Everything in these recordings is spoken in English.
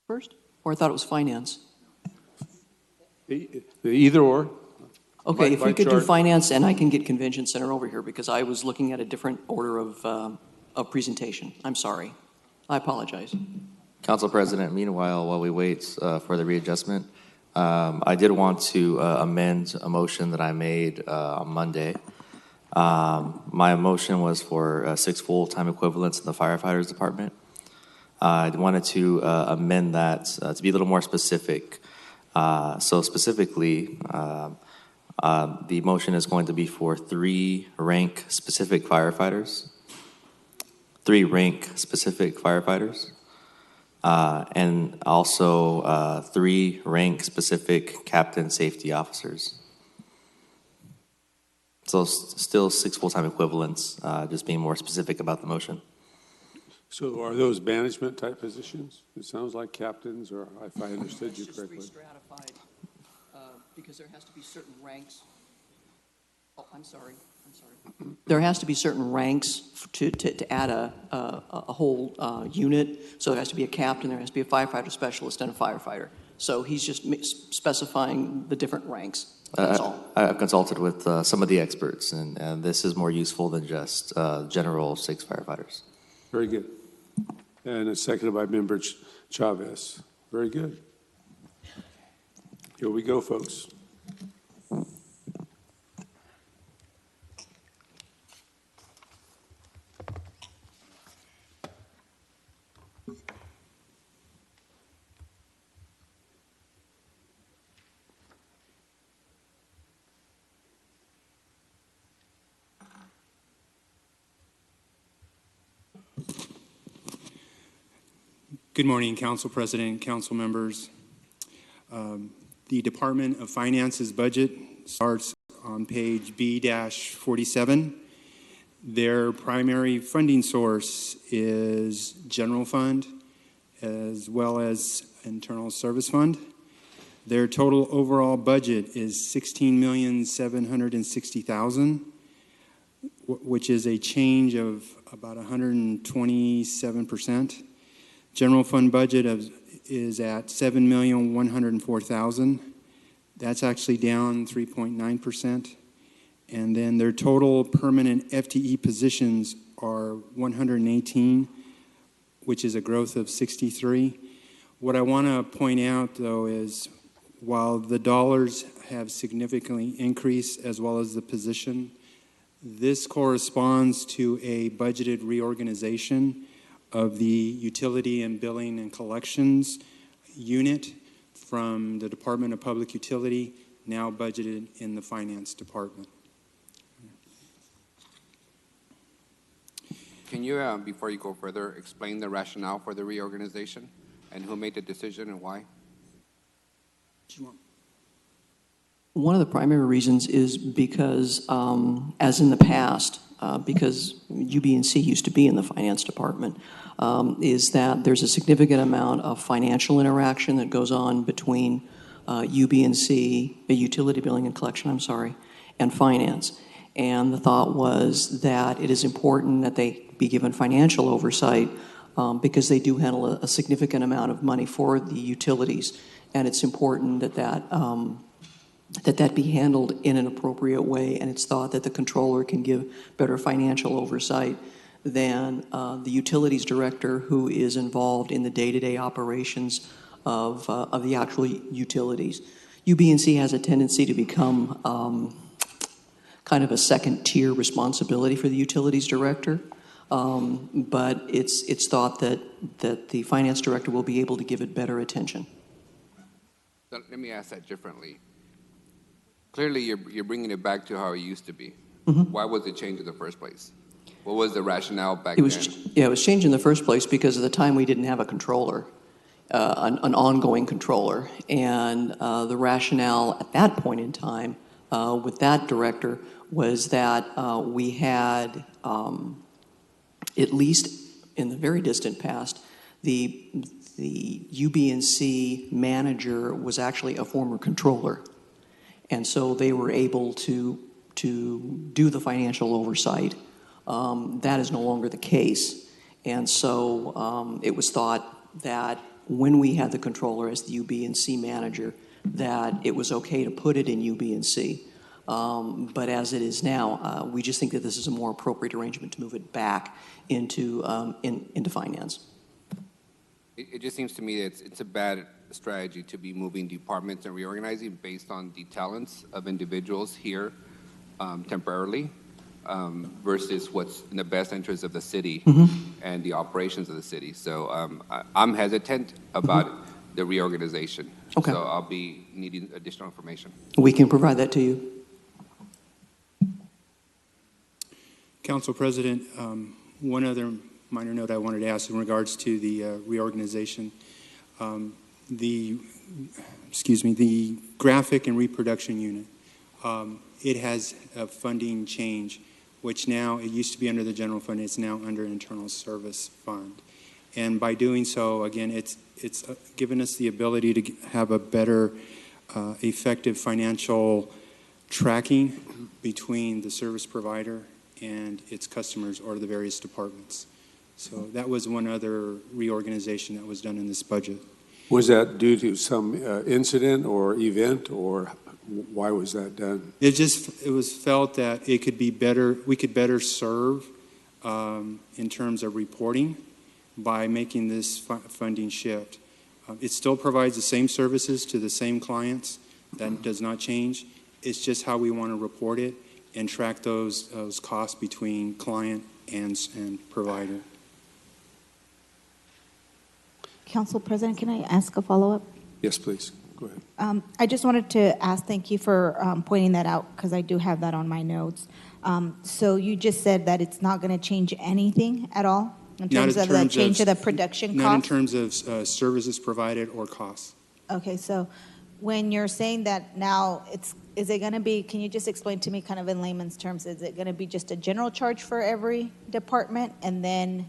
first? Or I thought it was finance. Either or. Okay, if we could do chart. finance, and I can get convention center over here because I was looking at a different order of presentation. I'm sorry. I apologize. Council President, meanwhile, while we wait for the readjustment, I did want to amend a motion that I made on Monday. My motion was for 6 full-time equivalents in the firefighters department. I wanted to amend that to be a little more specific. So specifically, the motion is going to be for 3 rank specific firefighters. 3 rank specific firefighters. And also 3 rank specific captain safety officers. So still 6 full-time equivalents, just being more specific about the motion. So are those management type positions? It sounds like captains, or if I understood you correctly. It's just re-stratified because there has to be certain ranks. Oh, I'm sorry. There has to be certain ranks to add a whole unit. So there has to be a captain, there has to be a firefighter specialist, and a firefighter. So he's just specifying the different ranks. That's all. I've consulted with some of the experts, and this is more useful than just general 6 firefighters. Very good. And it's seconded by Member Chavez. Very good. Here we go, folks. Good morning, Council President, Council members. The Department of Finance's budget starts on page B-47. Their primary funding source is general fund as well as internal service fund. Their total overall budget is $16,760,000, which is a change of about 127%. General fund budget is at $7,104,000. That's actually down 3.9%. And then their total permanent FTE positions are 118, which is a growth of 63. What I want to point out, though, is while the dollars have significantly increased as well as the position, this corresponds to a budgeted reorganization of the utility and billing and collections unit from the Department of Public Utility, now budgeted in the Finance Department. Can you, before you go further, explain the rationale for the reorganization and who made the decision and why? One of the primary reasons is because, as in the past, because UB&C used to be in the finance department, is that there's a significant amount of financial interaction that goes on between UB&C, utility billing and collection, and finance. And the thought was that it is important that they be given financial oversight because they do handle a significant amount of money for the utilities. And it's important that that be handled in an appropriate way, and it's thought that the controller can give better financial oversight than the utilities director, who is involved in the day-to-day operations of the actual utilities. UB&C has a tendency to become kind of a second-tier responsibility for the utilities director, but it's thought that the finance director will be able to give it better attention. So let me ask that differently. Clearly, you're bringing it back to how it used to be. Mm-hmm. Why was it changed in the first place? What was the rationale back then? Yeah, it was changed in the first place because at the time we didn't have a controller, an ongoing controller. And the rationale at that point in time with that director was that we had, at least in the very distant past, the UB&C manager was actually a former controller. And so they were able to do the financial oversight. That is no longer the case. And so it was thought that when we had the controller as the UB&C manager, that it was okay to put it in UB&C. But as it is now, we just think that this is a more appropriate arrangement to move it back into finance. It just seems to me that it's a bad strategy to be moving departments and reorganizing based on the talents of individuals here temporarily versus what's in the best interest of the city and the operations of the city. So I'm hesitant about the reorganization. Okay. So I'll be needing additional information. We can provide that to you. Council President, one other minor note I wanted to ask in regards to the reorganization. The graphic and reproduction unit, it has a funding change, which now, it used to be under the general fund, it's now under internal service fund. And by doing so, again, it's given us the ability to have a better effective financial tracking between the service provider and its customers or the various departments. So that was one other reorganization that was done in this budget. Was that due to some incident or event, or why was that done? It was felt that it could be better, we could better serve in terms of reporting by making this funding shift. It still provides the same services to the same clients. That does not change. It's just how we want to report it and track those costs between client and provider. Council President, can I ask a follow-up? Yes, please. Go ahead. I just wanted to ask, thank you for pointing that out, because I do have that on my notes. So you just said that it's not going to change anything at all in terms of the change of the production cost? Not in terms of services provided or costs. Okay, so when you're saying that now, is it going to be, can you just explain to me kind of in layman's terms, is it going to be just a general charge for every department? And then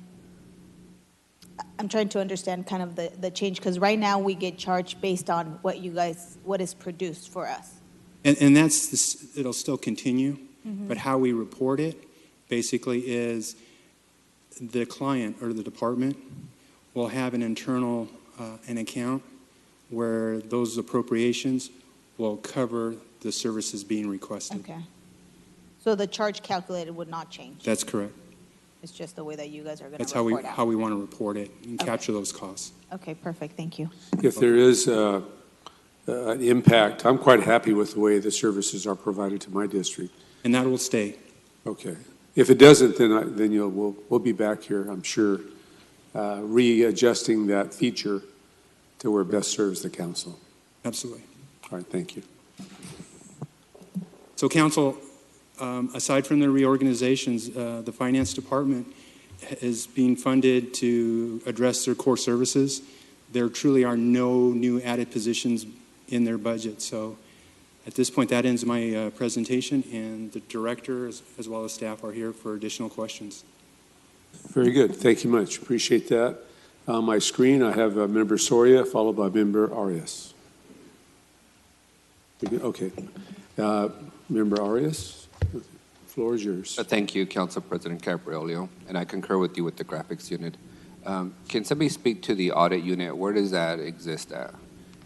I'm trying to understand kind of the change, because right now we get charged based on what is produced for us. And it'll still continue, but how we report it basically is the client or the department will have an internal an account where those appropriations will cover the services being requested. Okay. So the charge calculated would not change? That's correct. It's just the way that you guys are going to That's report out? how we want to report it and Okay. capture those costs. Okay, perfect. Thank you. If there is an impact, I'm quite happy with the way the services are provided to my district. And that will stay. Okay. If it doesn't, then we'll be back here, I'm sure, readjusting that feature to where it best serves the council. Absolutely. All right, thank you. So council, aside from the reorganizations, the finance department is being funded to address their core services. There truly are no new added positions in their budget. So at this point, that ends my presentation, and the director as well as staff are here for additional questions. Very good. Thank you much. Appreciate that. On my screen, I have Member Soria, followed by Member Arias. Okay. Member Arias, the floor is yours. Thank you, Council President Capriolio, and I concur with you with the graphics unit. Can somebody speak to the audit unit? Where does that exist at?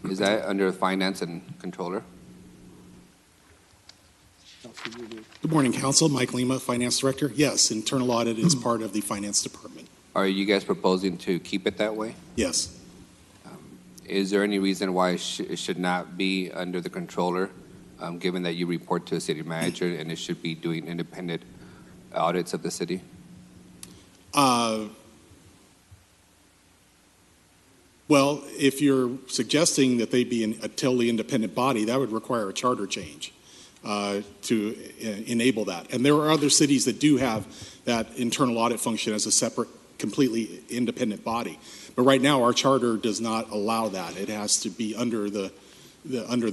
Is that under finance and controller? Good morning, Council. Mike Lima, Finance Director. Yes, internal audit is part of the Finance Department. Are you guys proposing to keep it that way? Yes. Is there any reason why it should not be under the controller, given that you report to the city manager and it should be doing independent audits of the city? Well, if you're suggesting that they be a totally independent body, that would require a charter change to enable that. And there are other cities that do have that internal audit function as a separate, completely independent body. But right now, our charter does not allow that. It has to be under the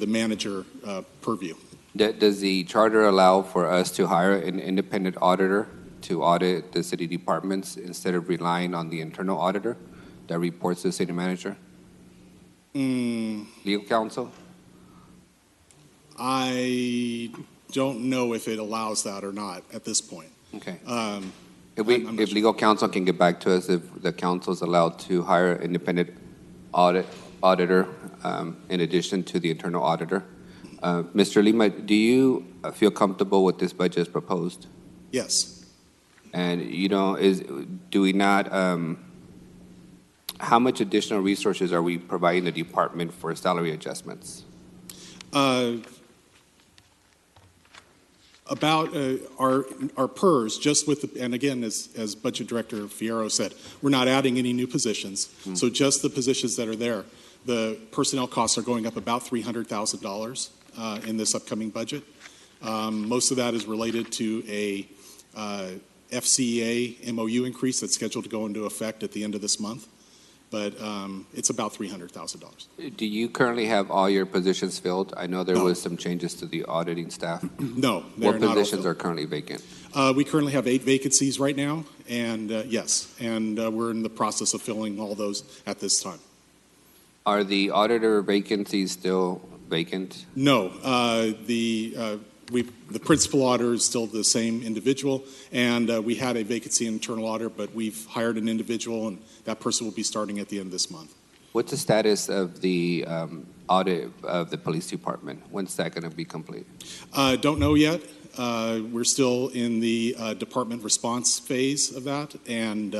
manager purview. Does the charter allow for us to hire an independent auditor to audit the city departments instead of relying on the internal auditor that reports to the city manager? Legal counsel? I don't know if it allows that or not at this point. Okay. I'm If not sure. legal counsel can get back to us if the council is allowed to hire independent auditor, in addition to the internal auditor. Mr. Lima, do you feel comfortable with this budget as proposed? Yes. And do we not, how much additional resources are we providing the department for salary adjustments? About our PERS, just with the, and again, as Budget Director Fierro said, we're not adding any new positions. So just the positions that are there. The personnel costs are going up about $300,000 in this upcoming budget. Most of that is related to a FCEA MOU increase that's scheduled to go into effect at the end of this month. But it's about $300,000. Do you currently have all your positions filled? I know there No. was some changes to the auditing staff. No, they're What not all positions filled. are currently vacant? We currently have 8 vacancies right now, and yes, and we're in the process of filling all those at this time. Are the auditor vacancies still vacant? No, the principal auditor is still the same individual, and we had a vacancy in internal auditor, but we've hired an individual, and that person will be starting at the end of this month. What's the status of the audit of the police department? When's that going to be complete? Don't know yet. We're still in the department response phase of that, and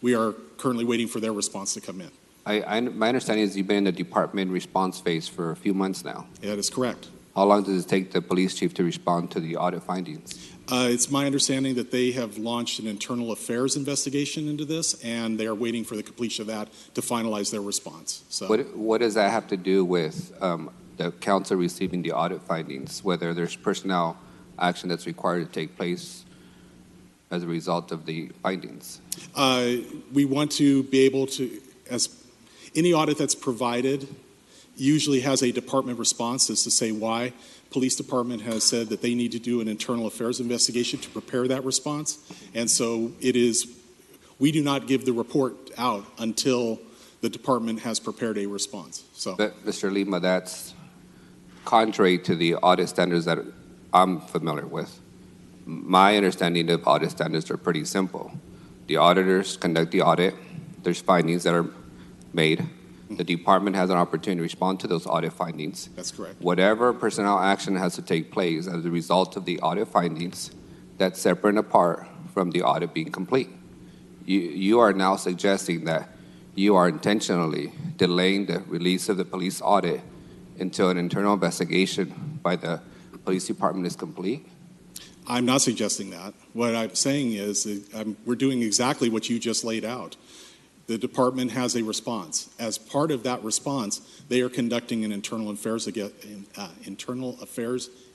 we are currently waiting for their response to come in. My understanding is you've been in the department response phase for a few months now. That is correct. How long does it take the police chief to respond to the audit findings? It's my understanding that they have launched an internal affairs investigation into this, and they are waiting for the completion of that to finalize their response. So, What does that have to do with the council receiving the audit findings, whether there's personnel action that's required to take place as a result of the findings? we want to be able to, as any audit that's provided usually has a department response as to say why. Police department has said that they need to do an internal affairs investigation to prepare that response. And so we do not give the report out until the department has prepared a response. So, But, Mr. Lima, that's contrary to the audit standards that I'm familiar with. My understanding of audit standards are pretty simple. The auditors conduct the audit. There's findings that are made. The department has an opportunity to respond to those audit findings. that's correct. Whatever personnel action has to take place as a result of the audit findings, that's separate and apart from the audit being complete. You are now suggesting that you are intentionally delaying the release of the police audit until an internal investigation by the police department is complete? I'm not suggesting that. What I'm saying is we're doing exactly what you just laid out. The department has a response. As part of that response, they are conducting an internal affairs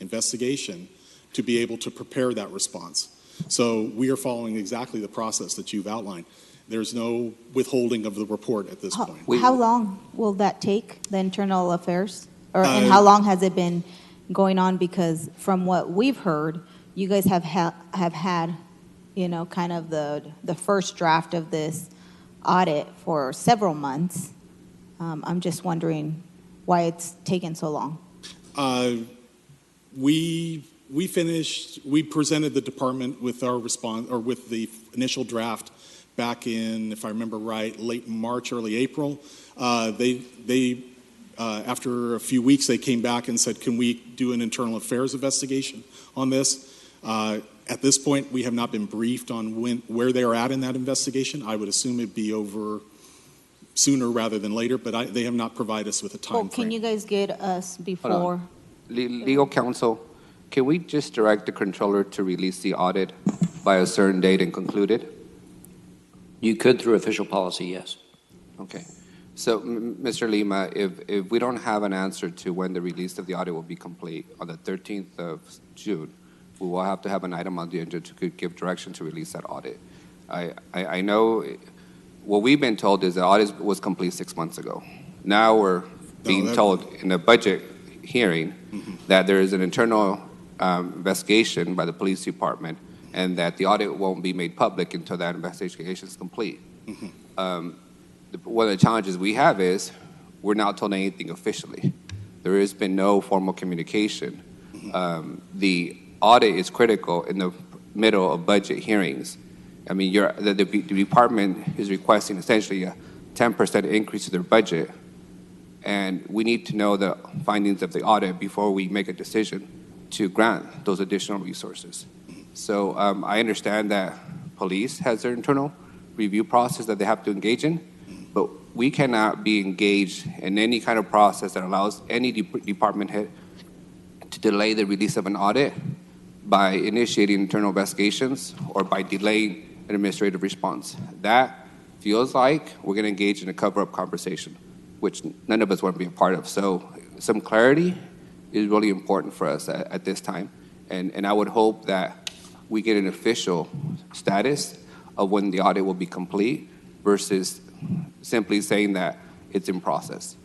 investigation to be able to prepare that response. So we are following exactly the process that you've outlined. There's no withholding of the report at this point. How long will that take, the internal affairs? And how long has it been going on? Because from what we've heard, you guys have had, kind of the first draft of this audit for several months. I'm just wondering why it's taken so long. We presented the department with our response, or with the initial draft back in, if I remember right, late March, early April. After a few weeks, they came back and said, can we do an internal affairs investigation on this? At this point, we have not been briefed on where they are at in that investigation. I would assume it'd be over sooner rather than later, but they have not provided us with a time Well, can frame. you guys get us before? Legal counsel, can we just direct the controller to release the audit by a certain date and conclude it? You could through official policy, yes. Okay. So, Mr. Lima, if we don't have an answer to when the release of the audit will be complete on the 13th of June, we will have to have an item on the agenda to give direction to release that audit. I know what we've been told is the audit was complete 6 months ago. Now we're being told in the budget hearing that there is an internal investigation by the police department and that the audit won't be made public until that investigation is complete. One of the challenges we have is we're not told anything officially. There has been no formal communication. The audit is critical in the middle of budget hearings. I mean, the department is requesting essentially a 10% increase to their budget, and we need to know the findings of the audit before we make a decision to grant those additional resources. So I understand that police has their internal review process that they have to engage in, but we cannot be engaged in any kind of process that allows any department head to delay the release of an audit by initiating internal investigations or by delaying an administrative response. That feels like we're going to engage in a cover-up conversation, which none of us want to be a part of. So some clarity is really important for us at this time. And I would hope that we get an official status of when the audit will be complete versus simply saying that it's in process.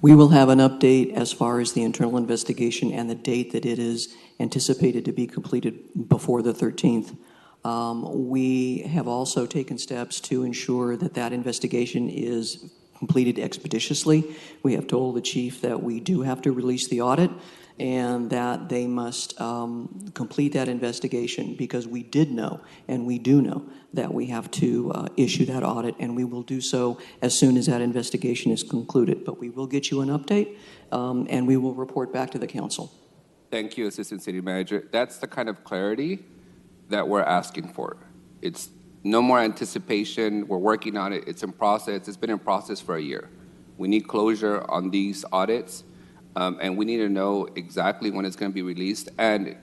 We will have an update as far as the internal investigation and the date that it is anticipated to be completed before the 13th. We have also taken steps to ensure that that investigation is completed expeditiously. We have told the chief that we do have to release the audit and that they must complete that investigation, because we did know and we do know that we have to issue that audit, and we will do so as soon as that investigation is concluded. But we will get you an update and we will report back to the council. Thank you, Assistant City Manager. That's the kind of clarity that we're asking for. It's no more anticipation. We're working on it. It's in process. It's been in process for a year. We need closure on these audits, and we need to know exactly when it's going to be released. And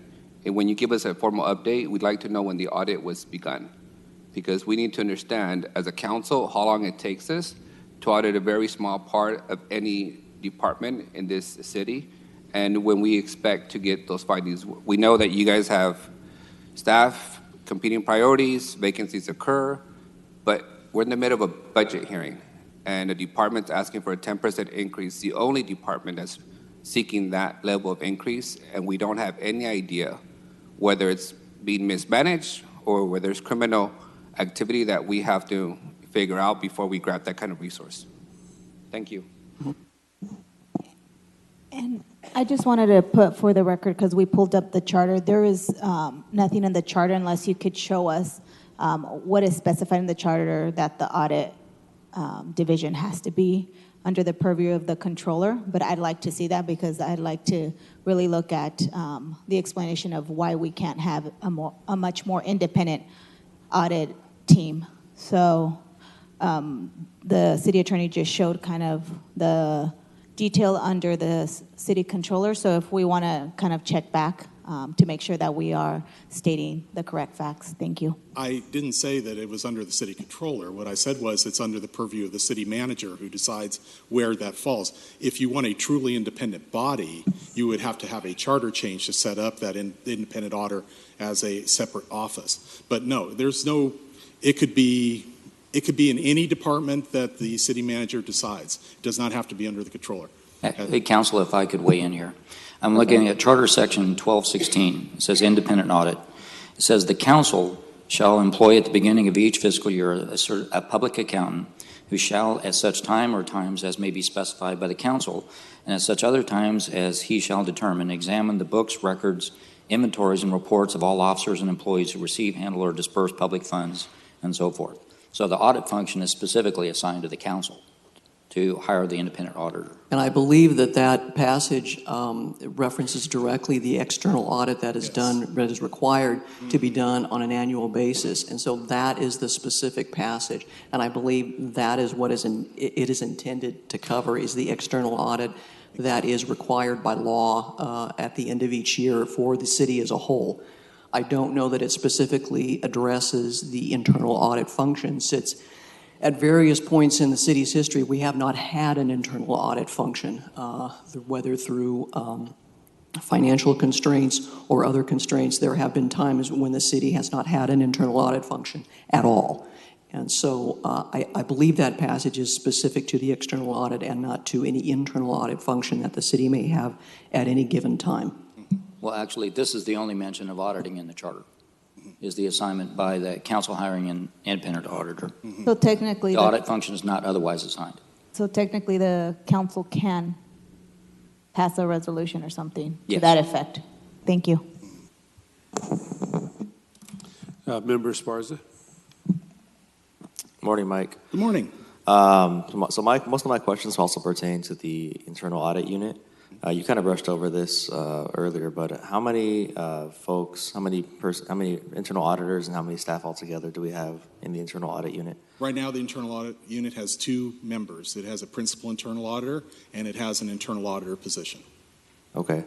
when you give us a formal update, we'd like to know when the audit was begun, because we need to understand as a council how long it takes us to audit a very small part of any department in this city, and when we expect to get those findings. We know that you guys have staff, competing priorities, vacancies occur, but we're in the middle of a budget hearing, and the department's asking for a 10% increase, the only department that's seeking that level of increase, and we don't have any idea whether it's being mismanaged or whether there's criminal activity that we have to figure out before we grab that kind of resource. Thank you. And I just wanted to put for the record, because we pulled up the charter, there is nothing in the charter unless you could show us what is specified in the charter that the audit division has to be under the purview of the controller. But I'd like to see that, because I'd like to really look at the explanation of why we can't have a much more independent audit team. So the city attorney just showed kind of the detail under the city controller. So if we want to kind of check back to make sure that we are stating the correct facts. Thank you. I didn't say that it was under the city controller. What I said was it's under the purview of the city manager, who decides where that falls. If you want a truly independent body, you would have to have a charter change to set up that independent auditor as a separate office. But no, there's no, it could be in any department that the city manager decides. It does not have to be under the controller. Hey, Council, if I could weigh in here. I'm looking at Charter Section 1216. It says independent audit. It says the council shall employ at the beginning of each fiscal year a public accountant who shall at such time or times as may be specified by the council and at such other times as he shall determine examine the books, records, inventories, and reports of all officers and employees who receive, handle, or disperse public funds, and so forth. So the audit function is specifically assigned to the council to hire the independent auditor. And I believe that that passage references directly the external audit that is done, that is required to be done on an annual basis. And so that is the specific passage. And I believe that is what it is intended to cover, is the external audit that is required by law at the end of each year for the city as a whole. I don't know that it specifically addresses the internal audit functions. It's at various points in the city's history, we have not had an internal audit function, whether through financial constraints or other constraints. There have been times when the city has not had an internal audit function at all. And so I believe that passage is specific to the external audit and not to any internal audit function that the city may have at any given time. Well, actually, this is the only mention of auditing in the charter, is the assignment by the council hiring an independent auditor. So technically, The audit function is not otherwise assigned. so technically the council can pass a resolution or something to Yes. that effect. Thank you. Member Esparza? Morning, Mike. Good morning. Most of my questions also pertain to the internal audit unit. You kind of brushed over this earlier, but how many folks, how many internal auditors, and how many staff altogether do we have in the internal audit unit? Right now, the internal audit unit has 2 members. It has a principal internal auditor, and it has an internal auditor position. Okay.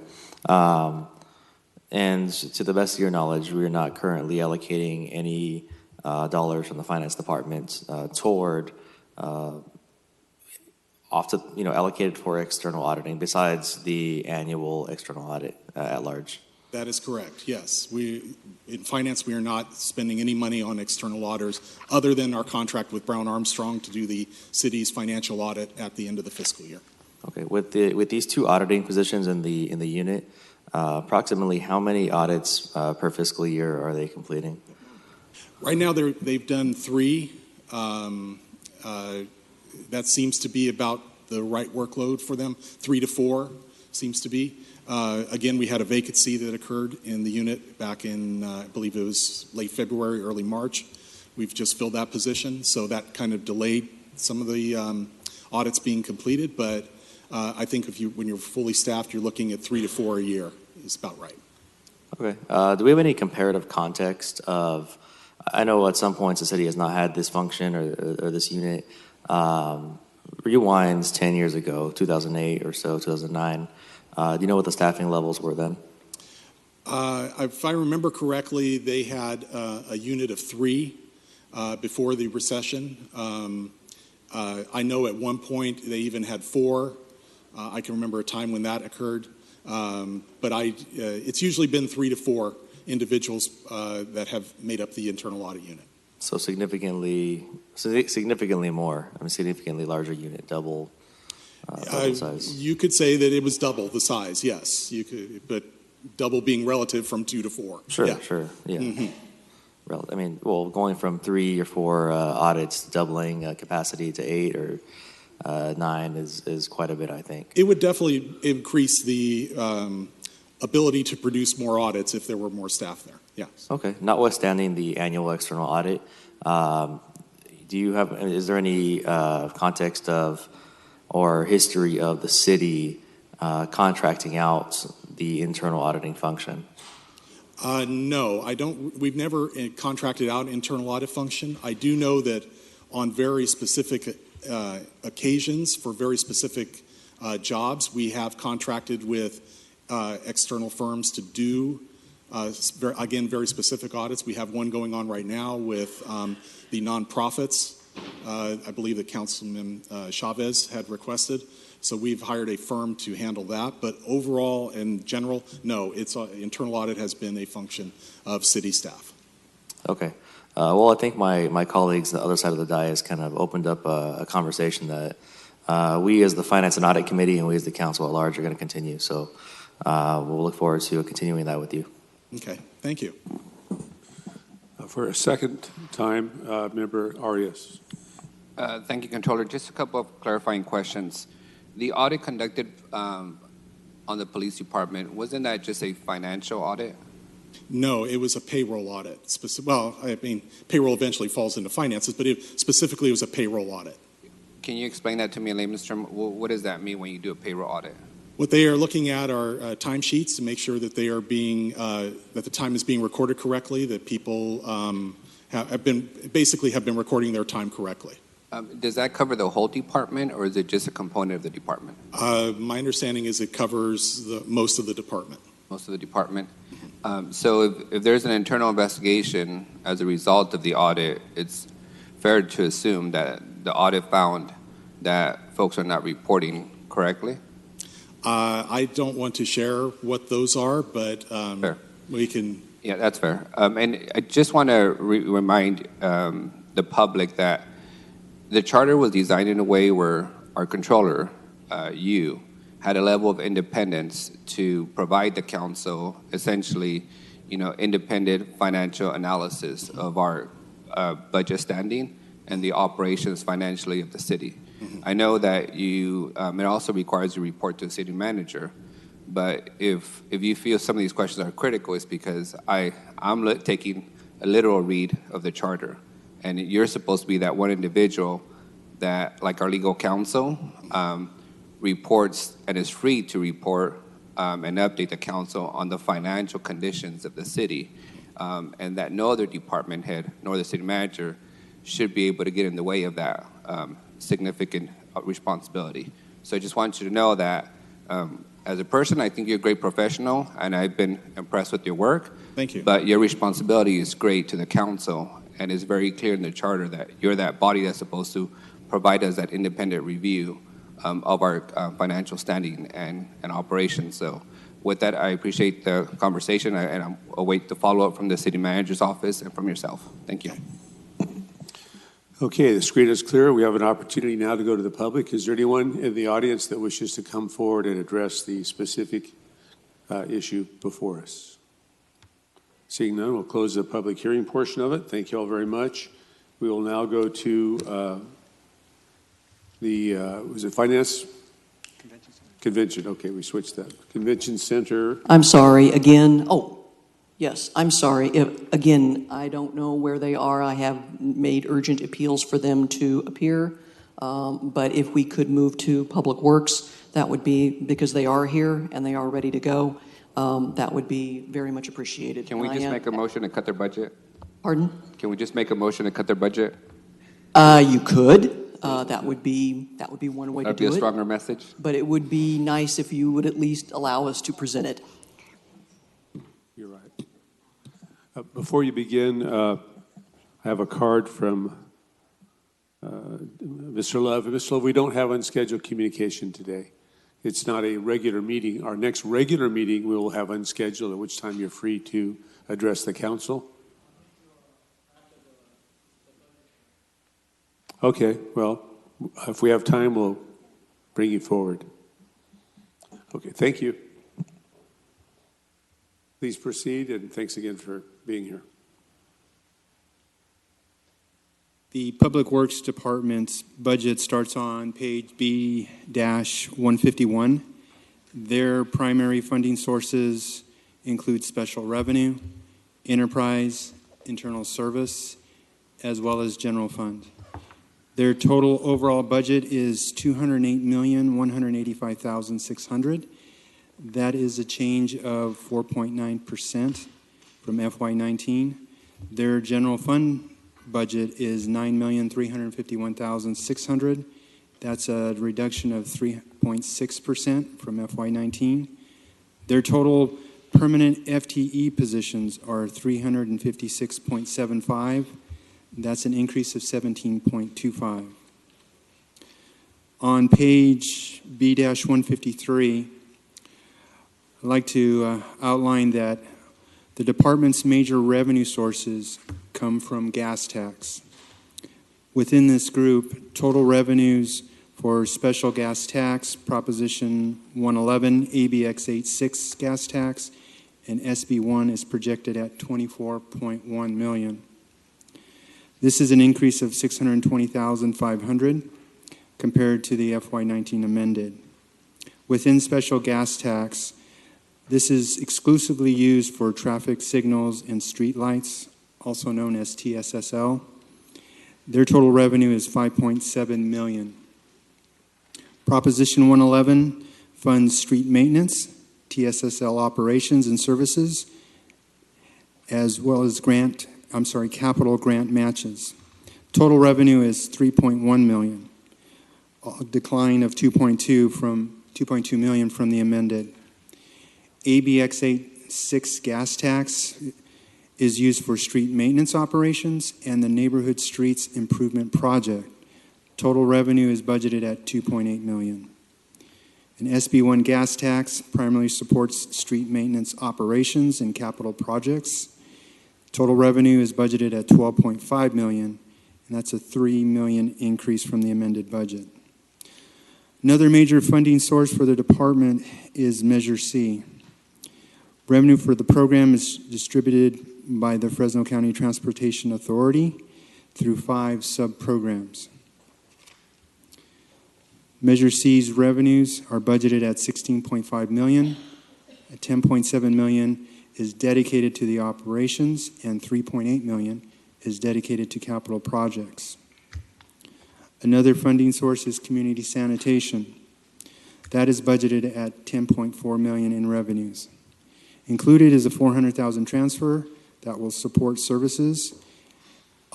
And to the best of your knowledge, we are not currently allocating any dollars from the finance department toward allocated for external auditing besides the annual external audit at large. That is correct, yes. In finance, we are not spending any money on external auditors other than our contract with Brown Armstrong to do the city's financial audit at the end of the fiscal year. Okay, with these 2 auditing positions in the unit, approximately how many audits per fiscal year are they completing? Right now, they've done 3. That seems to be about the right workload for them. 3 to 4 seems to be. Again, we had a vacancy that occurred in the unit back in, I believe it was late February, early March. We've just filled that position, so that kind of delayed some of the audits being completed. But I think when you're fully staffed, you're looking at 3 to 4 a year is about right. Okay. Do we have any comparative context of? I know at some points the city has not had this function or this unit. Rewinds 10 years ago, 2008 or so, 2009. Do you know what the staffing levels were then? If I remember correctly, they had a unit of 3 before the recession. I know at one point they even had 4. I can remember a time when that occurred. But it's usually been 3 to 4 individuals that have made up the internal audit unit. So significantly more. I mean, significantly larger unit, double the size. You could say that it was double the size. Yes, you could, but double being relative from 2 to 4. Sure, yeah. sure, yeah. Mm-hmm. I mean, well, going from 3 or 4 audits, doubling capacity to 8 or 9 is quite a bit, I think. It would definitely increase the ability to produce more audits if there were more staff there. Yeah. Okay. Notwithstanding the annual external audit, is there any context of or history of the city contracting out the internal auditing function? No, I don't. We've never contracted out internal audit function. I do know that on very specific occasions for very specific jobs, we have contracted with external firms to do, again, very specific audits. We have one going on right now with the nonprofits. I believe that Councilman Chavez had requested. So we've hired a firm to handle that. But overall, in general, no, internal audit has been a function of city staff. Okay. Well, I think my colleagues on the other side of the dais kind of opened up a conversation that we as the Finance and Audit Committee and we as the Council at large are going to continue. So we'll look forward to continuing that with you. Okay. Thank you. For a second time, Member Arias. Thank you, Controller. Just a couple of clarifying questions. The audit conducted on the police department, wasn't that just a financial audit? No, it was a payroll audit. Well, I mean, payroll eventually falls into finances, but specifically it was a payroll audit. Can you explain that to me in layman's terms? What does that mean when you do a payroll audit? What they are looking at are timesheets to make sure that they are that the time is being recorded correctly, that people have been recording their time correctly. Does that cover the whole department, or is it just a component of the department? My understanding is it covers most of the department. Most of the department. So if there's an internal investigation as a result of the audit, it's fair to assume that the audit found that folks are not reporting correctly? I don't want to share what those are, but we can. Yeah, that's fair. And I just want to remind the public that the charter was designed in a way where our controller, you, had a level of independence to provide the council essentially, independent financial analysis of our budget standing and the operations financially of the city. Mm-hmm. I know that it also requires you report to the city manager, but if you feel some of these questions are critical, it's because I'm taking a literal read of the charter, and you're supposed to be that one individual that, like our legal counsel, reports and is free to report and update the council on the financial conditions of the city, and that no other department head nor the city manager should be able to get in the way of that significant responsibility. So I just want you to know that as a person, I think you're a great professional, and I've been impressed with your work. Thank you. But your responsibility is great to the council, and it's very clear in the charter that you're that body that's supposed to provide us that independent review of our financial standing and operations. So with that, I appreciate the conversation, and I await the follow-up from the city manager's office and from yourself. Thank you. Okay, the screen is clear. We have an opportunity now to go to the public. Is there anyone in the audience that wishes to come forward and address the specific issue before us? Seeing none, we'll close the public hearing portion of it. Thank you all very much. We will now go to was it Finance? Convention. Okay, we switched that. Convention Center. I'm sorry, again, yes, I'm sorry. Again, I don't know where they are. I have made urgent appeals for them to appear, but if we could move to Public Works, that would be, because they are here and they are ready to go, that would be very much appreciated. Can we just make a motion to cut their budget? Pardon? Can we just make a motion to cut their budget? You could. That would be one way to That'd be do a it. stronger message. But it would be nice if you would at least allow us to present it. You're right. Before you begin, I have a card from Mr. Love. Mr. Love, we don't have unscheduled communication today. It's not a regular meeting. Our next regular meeting we will have unscheduled, at which time you're free to address the council. Okay, well, if we have time, we'll bring you forward. Okay, thank you. Please proceed, and thanks again for being here. The Public Works Department's budget starts on page B-151. Their primary funding sources include special revenue, enterprise, internal service, as well as general fund. Their total overall budget is $208,185,600. That is a change of 4.9% from FY19. Their general fund budget is $9,351,600. That's a reduction of 3.6% from FY19. Their total permanent FTE positions are 356.75. That's an increase of 17.25. On page B-153, I'd like to outline that the department's major revenue sources come from gas tax. Within this group, total revenues for special gas tax, Proposition 111, ABX 86 gas tax, and SB1 is projected at $24.1 million. This is an increase of $620,500 compared to the FY19 amended. Within special gas tax, this is exclusively used for traffic signals and street lights, also known as TSSL. Their total revenue is $5.7 million. Proposition 111 funds street maintenance, TSSL operations and services, as well as capital grant matches. Total revenue is $3.1 million, a decline of $2.2 million from the amended. ABX 86 gas tax is used for street maintenance operations and the Neighborhood Streets Improvement Project. Total revenue is budgeted at $2.8 million. An SB1 gas tax primarily supports street maintenance operations and capital projects. Total revenue is budgeted at $12.5 million, and that's a $3 million increase from the amended budget. Another major funding source for the department is Measure C. Revenue for the program is distributed by the Fresno County Transportation Authority through 5 sub-programs. Measure C's revenues are budgeted at $16.5 million. $10.7 million is dedicated to the operations, and $3.8 million is dedicated to capital projects. Another funding source is community sanitation. That is budgeted at $10.4 million in revenues. Included is a $400,000 transfer that will support services,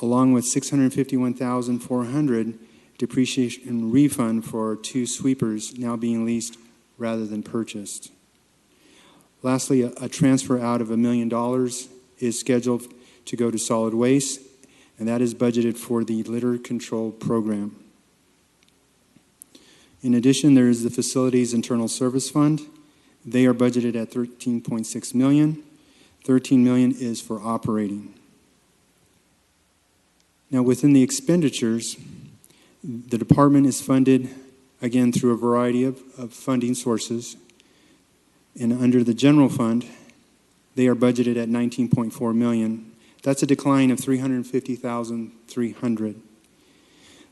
along with $651,400 depreciation refund for 2 sweepers now being leased rather than purchased. Lastly, a transfer out of $1 million is scheduled to go to solid waste, and that is budgeted for the litter control program. In addition, there is the Facilities Internal Service Fund. They are budgeted at $13.6 million. $13 million is for operating. Now, within the expenditures, the department is funded, again, through a variety of funding sources. And under the general fund, they are budgeted at $19.4 million. That's a decline of $350,300.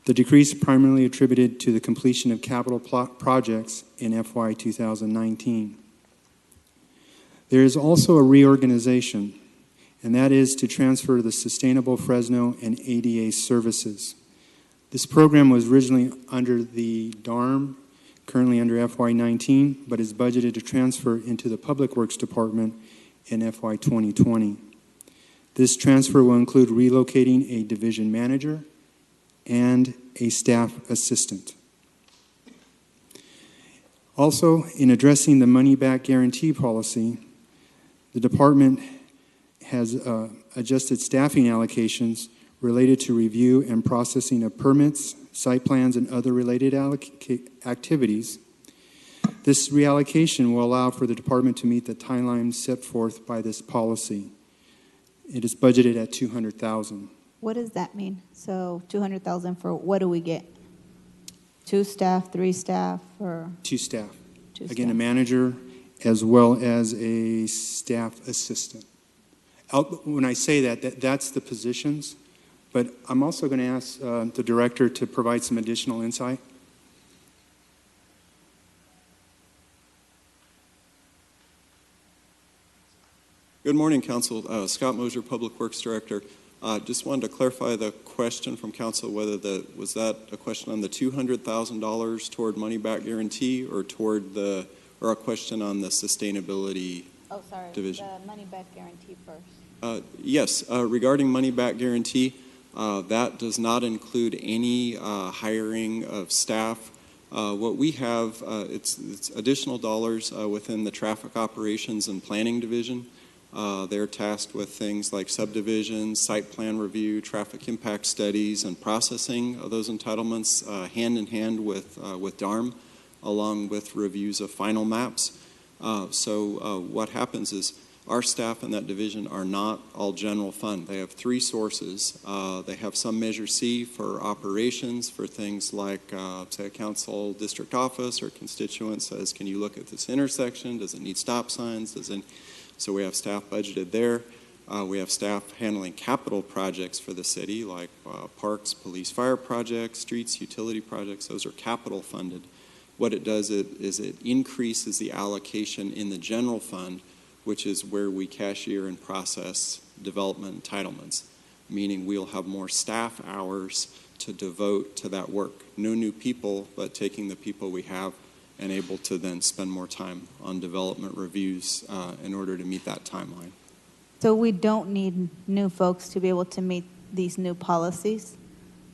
The decrease primarily attributed to the completion of capital projects in FY 2019. There is also a reorganization, and that is to transfer the Sustainable Fresno and ADA services. This program was originally under the DARM, currently under FY19, but is budgeted to transfer into the Public Works Department in FY 2020. This transfer will include relocating a division manager and a staff assistant. Also, in addressing the money-back guarantee policy, the department has adjusted staffing allocations related to review and processing of permits, site plans, and other related activities. This reallocation will allow for the department to meet the timelines set forth by this policy. It is budgeted at $200,000. What does that mean? So 200,000 for what do we get? 2 staff, 3 staff, or 2 staff. 2 Again, a staff? manager as well as a staff assistant. When I say that, that's the positions, but I'm also going to ask the director to provide some additional insight. Good morning, Council. Scott Mosier, Public Works Director. Just wanted to clarify the question from Council, whether was that a question on the $200,000 toward money-back guarantee or or a question on the sustainability division? The money-back guarantee first. Yes, regarding money-back guarantee, that does not include any hiring of staff. What we have, it's additional dollars within the Traffic Operations and Planning Division. They're tasked with things like subdivisions, site plan review, traffic impact studies, and processing of those entitlements hand in hand with DARM, along with reviews of final maps. So what happens is our staff in that division are not all general fund. They have 3 sources. They have some Measure C for operations, for things like, say, a council district office or constituent says, can you look at this intersection? Does it need stop signs? So we have staff budgeted there. We have staff handling capital projects for the city, like parks, police, fire projects, streets, utility projects. Those are capital funded. What it does is it increases the allocation in the general fund, which is where we cashier and process development entitlements, meaning we'll have more staff hours to devote to that work. No new people, but taking the people we have and able to then spend more time on development reviews in order to meet that timeline. So we don't need new folks to be able to meet these new policies,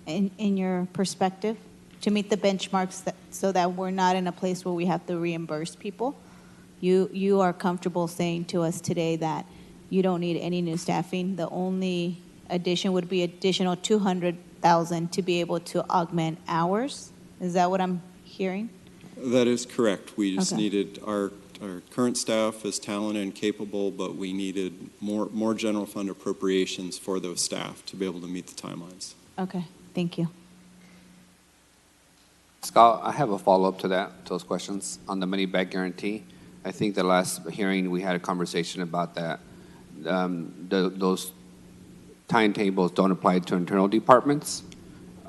in your perspective, to meet the benchmarks so that we're not in a place where we have to reimburse people? You are comfortable saying to us today that you don't need any new staffing. The only addition would be additional $200,000 to be able to augment hours? Is that what I'm hearing? That is correct. We just Okay. needed our current staff is talented and capable, but we needed more general fund appropriations for those staff to be able to meet the timelines. Okay, thank you. Scott, I have a follow-up to those questions on the money-back guarantee. I think the last hearing we had a conversation about that. Those timetables don't apply to internal departments.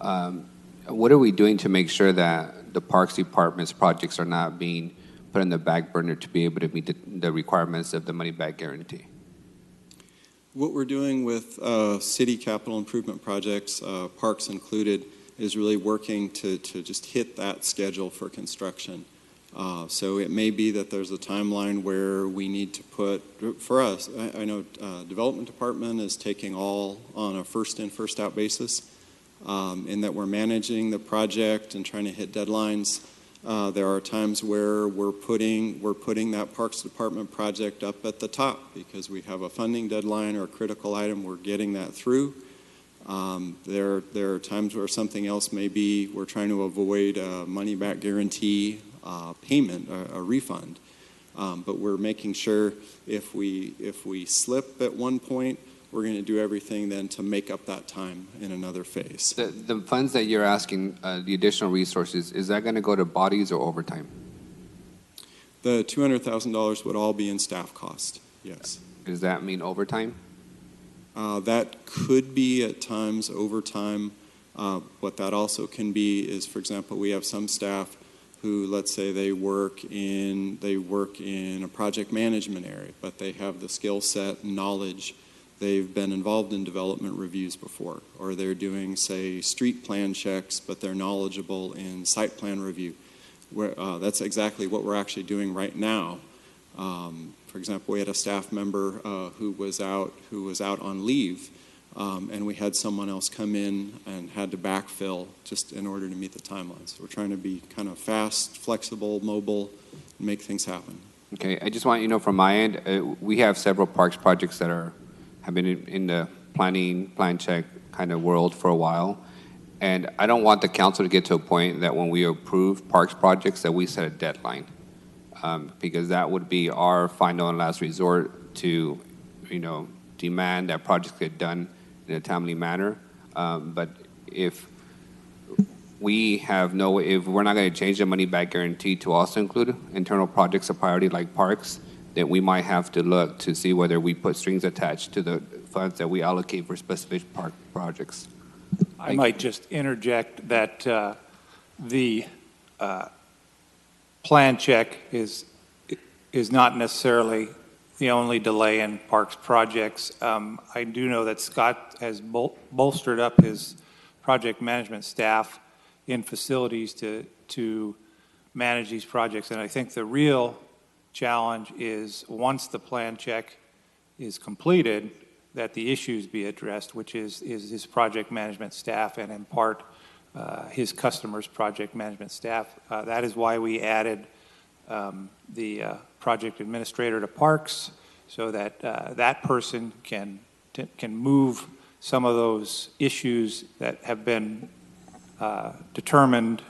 What are we doing to make sure that the Parks Department's projects are not being put in the back burner to be able to meet the requirements of the money-back guarantee? What we're doing with city capital improvement projects, parks included, is really working to just hit that schedule for construction. So it may be that there's a timeline where we need to put, for us, I know Development Department is taking all on a first in, first out basis, in that we're managing the project and trying to hit deadlines. There are times where we're putting that Parks Department project up at the top because we have a funding deadline or a critical item, we're getting that through. There are times where something else may be, we're trying to avoid a money back guarantee payment, a refund. But we're making sure if we slip at one point, we're going to do everything then to make up that time in another phase. The funds that you're asking, the additional resources, is that going to go to bodies or overtime? The $200,000 would all be in staff cost, yes. Does that mean overtime? That could be at times overtime. What that also can be is, for example, we have some staff who, let's say, they work in a project management area, but they have the skill set and knowledge. They've been involved in development reviews before, or they're doing, say, street plan checks, but they're knowledgeable in site plan review. That's exactly what we're actually doing right now. For example, we had a staff member who was out on leave, and we had someone else come in and had to backfill just in order to meet the timelines. We're trying to be kind of fast, flexible, mobile, and make things happen. Okay, I just want you to know from my end, we have several parks projects that have been in the plan check kind of world for a while. And I don't want the council to get to a point that when we approve parks projects that we set a deadline. Because that would be our final and last resort to, demand that projects get done in a timely manner. But if we're not going to change the money back guarantee to also include internal projects of priority like parks, then we might have to look to see whether we put strings attached to the funds that we allocate for specific park projects. I might just interject that the plan check is not necessarily the only delay in parks projects. I do know that Scott has bolstered up his project management staff in facilities to manage these projects, and I think the real challenge is once the plan check is completed, that the issues be addressed, which is his project management staff and in part his customers' project management staff. That is why we added the project administrator to parks so that that person can move some of those issues that have been determined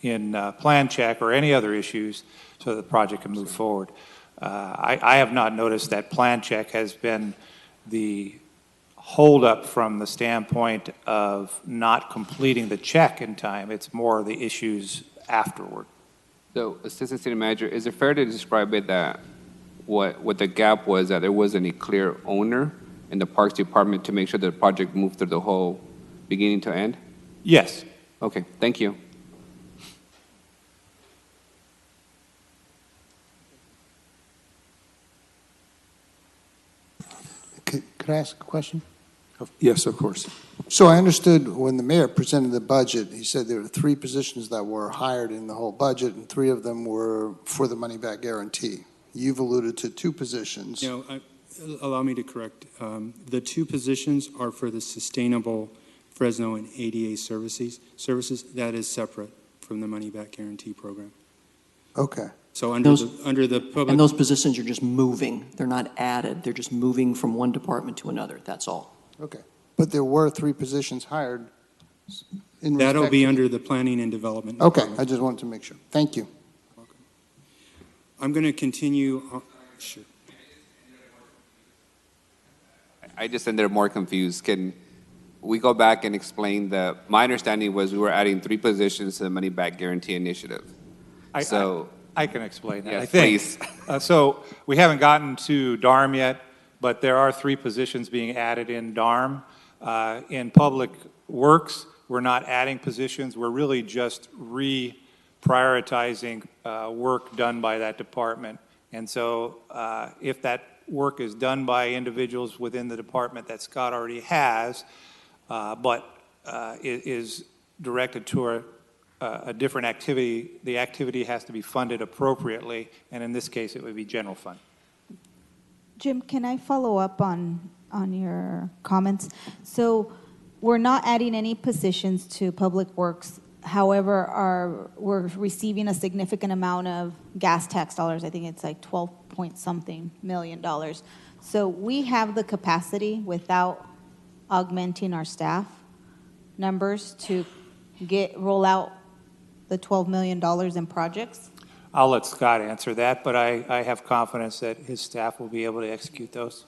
in plan check or any other issues so the project can move forward. I have not noticed that plan check has been the holdup from the standpoint of not completing the check in time. It's more the issues afterward. So, Assistant City Manager, is it fair to describe it that what the gap was that there wasn't a clear owner in the Parks Department to make sure that the project moved through the whole beginning to end? Yes. Okay, thank you. Could I ask a question? Yes, of course. So I understood when the mayor presented the budget, he said there were 3 positions that were hired in the whole budget, and 3 of them were for the money back guarantee. You've alluded to 2 positions. Allow me to correct. The 2 positions are for the sustainable Fresno and ADA services. That is separate from the money back guarantee program. Okay. So under the public. And those positions are just moving. They're not added. They're just moving from one department to another. That's all. Okay. But there were 3 positions hired in That'll be respect to- under the planning and development. Okay, department. I just wanted to make sure. Thank you. Welcome. I'm going to continue. Sure. I just ended up more confused. Can we go back and explain my understanding was we were adding 3 positions to the money back guarantee initiative. I can explain that, Yes, I think. please. So we haven't gotten to DARM yet, but there are 3 positions being added in DARM. In Public Works, we're not adding positions. We're really just reprioritizing work done by that department. And so if that work is done by individuals within the department that Scott already has, but is directed toward a different activity, the activity has to be funded appropriately, and in this case, it would be general fund. Jim, can I follow up on your comments? So we're not adding any positions to Public Works. However, we're receiving a significant amount of gas tax dollars. I think it's like 12-point-something million dollars. So we have the capacity without augmenting our staff numbers to roll out the $12 million in projects? I'll let Scott answer that, but I have confidence that his staff will be able to execute those.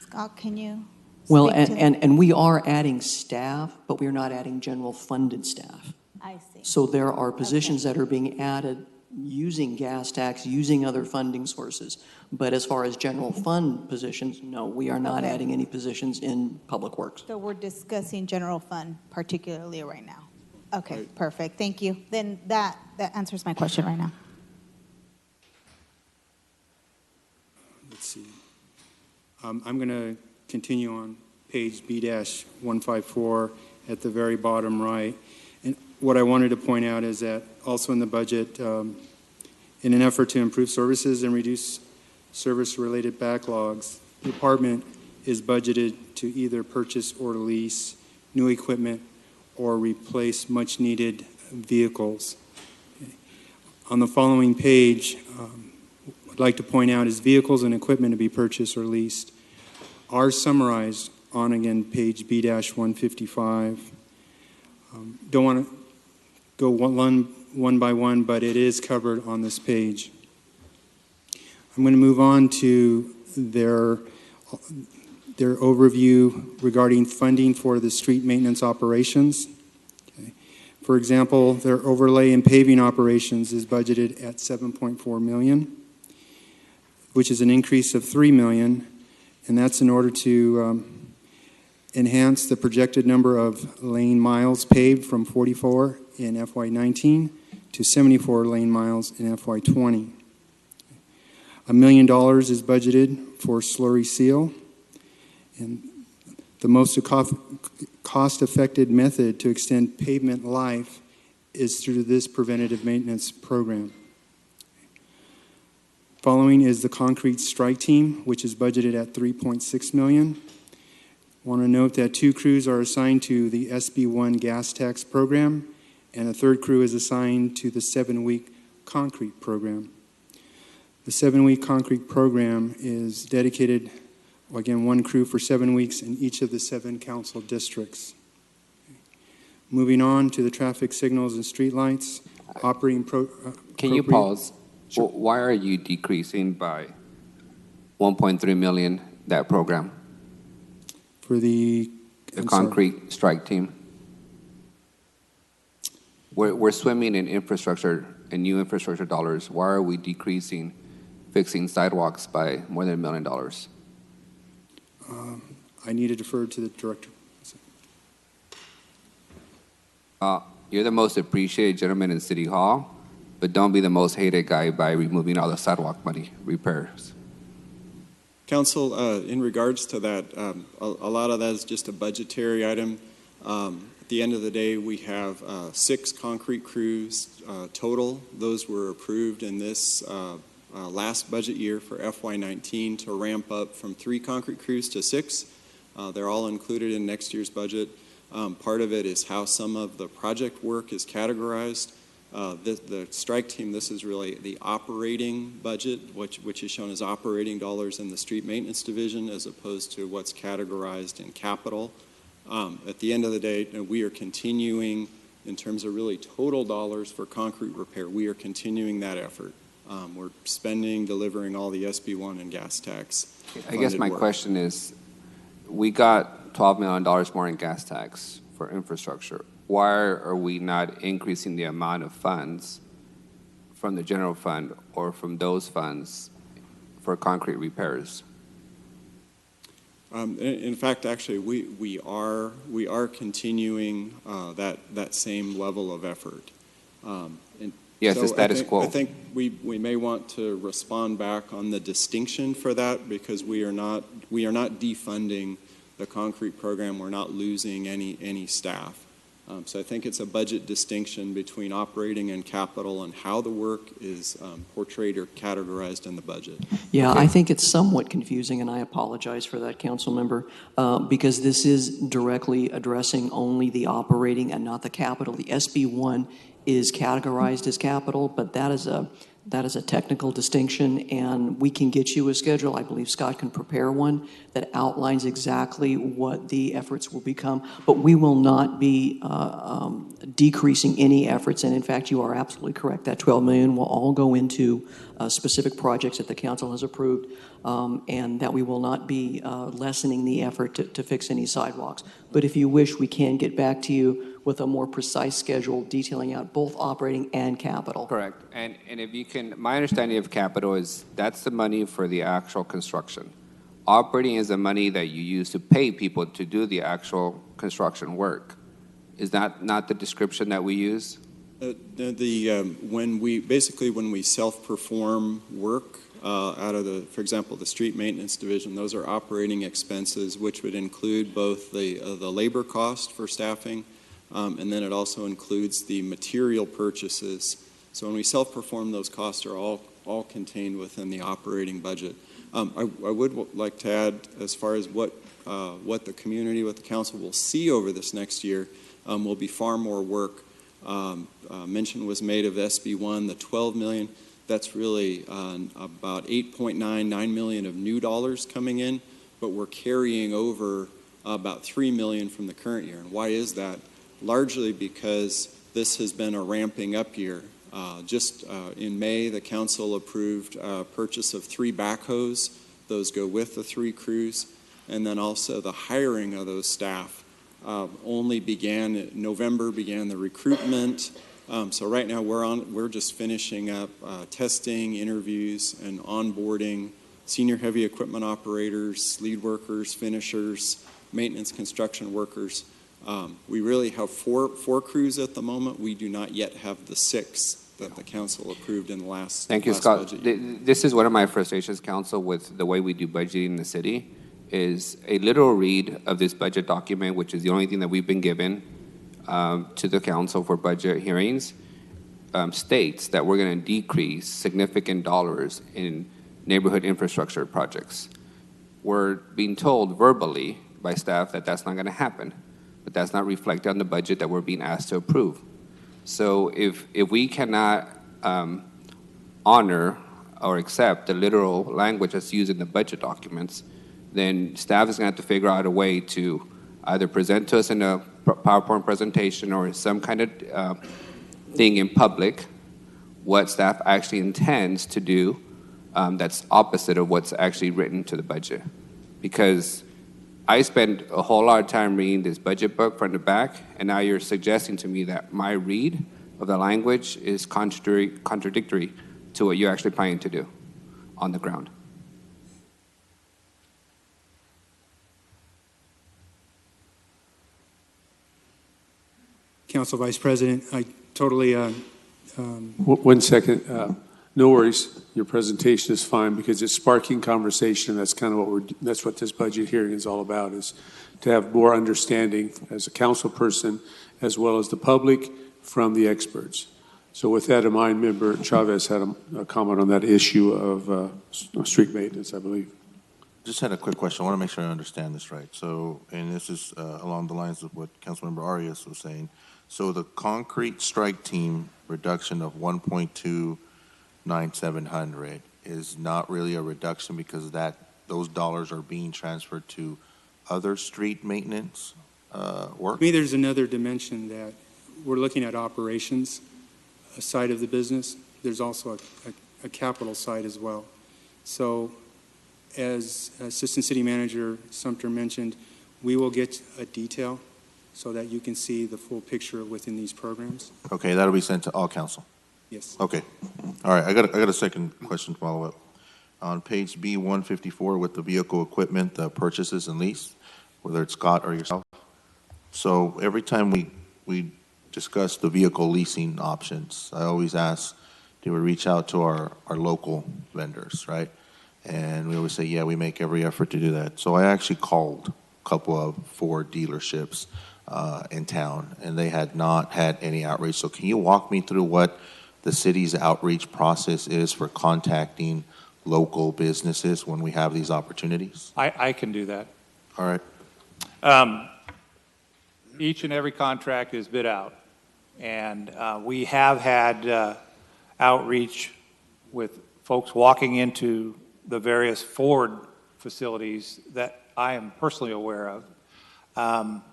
Scott, can you? Well, speak to and we are adding staff, but we're not adding general funded staff. I see. So there are positions that are being added using gas tax, using other funding sources. But as far as general fund positions, no, we are not adding any positions in Public Works. So we're discussing general fund particularly right now. Okay, perfect. Thank you. Then that answers my question right now. Let's see. I'm going to continue on page B-154 at the very bottom right. And what I wanted to point out is that also in the budget, in an effort to improve services and reduce service-related backlogs, the department is budgeted to either purchase or lease new equipment or replace much-needed vehicles. On the following page, I'd like to point out is vehicles and equipment to be purchased or leased are summarized on, again, page B-155. Don't want to go one by one, but it is covered on this page. I'm going to move on to their overview regarding funding for the street maintenance operations. Okay. For example, their overlay and paving operations is budgeted at $7.4 million, which is an increase of $3 million, and that's in order to enhance the projected number of lane miles paved from 44 in FY19 to 74 lane miles in FY20. $1 million is budgeted for slurry seal. And the most cost-effective method to extend pavement life is through this preventative maintenance program. Following is the concrete strike team, which is budgeted at $3.6 million. I want to note that 2 crews are assigned to the SB1 gas tax program, and a 3rd crew is assigned to the 7-week concrete program. The 7-week concrete program is dedicated, again, 1 crew for 7 weeks in each of the 7 council districts. Moving on to the traffic signals and streetlights, operating Can you pause? Sure. Why are you decreasing by 1.3 million that program? For the concrete strike team? We're swimming in infrastructure and new infrastructure dollars. Why are we decreasing fixing sidewalks by more than $1 million? I need to defer to the director. You're the most appreciated gentleman in City Hall, but don't be the most hated guy by removing all the sidewalk money repairs. Council, in regards to that, a lot of that is just a budgetary item. At the end of the day, we have 6 concrete crews total. Those were approved in this last budget year for FY19 to ramp up from 3 concrete crews to 6. They're all included in next year's budget. Part of it is how some of the project work is categorized. The strike team, this is really the operating budget, which is shown as operating dollars in the street maintenance division as opposed to what's categorized in capital. At the end of the day, we are continuing in terms of really total dollars for concrete repair. We are continuing that effort. We're spending, delivering all the SB1 and gas tax. I guess my question is, we got $12 million more in gas tax for infrastructure. Why are we not increasing the amount of funds from the general fund or from those funds for concrete repairs? In fact, actually, we are continuing that same level of effort. Yes, the status quo. I think we may want to respond back on the distinction for that because we are not defunding the concrete program. We're not losing any staff. So I think it's a budget distinction between operating and capital and how the work is portrayed or categorized in the budget. Yeah, I think it's somewhat confusing, and I apologize for that, council member, because this is directly addressing only the operating and not the capital. The SB1 is categorized as capital, but that is a technical distinction, and we can get you a schedule. I believe Scott can prepare one that outlines exactly what the efforts will become, but we will not be decreasing any efforts, and in fact, you are absolutely correct. That $12 million will all go into specific projects that the council has approved, and that we will not be lessening the effort to fix any sidewalks. But if you wish, we can get back to you with a more precise schedule detailing out both operating and capital. Correct. And if you can, my understanding of capital is that's the money for the actual construction. Operating is the money that you use to pay people to do the actual construction work. Is that not the description that we use? When we self-perform work out of for example, the street maintenance division, those are operating expenses, which would include both the labor cost for staffing, and then it also includes the material purchases. So when we self-perform, those costs are all contained within the operating budget. I would like to add, as far as what the community, what the council will see over this next year, will be far more work. Mention was made of SB1, the $12 million. That's really about $8.9 million of new dollars coming in, but we're carrying over about $3 million from the current year. And why is that? Largely because this has been a ramping up year. Just in May, the council approved purchase of 3 backhoes. Those go with the 3 crews. And then also the hiring of those staff only began in November, began the recruitment. So right now we're just finishing up testing, interviews, and onboarding senior heavy equipment operators, lead workers, finishers, maintenance construction workers. We really have four crews at the moment. We do not yet have the 6 that the council approved in the last Thank you, Scott. This is one of my frustrations, council, with the way we do budgeting in the city, is a literal read of this budget document, which is the only thing that we've been given to the council for budget hearings, states that we're going to decrease significant dollars in neighborhood infrastructure projects. We're being told verbally by staff that that's not going to happen, but that's not reflected on the budget that we're being asked to approve. So if we cannot honor or accept the literal language that's used in the budget documents, then staff is going to have to figure out a way to either present to us in a PowerPoint presentation or some kind of thing in public what staff actually intends to do that's opposite of what's actually written to the budget. Because I spent a whole lot of time reading this budget book from the back, and now you're suggesting to me that my read of the language is contradictory to what you're actually planning to do on the ground. Council Vice President, I totally... 1 second. No worries. Your presentation is fine because it's sparking conversation. That's kind of that's what this budget hearing is all about, is to have more understanding as a council person as well as the public from the experts. So with that in mind, Member Chavez had a comment on that issue of street maintenance, I believe. Just had a quick question. I want to make sure I understand this right. So, and this is along the lines of what Councilmember Arias was saying. So the concrete strike team reduction of 1.29700 is not really a reduction because those dollars are being transferred to other street maintenance work? To me, there's another dimension that we're looking at operations, a side of the business. There's also a capital side as well. So as Assistant City Manager Sumter mentioned, we will get a detail so that you can see the full picture within these programs. Okay, that'll be sent to all council. Yes. Okay. All right, I got a second question to follow up. On page B154 with the vehicle equipment, the purchases and lease, whether it's Scott or yourself. So every time we discuss the vehicle leasing options, I always ask, do we reach out to our local vendors, right? And we always say, yeah, we make every effort to do that. So I actually called a couple of Ford dealerships in town, and they had not had any outreach. So can you walk me through what the city's outreach process is for contacting local businesses when we have these opportunities? I can do that. All right. Each and every contract is bid out, and we have had outreach with folks walking into the various Ford facilities that I am personally aware of.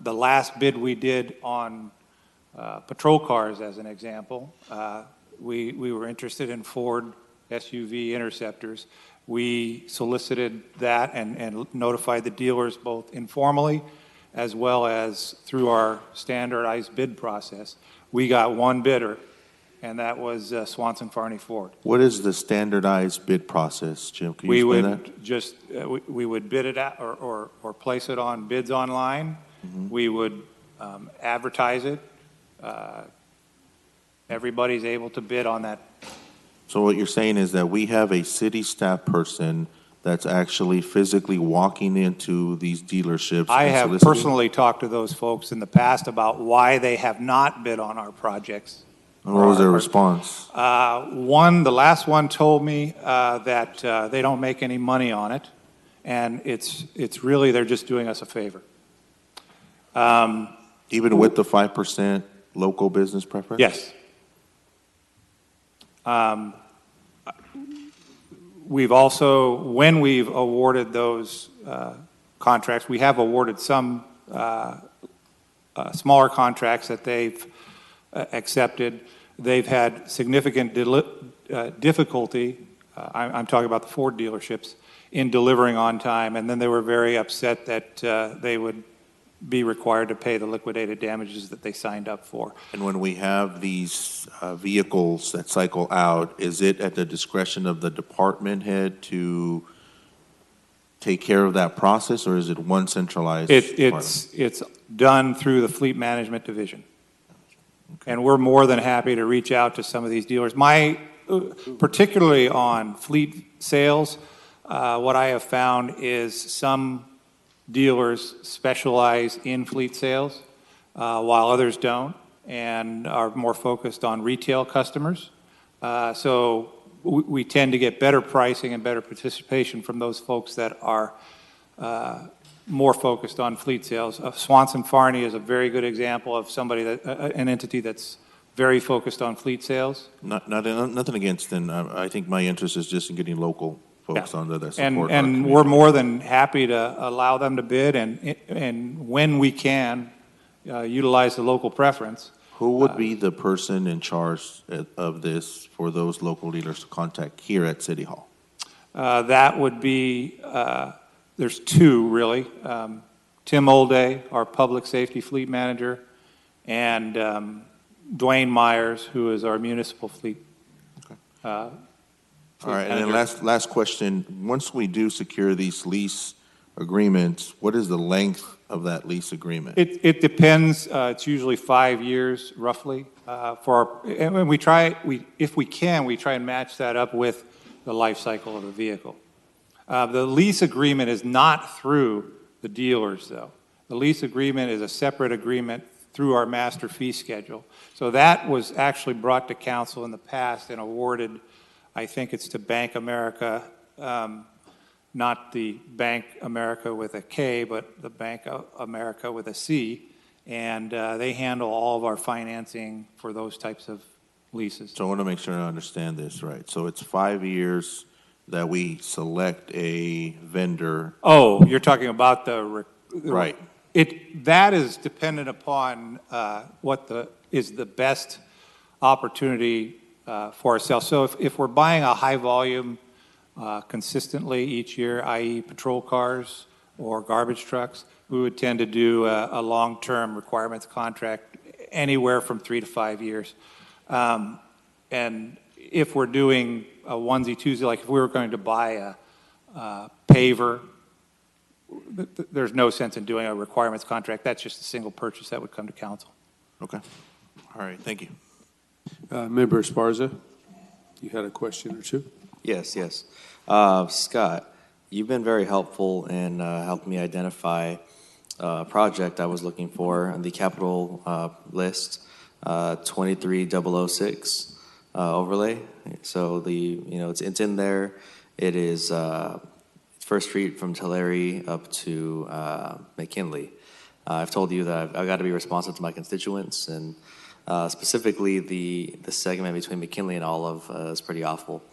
The last bid we did on patrol cars, as an example, we were interested in Ford SUV Interceptors. We solicited that and notified the dealers both informally as well as through our standardized bid process. We got one bidder, and that was Swanson Farney Ford. What is the standardized bid process, Jim? Can you We explain would that? just, we would bid it out or place it on bids online. Mm-hmm. We would advertise it. Everybody's able to bid on that. So what you're saying is that we have a city staff person that's actually physically walking into these dealerships I and have soliciting? personally talked to those folks in the past about why they have not bid on our projects. And what was their response? The last one told me that they don't make any money on it, and it's really, they're just doing us a favor. Even with the 5% local business preference? Yes. We've also, when we've awarded those contracts, we have awarded some smaller contracts that they've accepted. They've had significant difficulty, I'm talking about the Ford dealerships, in delivering on time, and then they were very upset that they would be required to pay the liquidated damages that they signed up for. And when we have these vehicles that cycle out, is it at the discretion of the department head to take care of that process, or is it one centralized department? It's done through the fleet management division. Okay. And we're more than happy to reach out to some of these dealers. Particularly on fleet sales, what I have found is some dealers specialize in fleet sales, while others don't, and are more focused on retail customers. So we tend to get better pricing and better participation from those folks that are more focused on fleet sales. Swanson Farney is a very good example of somebody that an entity that's very focused on fleet sales. Nothing against them. I think my interest is just in getting local folks under that support. And we're more than happy to allow them to bid, and when we can, utilize the local preference. Who would be the person in charge of this for those local leaders to contact here at City Hall? That would be, there's two really. Tim Olday, our public safety fleet manager, and Dwayne Myers, who is our municipal fleet. Okay. All right, and then last question. Once we do secure these lease agreements, what is the length of that lease agreement? It depends. It's usually 5 years, roughly. And if we can, we try and match that up with the life cycle of the vehicle. The lease agreement is not through the dealers, though. The lease agreement is a separate agreement through our master fee schedule. So that was actually brought to council in the past and awarded, I think it's to Bank America, not the Bank America with a K, but the Bank of America with a C, and they handle all of our financing for those types of leases. So I want to make sure I understand this right. So it's 5 years that we select a vendor. Oh, you're talking about right. That is dependent upon what is the best opportunity for ourselves. So if we're buying a high volume consistently each year, i.e. patrol cars or garbage trucks, we would tend to do a long-term requirements contract anywhere from 3 to 5 years. And if we're doing a onesie-twosie, like if we were going to buy a paver, there's no sense in doing a requirements contract. That's just a single purchase that would come to council. Okay. All right. Thank you. Member Esparza, you had a question or two? Yes. Scott, you've been very helpful in helping me identify project I was looking for on the capital list, 23006 overlay. So it's in there. It is First Street from Tulare up to McKinley. I've told you that I've got to be responsive to my constituents, and specifically the segment between McKinley and Olive is pretty awful.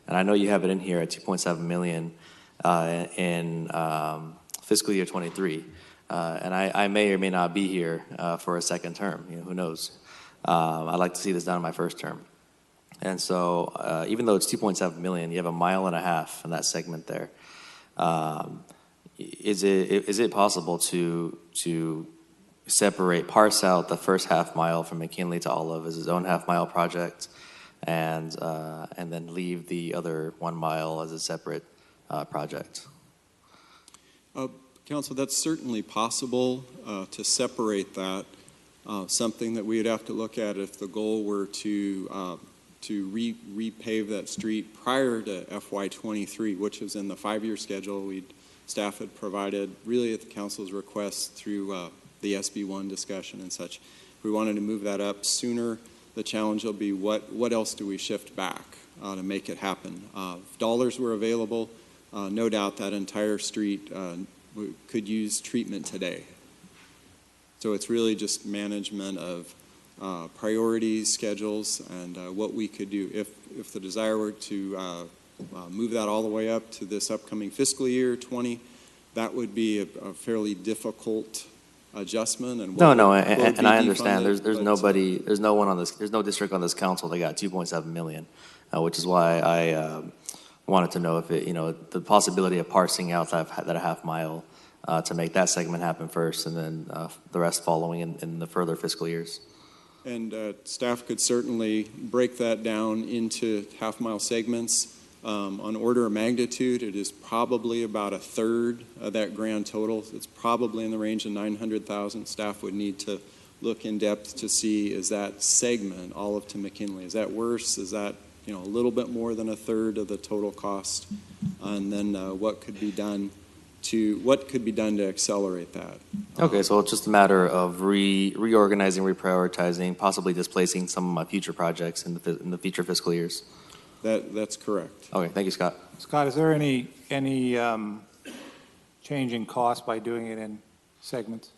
And I know you have it in here at 2.7 million in fiscal year 23. And I may or may not be here for a second term. Who knows? I'd like to see this done in my first term. And so even though it's 2.7 million, you have 1.5 miles in that segment there. Is it possible to parse out the first half mile from McKinley to Olive as its own half-mile project, and then leave the other 1 mile as a separate project? Council, that's certainly possible to separate that. Something that we would have to look at if the goal were to repave that street prior to FY23, which was in the 5-year schedule staff had provided, really at the council's request through the SB1 discussion and such. If we wanted to move that up sooner, the challenge will be what else do we shift back to make it happen? If dollars were available, no doubt that entire street could use treatment today. So it's really just management of priorities, schedules, and what we could do. If the desire were to move that all the way up to this upcoming fiscal year 20, that would be a fairly difficult adjustment. And and I understand. There's no district on this council that got 2.7 million, which is why I wanted to know if the possibility of parsing out that half mile to make that segment happen first, and then the rest following in the further fiscal years. And staff could certainly break that down into half-mile segments. On order of magnitude, it is probably about a third of that grand total. It's probably in the range of 900,000. Staff would need to look in depth to see, is that segment, Olive to McKinley, is that worse? Is that a little bit more than a third of the total cost? And then what could be done to accelerate that? Okay, so it's just a matter of reorganizing, reprioritizing, possibly displacing some of my future projects in the future fiscal years. That's correct. Okay, thank you, Scott. Scott, is there any change in cost by doing it in segments?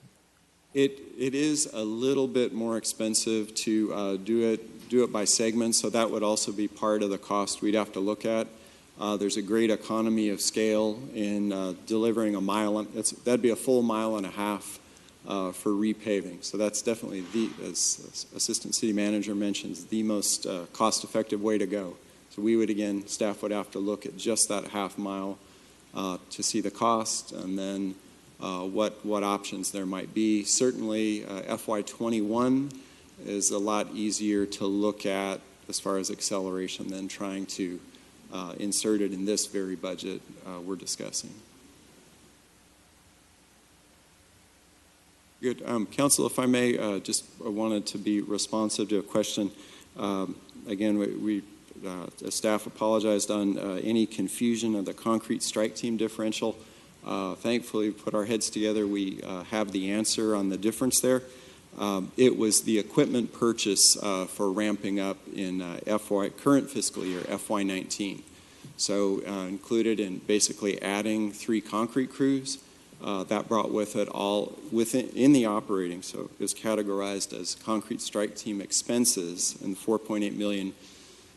It is a little bit more expensive to do it by segments, so that would also be part of the cost we'd have to look at. There's a great economy of scale in delivering a mile. That'd be a full 1.5 miles for repaving. So that's definitely as Assistant City Manager mentions, the most cost-effective way to go. So we would, again, staff would have to look at just that half mile to see the cost, and then what options there might be. Certainly, FY21 is a lot easier to look at as far as acceleration than trying to insert it in this very budget we're discussing. Good. Council, if I may, I wanted to be responsive to a question. Again, we staff apologized on any confusion of the concrete strike team differential. Thankfully, we put our heads together. We have the answer on the difference there. It was the equipment purchase for ramping up in current fiscal year, FY19. So included in basically adding 3 concrete crews. That brought with it all in the operating, so it was categorized as concrete strike team expenses in 4.8 million.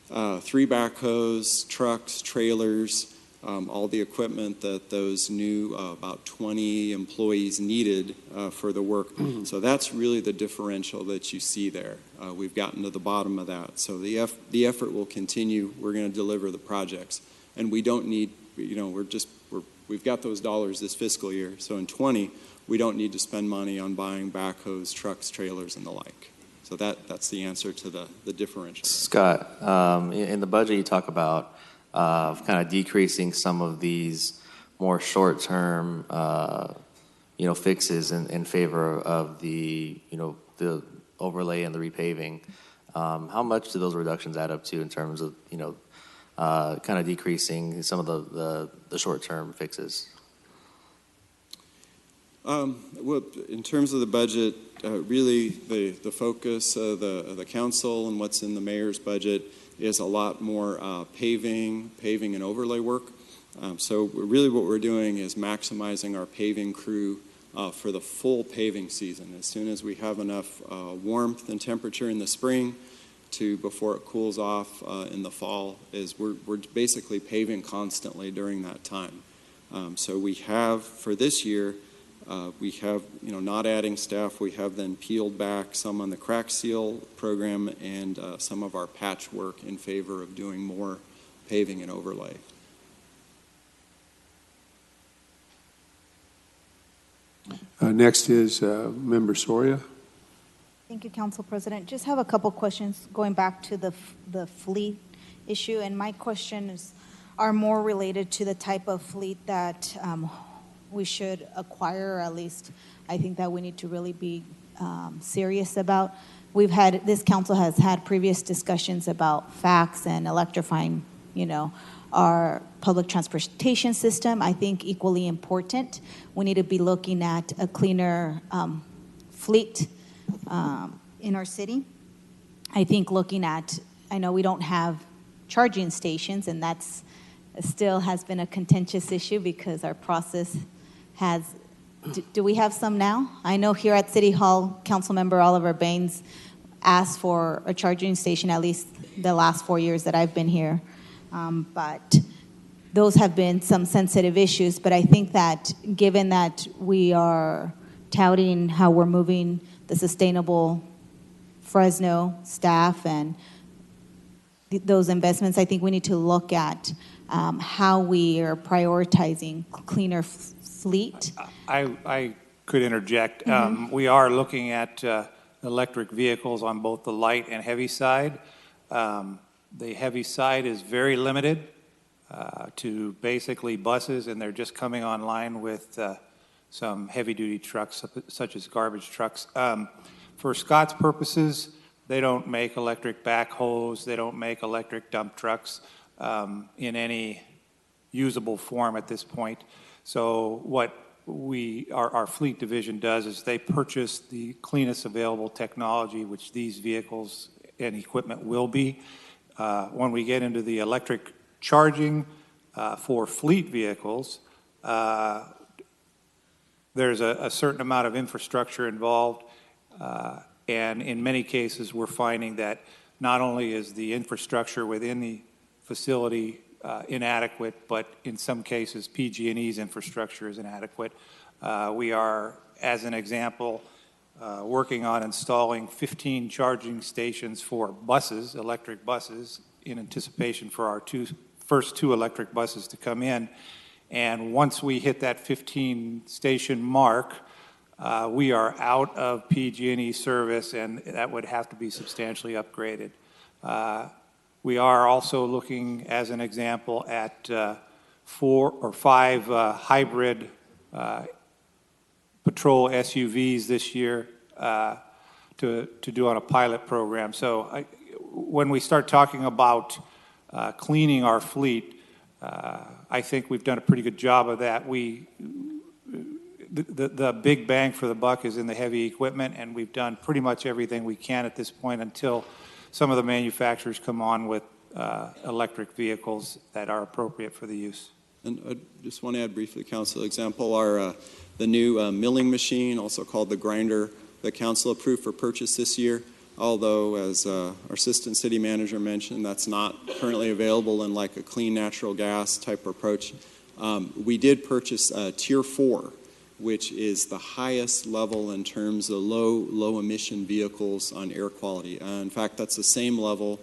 3 backhoes, trucks, trailers, all the equipment that those new about 20 employees needed for the work. So that's really the differential that you see there. We've gotten to the bottom of that. So the effort will continue. We're going to deliver the projects, and we don't need, we've got those dollars this fiscal year. So in 20, we don't need to spend money on buying backhoes, trucks, trailers, and the like. So that's the answer to the differential. Scott, in the budget you talk about kind of decreasing some of these more short-term, fixes in favor of the overlay and the repaving. How much do those reductions add up to in terms of, kind of decreasing some of the short-term fixes? Well, in terms of the budget, really the focus of the council and what's in the mayor's budget is a lot more paving and overlay work. So really what we're doing is maximizing our paving crew for the full paving season. As soon as we have enough warmth and temperature in the spring to before it cools off in the fall, we're basically paving constantly during that time. So we have, for this year, we have, not adding staff, we have then peeled back some on the crack seal program and some of our patch work in favor of doing more paving and overlay. Next is Member Soria. Thank you, Council President. Just have a couple questions going back to the fleet issue, and my questions are more related to the type of fleet that we should acquire, or at least I think that we need to really be serious about. This council has had previous discussions about FACTS and electrifying, our public transportation system. I think equally important, we need to be looking at a cleaner fleet in our city. I think I know we don't have charging stations, and that's still has been a contentious issue because our process has, do we have some now? I know here at City Hall, Councilmember Oliver Baines asked for a charging station at least the last 4 years that I've been here. But those have been some sensitive issues. But I think that given that we are touting how we're moving the sustainable Fresno staff and those investments, I think we need to look at how we are prioritizing cleaner fleet. I could interject. Mm-hmm. We are looking at electric vehicles on both the light and heavy side. The heavy side is very limited to basically buses, and they're just coming online with some heavy-duty trucks, such as garbage trucks. For Scott's purposes, they don't make electric backhoes, they don't make electric dump trucks in any usable form at this point. So what our fleet division does is they purchase the cleanest available technology, which these vehicles and equipment will be. When we get into the electric charging for fleet vehicles, there's a certain amount of infrastructure involved, and in many cases we're finding that not only is the infrastructure within the facility inadequate, but in some cases PG&E's infrastructure is inadequate. We are, as an example, working on installing 15 charging stations for buses, electric buses, in anticipation for our first two electric buses to come in. And once we hit that 15 station mark, we are out of PG&E service, and that would have to be substantially upgraded. We are also looking, as an example, at 4 or 5 hybrid patrol SUVs this year to do on a pilot program. So when we start talking about cleaning our fleet, I think we've done a pretty good job of that. The big bang for the buck is in the heavy equipment, and we've done pretty much everything we can at this point until some of the manufacturers come on with electric vehicles that are appropriate for the use. And I just want to add briefly, Council, example, the new milling machine, also called the grinder, the Council approved for purchase this year, although, as our Assistant City Manager mentioned, that's not currently available in like a clean natural gas type approach. We did purchase Tier 4, which is the highest level in terms of low emission vehicles on air quality. In fact, that's the same level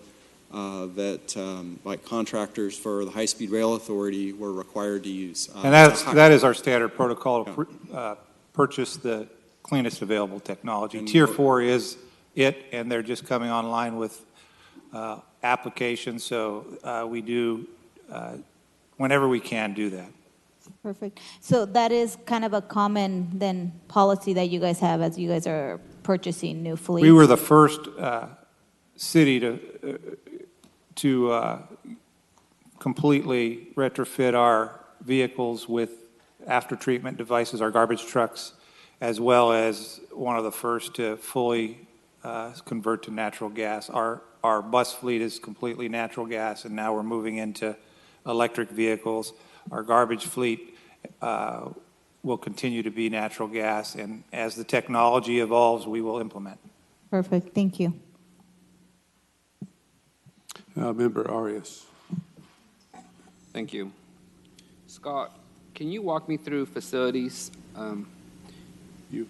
that like contractors for the High Speed Rail Authority were required to use. And that is our standard protocol to purchase the cleanest available technology. And Tier 4 is it, and they're just coming online with applications, so we do, whenever we can, do that. Perfect. So that is kind of a common then policy that you guys have as you guys are purchasing new fleet. We were the first city to completely retrofit our vehicles with after-treatment devices, our garbage trucks, as well as one of the first to fully convert to natural gas. Our bus fleet is completely natural gas, and now we're moving into electric vehicles. Our garbage fleet will continue to be natural gas, and as the technology evolves, we will implement. Perfect, thank you. Member Arias. Thank you. Scott, can you walk me through facilities? You.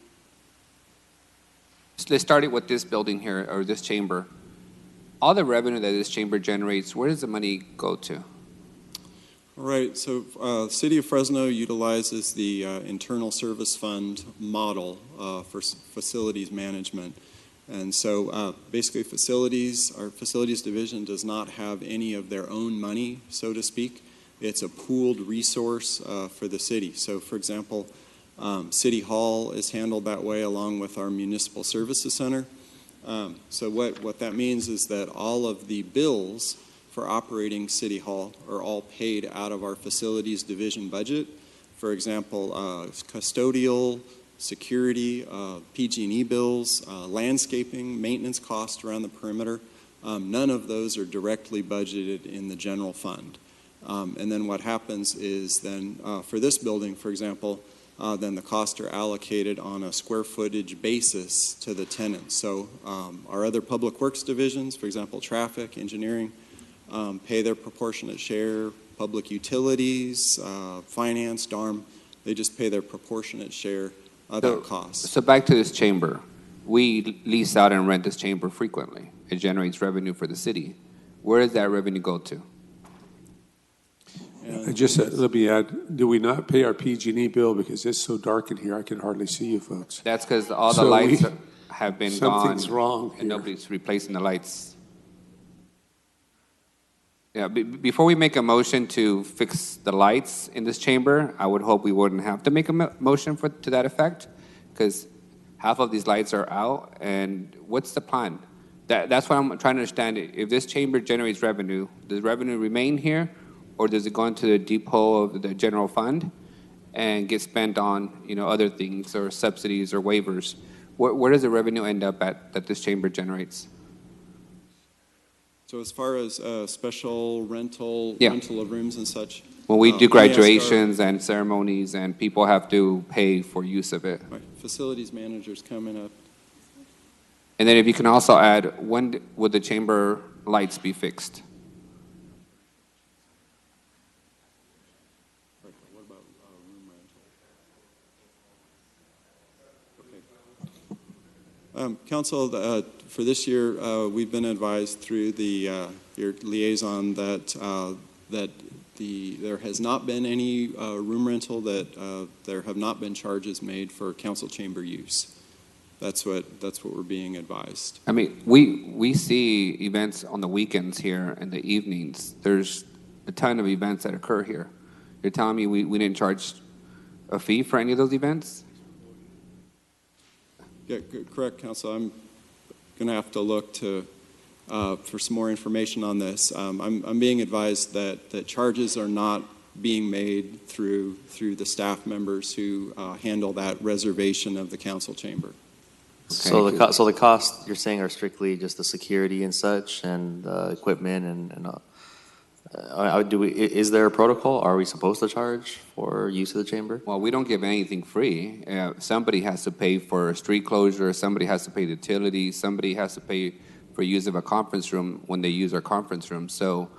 Let's start it with this building here, or this chamber. All the revenue that this chamber generates, where does the money go to? All right, so City of Fresno utilizes the internal service fund model for facilities management. And so basically our facilities division does not have any of their own money, so to speak. It's a pooled resource for the city. So for example, City Hall is handled that way along with our Municipal Services Center. So what that means is that all of the bills for operating City Hall are all paid out of our facilities division budget. For example, custodial, security, PG&E bills, landscaping, maintenance costs around the perimeter. None of those are directly budgeted in the general fund. And then what happens is then for this building, for example, then the costs are allocated on a square footage basis to the tenants. So our other public works divisions, for example, traffic, engineering, pay their proportionate share. Public utilities, finance, DARM, they just pay their proportionate share of that cost. So back to this chamber. We lease out and rent this chamber frequently. It generates revenue for the city. Where does that revenue go to? Just let me add, do we not pay our PG&E bill because it's so dark in here I can hardly see you folks? That's because all the So lights have been gone. Something's wrong here. And nobody's replacing the lights. Yeah, before we make a motion to fix the lights in this chamber, I would hope we wouldn't have to make a motion to that effect, because half of these lights are out, and what's the plan? That's what I'm trying to understand. If this chamber generates revenue, does revenue remain here, or does it go into the depot of the general fund and get spent on other things or subsidies or waivers? Where does the revenue end up at that this chamber generates? So as far as special rental of rooms and such? When we do graduations and ceremonies and people have to pay for use of it. Right. Facilities managers coming up. And then if you can also add, when would the chamber lights be fixed? What about room rental? Okay. Council, for this year, we've been advised through your liaison that there has not been any room rental, that there have not been charges made for council chamber use. That's what we're being advised. I mean, we see events on the weekends here in the evenings. There's a ton of events that occur here. You're telling me we didn't charge a fee for any of those events? Yeah, correct, Council. I'm going to have to look for some more information on this. I'm being advised that charges are not being made through the staff members who handle that reservation of the council chamber. Okay. So the costs you're saying are strictly just the security and such, and equipment and is there a protocol? Are we supposed to charge for use of the chamber? Well, we don't give anything free. Somebody has to pay for a street closure. Somebody has to pay the utilities. Somebody has to pay for use of a conference room when they use our conference room. So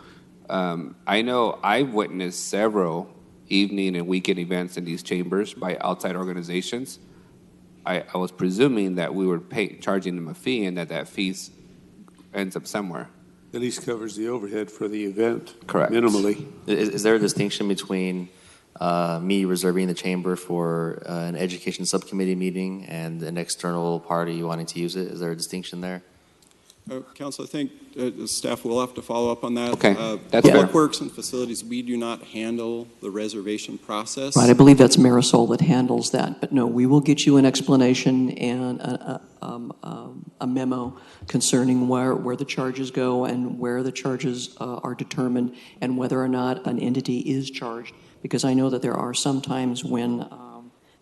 I know I've witnessed several evening and weekend events in these chambers by outside organizations. I was presuming that we were charging them a fee, and that fee ends up somewhere. At least covers the overhead for the event. Correct. Minimally. Is there a distinction between me reserving the chamber for an education subcommittee meeting and an external party wanting to use it? Is there a distinction there? Council, I think the staff will have to follow up on that. Okay, that's fair. Public Works and Facilities, we do not handle the reservation process. Right, I believe that's Marisol that handles that. But no, we will get you an explanation and a memo concerning where the charges go and where the charges are determined and whether or not an entity is charged. Because I know that there are some times when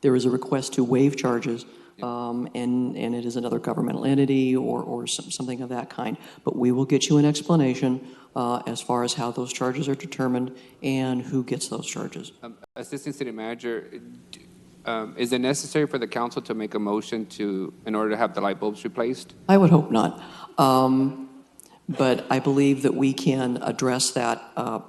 there is a request to waive charges, and it is another governmental entity or something of that kind. But we will get you an explanation as far as how those charges are determined and who gets those charges. Assistant City Manager, is it necessary for the council to make a motion in order to have the light bulbs replaced? I would hope not. But I believe that we can address that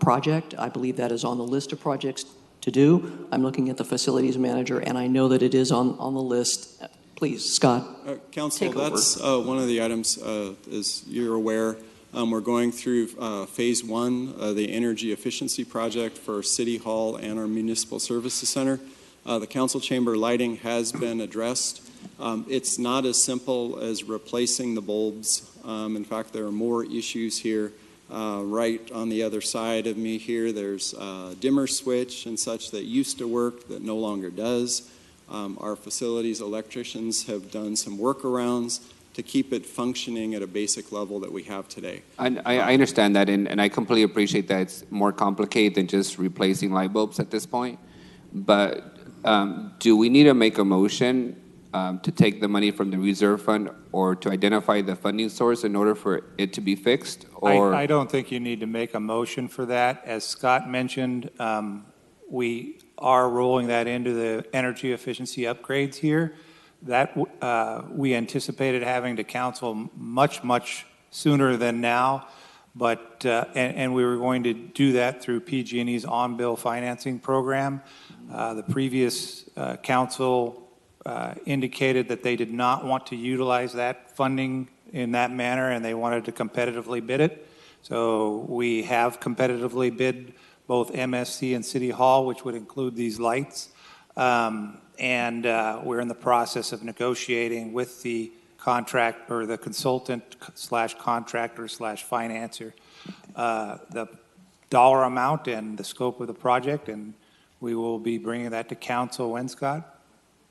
project. I believe that is on the list of projects to do. I'm looking at the facilities manager, and I know that it is on the list. Please, Scott. Council, Take over. that's one of the items, as you're aware. We're going through phase one, the energy efficiency project for City Hall and our Municipal Services Center. The council chamber lighting has been addressed. It's not as simple as replacing the bulbs. In fact, there are more issues here. Right on the other side of me here, there's a dimmer switch and such that used to work that no longer does. Our facilities electricians have done some workarounds to keep it functioning at a basic level that we have today. I understand that, and I completely appreciate that it's more complicated than just replacing light bulbs at this point. But do we need to make a motion to take the money from the reserve fund or to identify the funding source in order for it to be fixed? Or I don't think you need to make a motion for that. As Scott mentioned, we are rolling that into the energy efficiency upgrades here. That we anticipated having to council much sooner than now, but and we were going to do that through PG&E's on-bill financing program. The previous council indicated that they did not want to utilize that funding in that manner, and they wanted to competitively bid it. So we have competitively bid both MSC and City Hall, which would include these lights. And we're in the process of negotiating with the contract or the consultant / contractor / financer the dollar amount and the scope of the project, and we will be bringing that to council when, Scott?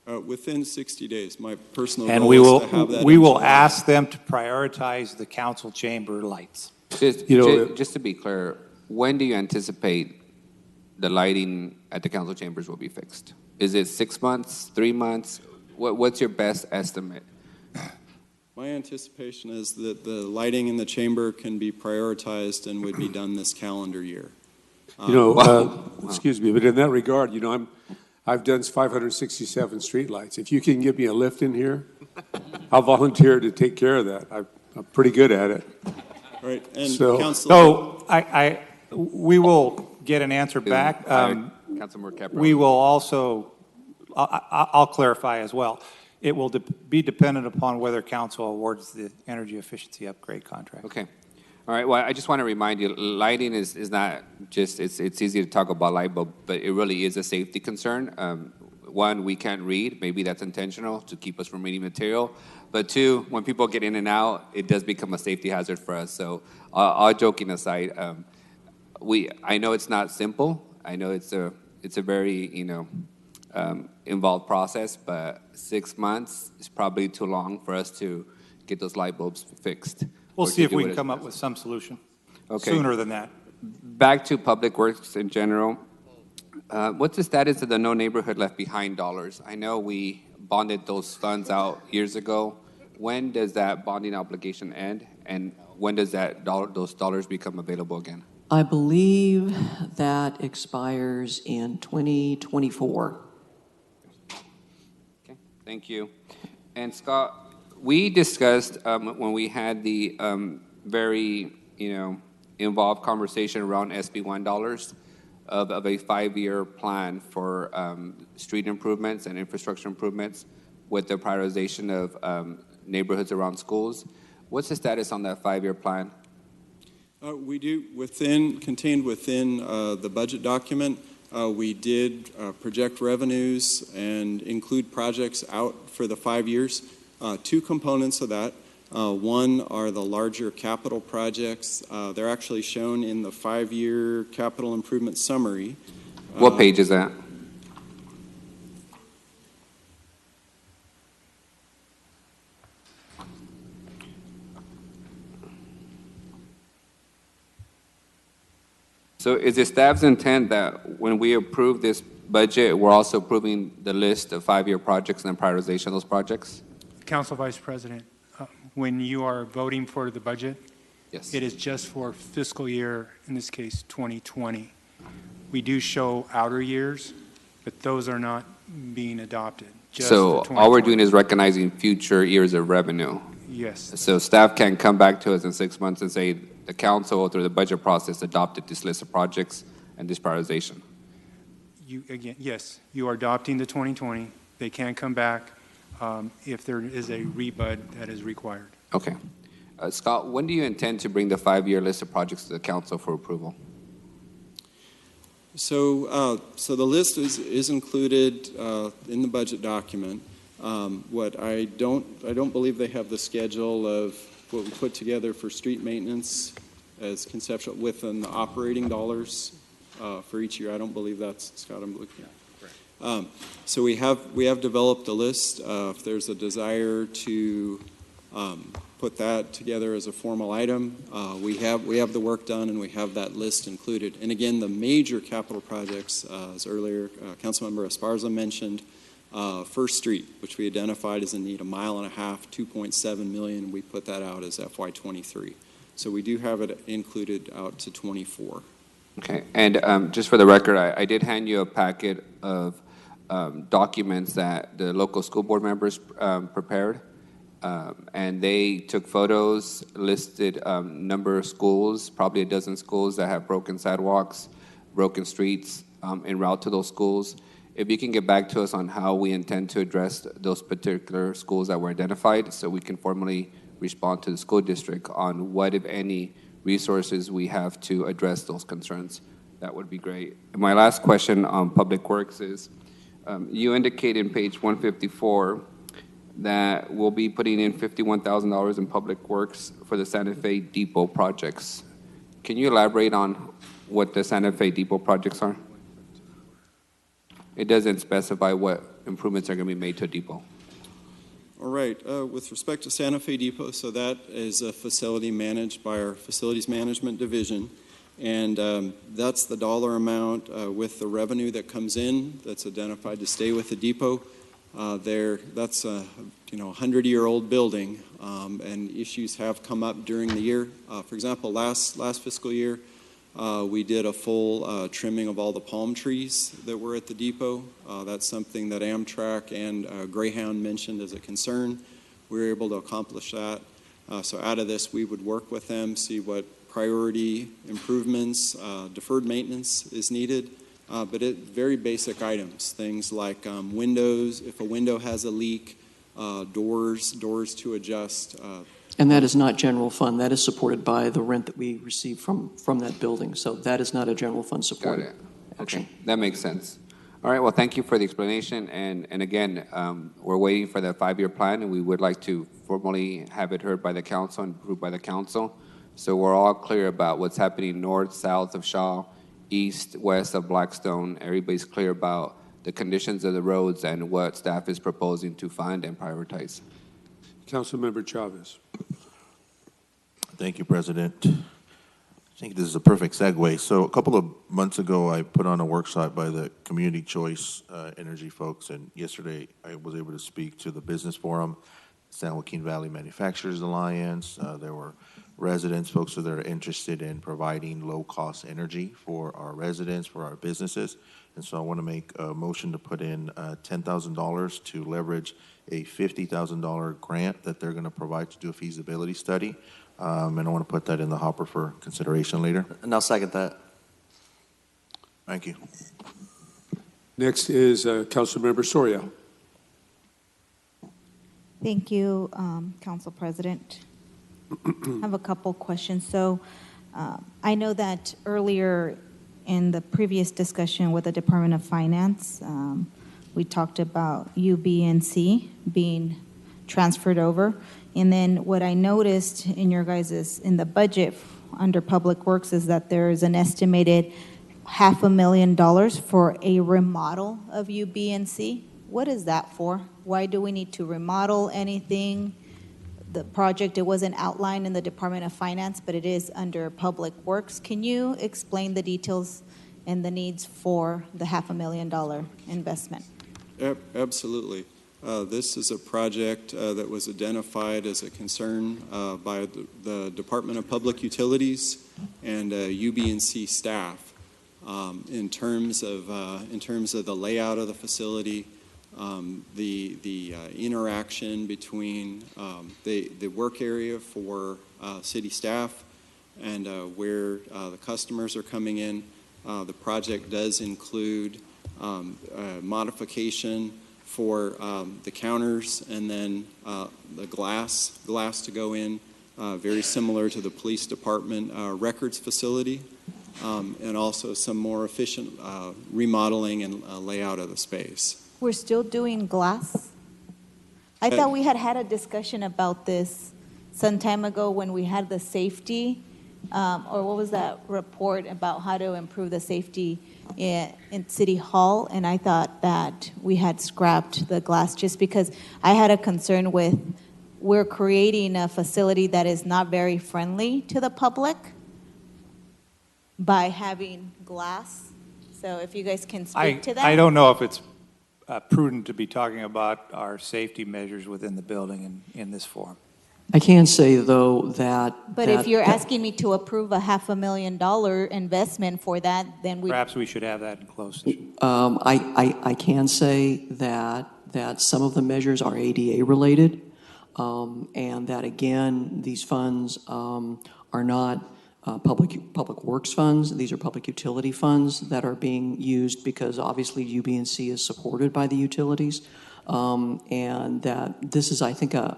Within 60 days, my personal And goal we is will to have that. we in will July. ask them to prioritize the council chamber lights. just to be clear, when do you anticipate the lighting at the council chambers will be fixed? Is it 6 months, 3 months? What's your best estimate? My anticipation is that the lighting in the chamber can be prioritized and would be done this calendar year. Excuse me, but in that regard, I've done 567 streetlights. If you can give me a lift in here, I'll volunteer to take care of that. I'm pretty good at it. All right, and So- Council. So we will get an answer back. Councilmember Capron. We will also, I'll clarify as well. It will be dependent upon whether council awards the energy efficiency upgrade contract. Okay. All right. Well, I just want to remind you, lighting is not just, it's easy to talk about light bulb, but it really is a safety concern. One, we can't read. Maybe that's intentional to keep us from reading material. But two, when people get in and out, it does become a safety hazard for us. So all joking aside, I know it's not simple. I know it's a very, involved process, but 6 months is probably too long for us to get those light bulbs fixed. We'll or see to if do we it can as come up fast. with some solution Okay. sooner than that. Back to Public Works in general. What's the status of the No Neighborhood Left Behind dollars? I know we bonded those funds out years ago. When does that bonding obligation end, and when does those dollars become available again? I believe that expires in 2024. Okay, thank you. And Scott, we discussed when we had the very involved conversation around SB1 dollars of a 5-year plan for street improvements and infrastructure improvements with the prioritization of neighborhoods around schools. What's the status on that 5-year plan? We do, contained within the budget document, we did project revenues and include projects out for the 5 years. 2 components of that. One are the larger capital projects. They're actually shown in the 5-year capital improvement summary. What page is that? So is it staff's intent that when we approve this budget, we're also approving the list of 5-year projects and the prioritization of those projects? Council Vice President, when you are voting for the budget, Yes. it is just for fiscal year, in this case, 2020. We do show outer years, but those are not being adopted. Just So the all we're 2020. doing is recognizing future years of revenue. Yes. So staff can come back to us in 6 months and say, the council, through the budget process, adopted this list of projects and this prioritization. Yes, you are adopting the 2020. They can come back if there is a rebud that is required. Okay. Scott, when do you intend to bring the 5-year list of projects to the council for approval? So the list is included in the budget document. What I don't believe they have the schedule of what we put together for street maintenance as conceptual within the operating dollars for each year. I don't believe that's, Scott, I'm looking at. So we have developed a list. If there's a desire to put that together as a formal item, we have the work done and we have that list included. And again, the major capital projects, as earlier Councilmember Esparza mentioned, First Street, which we identified as in need 1.5 miles, $2.7 million. We put that out as FY23. So we do have it included out to 24. Okay, and just for the record, I did hand you a packet of documents that the local school board members prepared, and they took photos, listed number of schools, probably a dozen schools that have broken sidewalks, broken streets en route to those schools. If you can get back to us on how we intend to address those particular schools that were identified, so we can formally respond to the school district on what, if any, resources we have to address those concerns, that would be great. And my last question on Public Works is, you indicate in page 154 that we'll be putting in $51,000 in Public Works for the Santa Fe Depot projects. Can you elaborate on what the Santa Fe Depot projects are? It doesn't specify what improvements are going to be made to a depot. All right. With respect to Santa Fe Depot, so that is a facility managed by our Facilities Management Division, and that's the dollar amount with the revenue that comes in that's identified to stay with the depot. That's a 100-year-old building, and issues have come up during the year. For example, last fiscal year, we did a full trimming of all the palm trees that were at the depot. That's something that Amtrak and Greyhound mentioned as a concern. We were able to accomplish that. So out of this, we would work with them, see what priority improvements, deferred maintenance is needed. But very basic items, things like windows, if a window has a leak, doors to adjust. And that is not general fund. That is supported by the rent that we receive from that building. So that is not a general fund support. Got it. Okay, that makes sense. All right, well, thank you for the explanation. And again, we're waiting for that 5-year plan, and we would like to formally have it heard by the council and approved by the council. So we're all clear about what's happening north, south of Shaw, east, west of Blackstone. Everybody's clear about the conditions of the roads and what staff is proposing to fund and prioritize. Councilmember Chavez. Thank you, President. I think this is a perfect segue. So a couple of months ago, I put on a workshop by the Community Choice Energy folks, and yesterday I was able to speak to the Business Forum, San Joaquin Valley Manufacturers Alliance. There were residents, folks that are interested in providing low-cost energy for our residents, for our businesses. And so I want to make a motion to put in $10,000 to leverage a $50,000 grant that they're going to provide to do a feasibility study. And I want to put that in the hopper for consideration later. And I'll second that. Thank you. Next is Councilmember Soria. Thank you, Council President. I have a couple questions. So I know that earlier in the previous discussion with the Department of Finance, we talked about UB&C being transferred over. And then what I noticed in your guys' in the budget under Public Works is that there is an estimated $500,000 for a remodel of UB&C. What is that for? Why do we need to remodel anything? The project, it wasn't outlined in the Department of Finance, but it is under Public Works. Can you explain the details and the needs for the $500,000 investment. Absolutely. This is a project that was identified as a concern by the Department of Public Utilities and UB&C staff in terms of the layout of the facility, the interaction between the work area for city staff and where the customers are coming in. The project does include modification for the counters and then the glass to go in, very similar to the police department records facility, and also some more efficient remodeling and layout of the space. We're still doing glass? I thought we had a discussion about this some time ago when we had the safety, or what was that report about how to improve the safety in City Hall, and I thought that we had scrapped the glass just because I had a concern with we're creating a facility that is not very friendly to the public by having glass. So if you guys can speak to that. I don't know if it's prudent to be talking about our safety measures within the building in this forum. I can say, though, that... But if you're asking me to approve a $500,000 investment for that, then we... Perhaps we should have that in closed session. I can say that some of the measures are ADA related, and that, again, these funds are not public works funds. These are public utility funds that are being used because, obviously, UB&C is supported by the utilities. And that this is, I think, a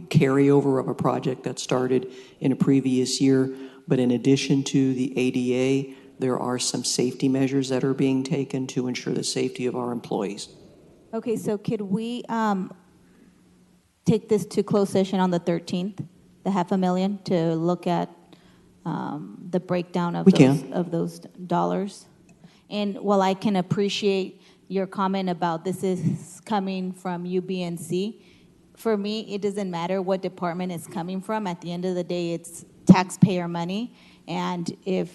carryover of a project that started in a previous year. But in addition to the ADA, there are some safety measures that are being taken to ensure the safety of our employees. Okay, so could we take this to closed session on the 13th, the $500,000, to look at the breakdown of those dollars? And while I can appreciate your comment about this is coming from UB&C, for me, it doesn't matter what department it's coming from. At the end of the day, it's taxpayer money. And if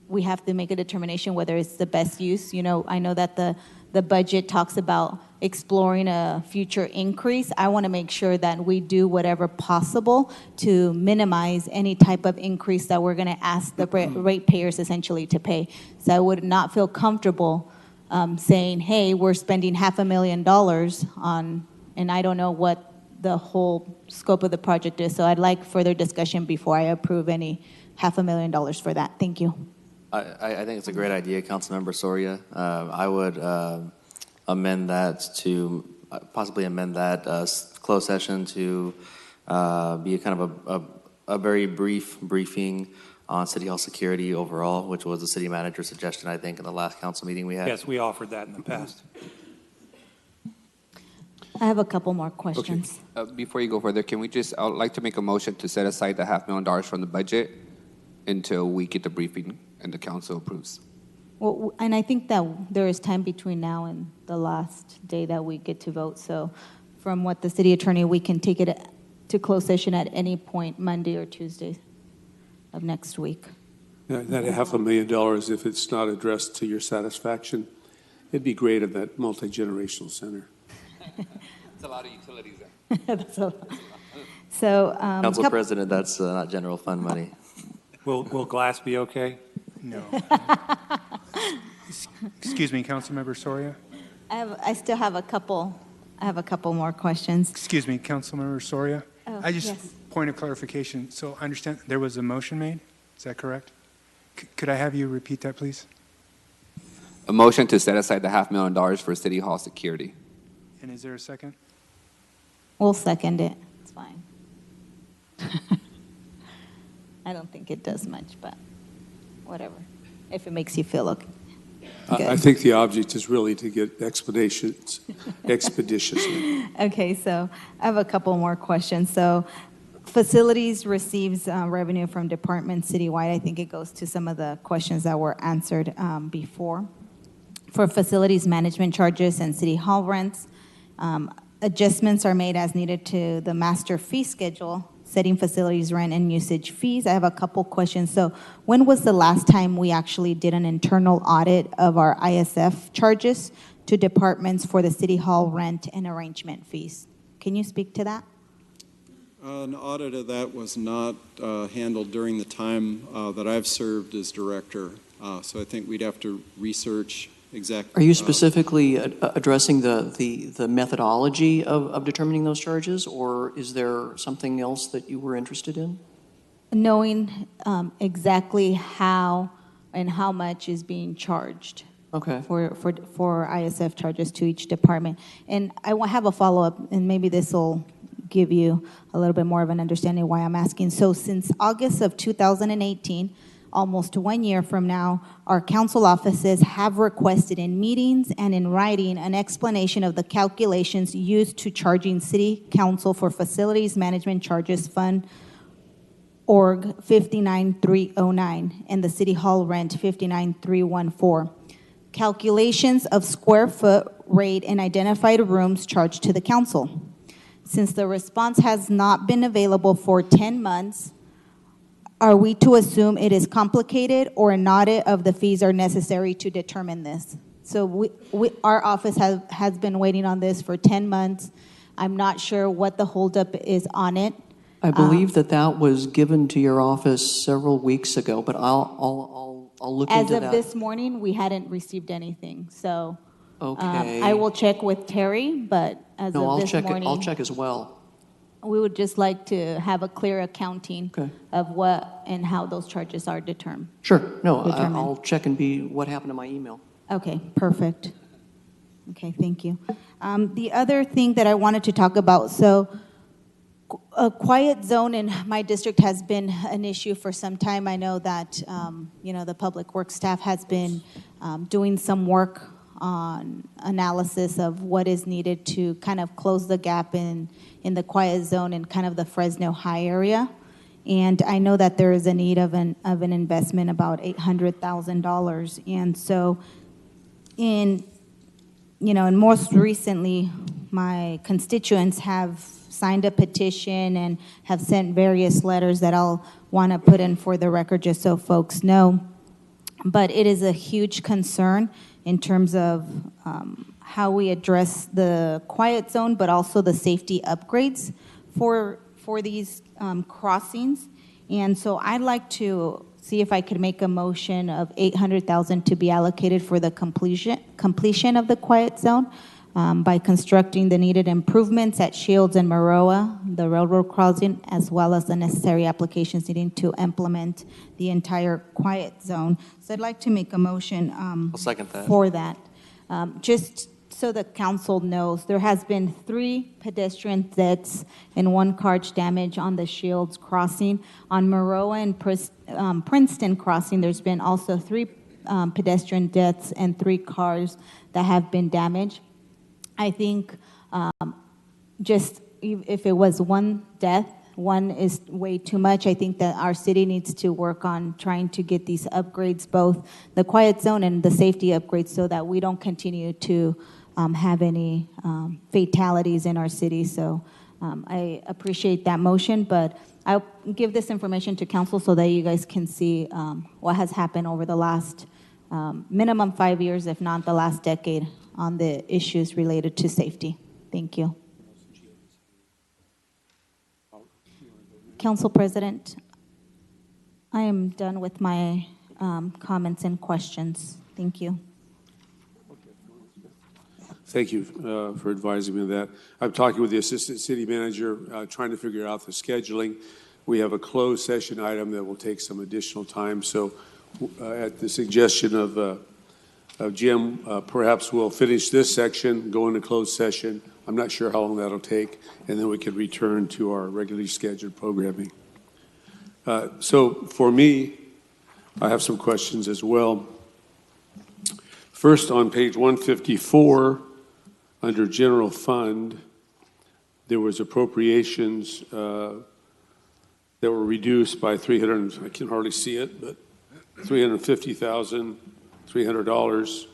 we have to make a determination whether it's the best use, I know that the budget talks about exploring a future increase. I want to make sure that we do whatever possible to minimize any type of increase that we're going to ask the ratepayers essentially to pay. So I would not feel comfortable saying, hey, we're spending $500,000 on, and I don't know what the whole scope of the project is. So I'd like further discussion before I approve any $500,000 for that. Thank you. I think it's a great idea, Councilmember Soria. I would amend that to possibly amend that closed session to be a kind of a very brief briefing on City Hall security overall, which was the city manager's suggestion, I think, in the last council meeting we had. Yes, we offered that in the past. I have a couple more questions. Okay. Before you go further, I would like to make a motion to set aside the $500,000 from the budget until we get the briefing and the council approves. Well, and I think that there is time between now and the last day that we get to vote. So from what the city attorney, we can take it to closed session at any point, Monday or Tuesday of next week. That $500,000, if it's not addressed to your satisfaction, it'd be great at that multi-generational center. It's a lot of utilities there. That's a lot. So, Council President, that's not general fund money. Will glass be okay? No. Excuse me, Councilmember Soria. I still have a couple. I have a couple more questions. Excuse me, Councilmember Soria. Oh, yes. Point of clarification. So I understand there was a motion made. Is that correct? Could I have you repeat that, please? A motion to set aside the $500,000 for City Hall security. And is there a second? We'll second it. It's fine. I don't think it does much, but whatever. If it makes you feel okay. I think the object is really to get expeditiously. Okay, so I have a couple more questions. So facilities receives revenue from departments citywide. I think it goes to some of the questions that were answered before. For facilities management charges and city hall rents, adjustments are made as needed to the master fee schedule. setting facilities rent and usage fees. I have a couple questions. So when was the last time we actually did an internal audit of our ISF charges to departments for the city hall rent and arrangement fees? Can you speak to that? An audit of that was not handled during the time that I've served as director. So I think we'd have to research exactly. Are you specifically addressing the methodology of determining those charges, or is there something else that you were interested in? Knowing exactly how and how much is being charged. Okay. For ISF charges to each department. And I have a follow-up, and maybe this will give you a little bit more of an understanding why I'm asking. So since August of 2018, almost 1 year from now, our council offices have requested in meetings and in writing an explanation of the calculations used to charging city council for facilities management charges fund org 59309 and the city hall rent 59314. Calculations of square foot rate and identified rooms charged to the council. Since the response has not been available for 10 months, are we to assume it is complicated or an audit of the fees are necessary to determine this? So our office has been waiting on this for 10 months. I'm not sure what the holdup is on it. I believe that was given to your office several weeks ago, but I'll look into that. As of this morning, we hadn't received anything, so okay. I will check with Terry, but as of this morning. I'll check as well. We would just like to have a clear accounting Okay. of what and how those charges are determined. Sure. No, Determined. I'll check and be what happened to my email. Okay, perfect. Okay, thank you. The other thing that I wanted to talk about, so a quiet zone in my district has been an issue for some time. I know that, the public works staff has been doing some work on analysis of what is needed to kind of close the gap in the quiet zone in kind of the Fresno High area. And I know that there is a need of an investment about $800,000. And so and most recently, my constituents have signed a petition and have sent various letters that I'll want to put in for the record just so folks know. But it is a huge concern in terms of how we address the quiet zone, but also the safety upgrades for these crossings. And so I'd like to see if I could make a motion of $800,000 to be allocated for the completion of the quiet zone by constructing the needed improvements at Shields and Maroa, the railroad crossing, as well as the necessary applications needing to implement the entire quiet zone. So I'd like to make a motion I'll second that. for that. Just so the council knows, there has been 3 pedestrian deaths and 1 car damage on the Shields crossing. On Maroa and Princeton crossing, there's been also 3 pedestrian deaths and 3 cars that have been damaged. I think just if it was 1 death, 1 is way too much. I think that our city needs to work on trying to get these upgrades, both the quiet zone and the safety upgrades, so that we don't continue to have any fatalities in our city. So I appreciate that motion, but I'll give this information to council so that you guys can see what has happened over the last minimum 5 years, if not the last decade, on the issues related to safety. Thank you. Council President, I am done with my comments and questions. Thank you. Thank you for advising me of that. I'm talking with the Assistant City Manager, trying to figure out the scheduling. We have a closed session item that will take some additional time. So at the suggestion of Jim, perhaps we'll finish this section, go into closed session. I'm not sure how long that'll take, and then we can return to our regularly scheduled programming. So for me, I have some questions as well. First, on page 154, under general fund, there was appropriations that were reduced by $300, I can hardly see it, but $350,300.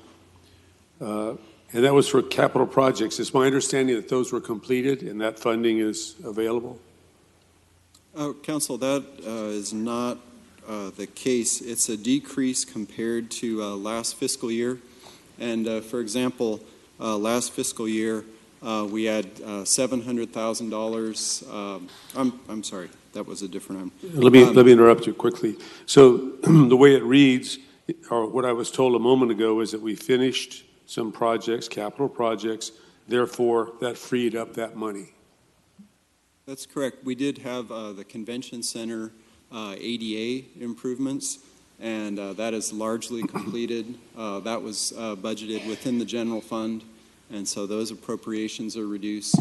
And that was for capital projects. It's my understanding that those were completed and that funding is available? Council, that is not the case. It's a decrease compared to last fiscal year. And for example, last fiscal year, we had $700,000. I'm sorry, that was a different item. Let me interrupt you quickly. So the way it reads, or what I was told a moment ago, is that we finished some projects, capital projects, therefore that freed up that money. That's correct. We did have the convention center ADA improvements, and that is largely completed. That was budgeted within the general fund, and so those appropriations are reduced.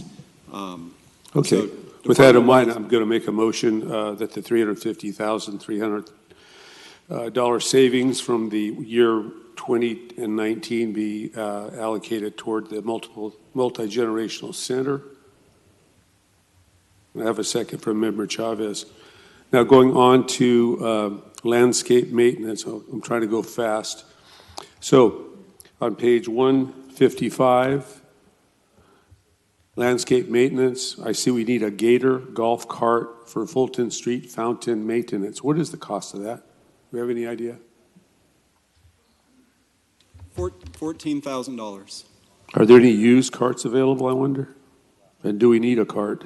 Okay. So with that in mind, I'm going to make a motion that the $350,300 savings from the year 2019 be allocated toward the multi-generational center. I have a second from Member Chavez. Now going on to landscape maintenance, I'm trying to go fast. So on page 155, landscape maintenance, I see we need a Gator golf cart for Fulton Street fountain maintenance. What is the cost of that? Do we have any idea? $14,000. Are there any used carts available, I wonder? And do we need a cart?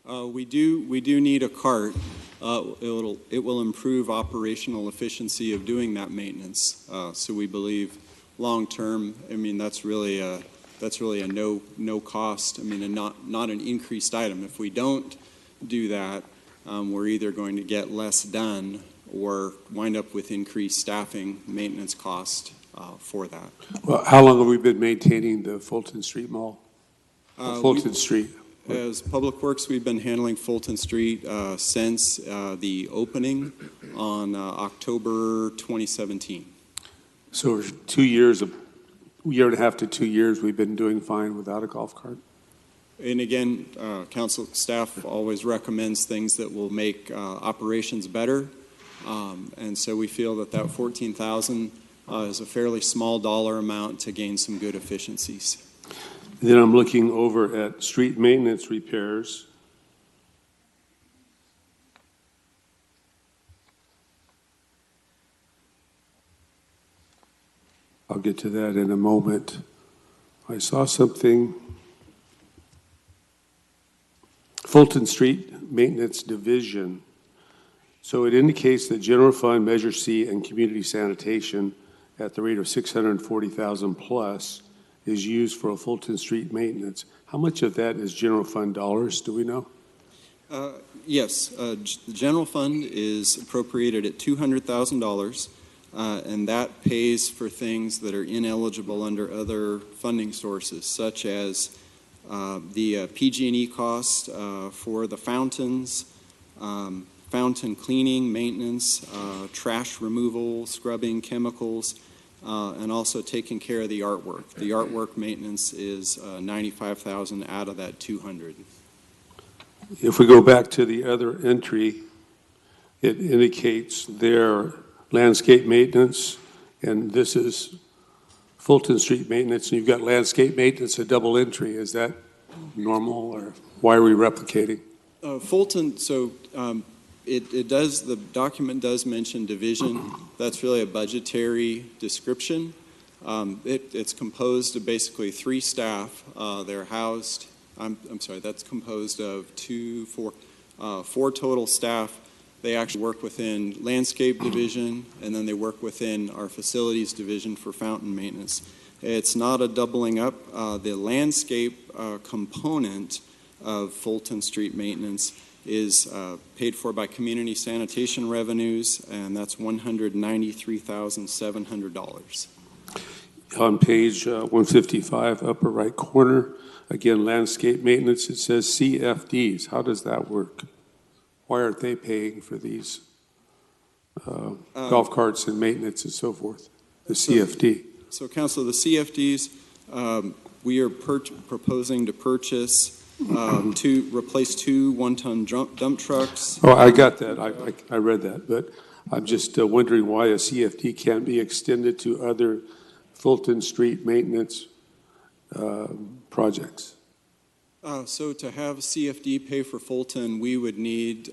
We do need a cart. It will improve operational efficiency of doing that maintenance. So we believe long term, I mean, that's really a no cost. I mean, and not an increased item. If we don't do that, we're either going to get less done or wind up with increased staffing maintenance cost for that. Well, how long have we been maintaining the Fulton Street Mall? Fulton Street. As Public Works, we've been handling Fulton Street since the opening on October 2017. So 2 years, a year and a half to 2 years, we've been doing fine without a golf cart? And again, council staff always recommends things that will make operations better. And so we feel that that $14,000 is a fairly small dollar amount to gain some good efficiencies. Then I'm looking over at street maintenance repairs. I'll get to that in a moment. I saw something. Fulton Street Maintenance Division. So it indicates that General Fund, Measure C, and Community Sanitation at the rate of $640,000 plus is used for a Fulton Street maintenance. How much of that is general fund dollars, do we know? Yes, the general fund is appropriated at $200,000, and that pays for things that are ineligible under other funding sources, such as the PG&E cost for the fountains, fountain cleaning, maintenance, trash removal, scrubbing, chemicals, and also taking care of the artwork. The artwork maintenance is $95,000 out of that $200,000. If we go back to the other entry, it indicates their landscape maintenance, and this is Fulton Street maintenance, and you've got landscape maintenance, a double entry. Is that normal, or why are we replicating? Fulton, so it does, the document does mention division. That's really a budgetary description. It's composed of basically 3 staff. They're housed, I'm sorry, that's composed of 4 total staff. They actually work within landscape division, and then they work within our facilities division for fountain maintenance. It's not a doubling up. The landscape component of Fulton Street maintenance is paid for by community sanitation revenues, and that's $193,700. On page 155, upper right corner, again, landscape maintenance, it says CFDs. How does that work? Why aren't they paying for these golf carts and maintenance and so forth? The CFD. So, Council, the CFDs, we are proposing to purchase to replace 2 one-ton dump trucks. Oh, I got that. I read that. But I'm just wondering why a CFD can't be extended to other Fulton Street maintenance projects. So to have CFD pay for Fulton, we would need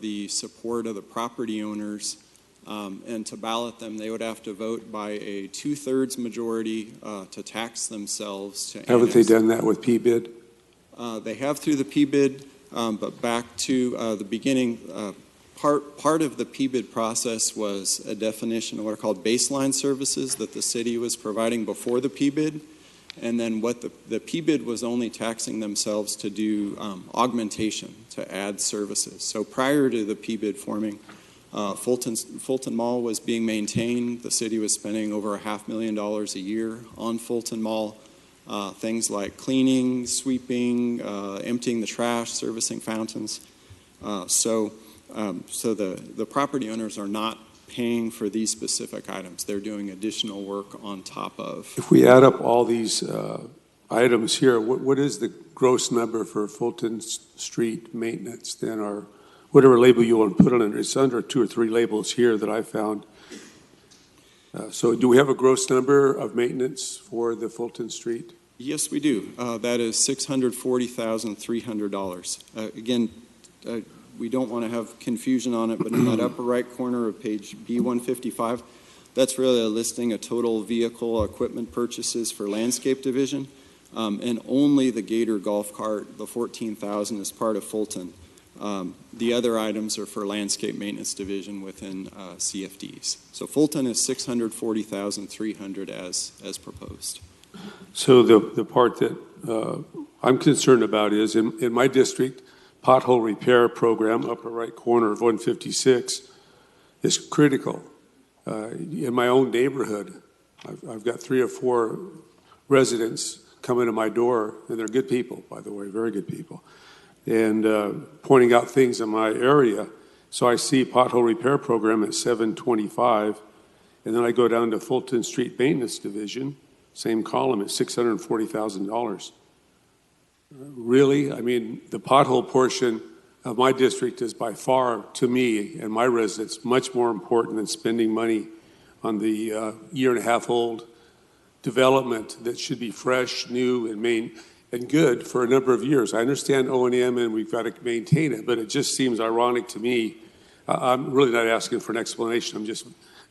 the support of the property owners, and to ballot them, they would have to vote by a 2/3 majority to tax themselves. Haven't they done that with PBID? They have through the PBID, but back to the beginning, part of the PBID process was a definition of what are called baseline services that the city was providing before the PBID. And then what the PBID was only taxing themselves to do augmentation, to add services. So prior to the PBID forming, Fulton Mall was being maintained. The city was spending over $500,000 a year on Fulton Mall. Things like cleaning, sweeping, emptying the trash, servicing fountains. So the property owners are not paying for these specific items. They're doing additional work on top of. If we add up all these items here, what is the gross number for Fulton Street maintenance then, or whatever label you want to put on it? It's under 2 or 3 labels here that I found. So do we have a gross number of maintenance for the Fulton Street? Yes, we do. That is $640,300. Again, we don't want to have confusion on it, but in that upper right corner of page B155, that's really a listing of total vehicle equipment purchases for landscape division, and only the Gator golf cart, the $14,000, is part of Fulton. The other items are for landscape maintenance division within CFDs. So Fulton is $640,300 as proposed. So the part that I'm concerned about is in my district, pothole repair program, upper right corner of 156, is critical. In my own neighborhood, I've got 3 or 4 residents come into my door, and they're good people, by the way, very good people, and pointing out things in my area. So I see pothole repair program at 725, and then I go down to Fulton Street Maintenance Division, same column at $640,000. Really? I mean, the pothole portion of my district is by far, to me and my residents, much more important than spending money on the 1.5-year-old development that should be fresh, new, and good for a number of years. I understand O&M and we've got to maintain it, but it just seems ironic to me. I'm really not asking for an explanation. I'm just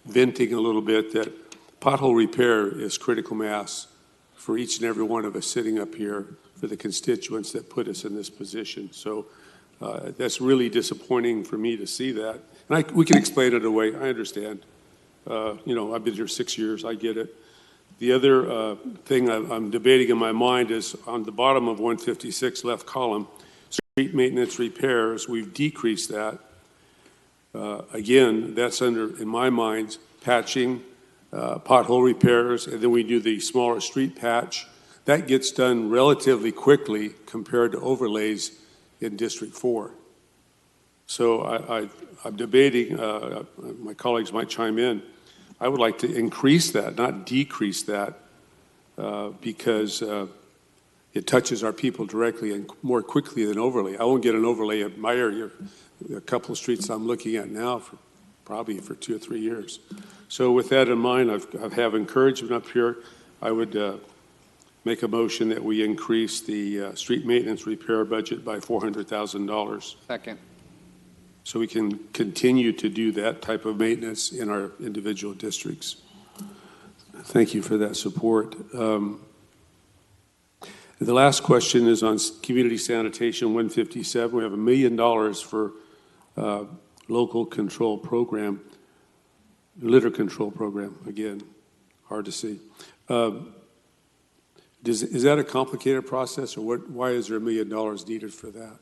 venting a little bit that pothole repair is critical mass for each and every one of us sitting up here, for the constituents that put us in this position. So that's really disappointing for me to see that. And we can explain it away. I understand. I've been here 6 years. I get it. The other thing I'm debating in my mind is on the bottom of 156, left column, street maintenance repairs. We've decreased that. Again, that's under, in my mind, patching, pothole repairs, and then we do the smaller street patch. That gets done relatively quickly compared to overlays in District 4. So I'm debating, my colleagues might chime in, I would like to increase that, not decrease that, because it touches our people directly and more quickly than overlay. I won't get an overlay in my area, a couple of streets I'm looking at now, probably for 2 or 3 years. So with that in mind, I have encouragement up here. I would make a motion that we increase the street maintenance repair budget by $400,000. Second. So we can continue to do that type of maintenance in our individual districts. Thank you for that support. The last question is on community sanitation 157. We have $1 million for local control program, litter control program, again, hard to see. Is that a complicated process, or why is there $1 million needed for that?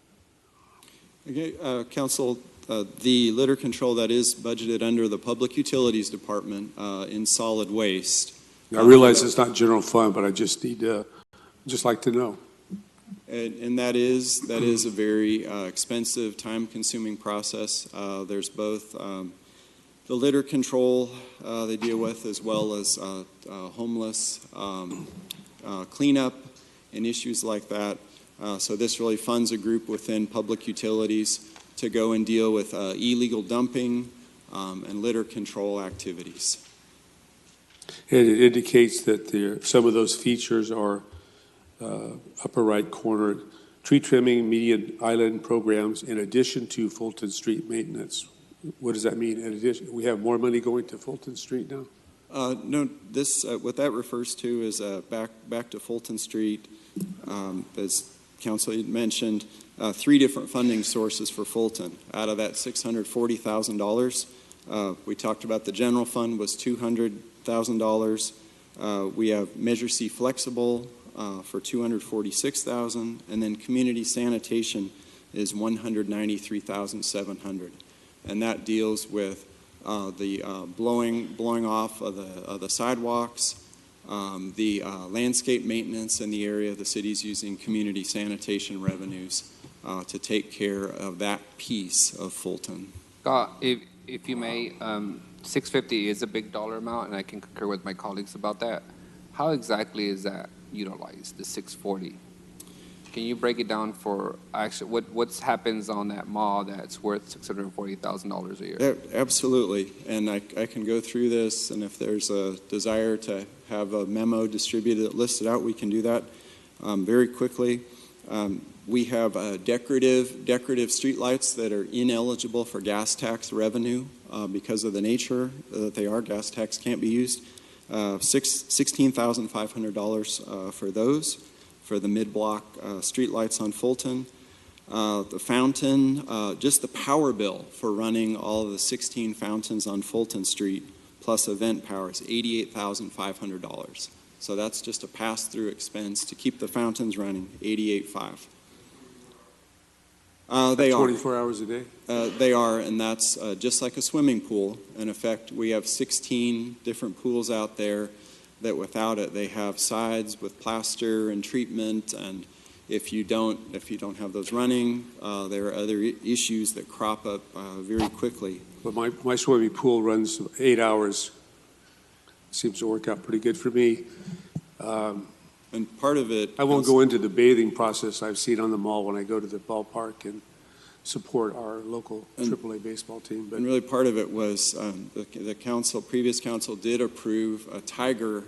Okay, Council, the litter control that is budgeted under the Public Utilities Department in solid waste. I realize it's not general fund, but I just need just like to know. And that is a very expensive, time-consuming process. There's both the litter control they deal with, as well as homeless cleanup and issues like that. So this really funds a group within public utilities to go and deal with illegal dumping and litter control activities. And it indicates that some of those features are upper right corner, tree trimming, median island programs in addition to Fulton Street maintenance. What does that mean? In addition, we have more money going to Fulton Street now? No, this, what that refers to is back to Fulton Street. As Council had mentioned, 3 different funding sources for Fulton. Out of that $640,000, we talked about the general fund was $200,000. We have Measure C Flexible for $246,000, and then community sanitation is $193,700, and that deals with the blowing off of the sidewalks, the landscape maintenance in the area. The city's using community sanitation revenues to take care of that piece of Fulton. If you may, 650 is a big dollar amount, and I can concur with my colleagues about that. How exactly is that utilized, the 640? Can you break it down for actually what happens on that mall that's worth $640,000 a year? Absolutely, and I can go through this, and if there's a desire to have a memo distributed that lists it out, we can do that very quickly. We have decorative streetlights that are ineligible for gas tax revenue because of the nature that they are. Gas tax can't be used. $16,500 for those, for the mid-block streetlights on Fulton. The fountain, just the power bill for running all of the 16 fountains on Fulton Street, plus event power, is $88,500. So that's just a pass-through expense to keep the fountains running, $88,500. They are 24 hours a day? They are, and that's just like a swimming pool. In effect, we have 16 different pools out there that without it, they have sides with plaster and treatment, and if you don't have those running, there are other issues that crop up very quickly. But my swimming pool runs 8 hours. Seems to work out pretty good for me. And part of it... I won't go into the bathing process I've seen on the mall when I go to the ballpark and support our local AAA baseball team. But and really part of it was the previous council did approve a Tiger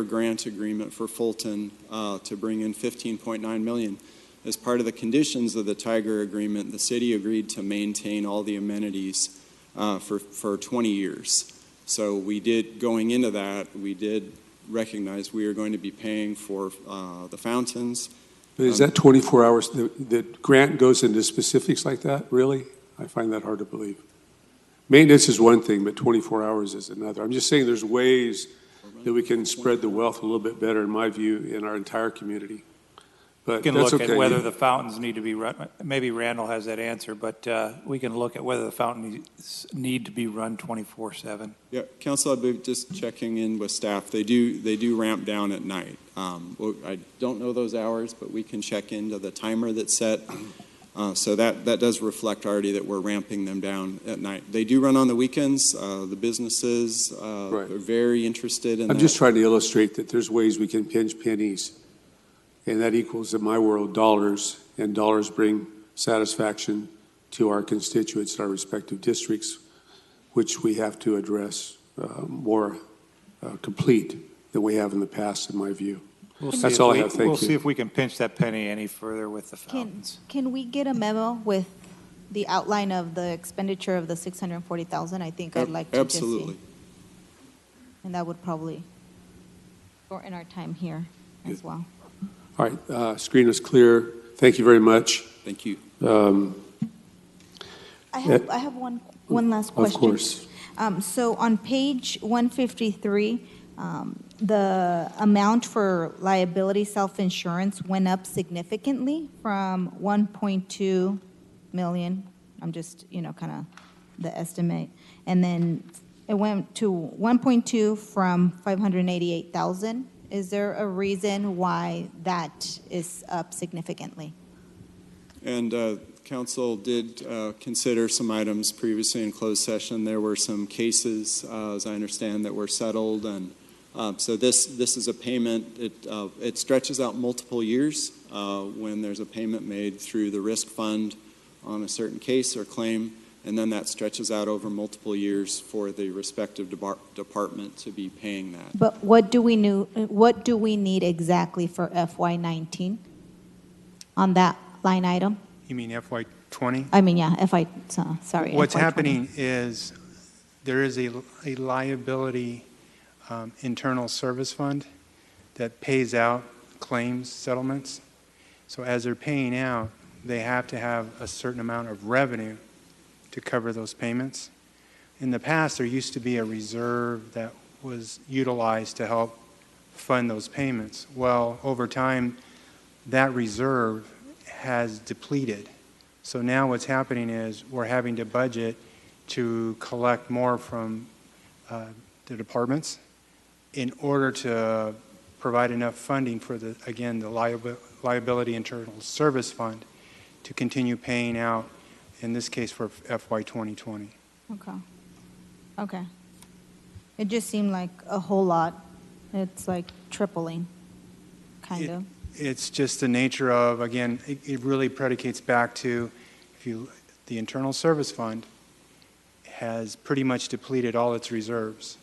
grant agreement for Fulton to bring in $15.9 million. As part of the conditions of the Tiger agreement, the city agreed to maintain all the amenities for 20 years. So we did, going into that, we did recognize we are going to be paying for the fountains. is that 24 hours? The grant goes into specifics like that, really? I find that hard to believe. Maintenance is one thing, but 24 hours is another. I'm just saying there's ways that we can spread the wealth a little bit better, in my view, in our entire community. But We can that's look okay. at whether the fountains need to be run. Maybe Randall has that answer, but we can look at whether the fountains need to be run 24/7. Yeah, Council, I'd be just checking in with staff. They do ramp down at night. I don't know those hours, but we can check into the timer that's set. So that does reflect already that we're ramping them down at night. They do run on the weekends. The businesses are very interested in that. I'm just trying to illustrate that there's ways we can pinch pennies, and that equals, in my world, dollars, and dollars bring satisfaction to our constituents in our respective districts, which we have to address more complete than we have in the past, in my view. That's all I have. Thank We'll you. see if we can pinch that penny any further with the fountains. Can we get a memo with the outline of the expenditure of the 640,000? I think I'd like to just see. Absolutely. And that would probably shorten our time here as well. All right, screen is clear. Thank you very much. Thank you. I have one last question. Of course. So on page 153, the amount for liability self-insurance went up significantly from 1.2 million. I'm just, kind of the estimate. And then it went to 1.2 from 588,000. Is there a reason why that is up significantly? And Council did consider some items previously in closed session. There were some cases, as I understand, that were settled, and so this is a payment. It stretches out multiple years when there's a payment made through the risk fund on a certain case or claim, and then that stretches out over multiple years for the respective department to be paying that. But what do we need exactly for FY19 on that line item? You mean FY '20? I mean, yeah, sorry. What's FY20. happening is there is a liability internal service fund that pays out claims settlements. So as they're paying out, they have to have a certain amount of revenue to cover those payments. In the past, there used to be a reserve that was utilized to help fund those payments. Well, over time, that reserve has depleted. So now what's happening is we're having to budget to collect more from the departments in order to provide enough funding for the liability internal service fund to continue paying out, in this case for FY 2020. Okay. It just seemed like a whole lot. It's like tripling, kind of. It's just the nature of, again, it really predicates back to the internal service fund has pretty much depleted all its reserves.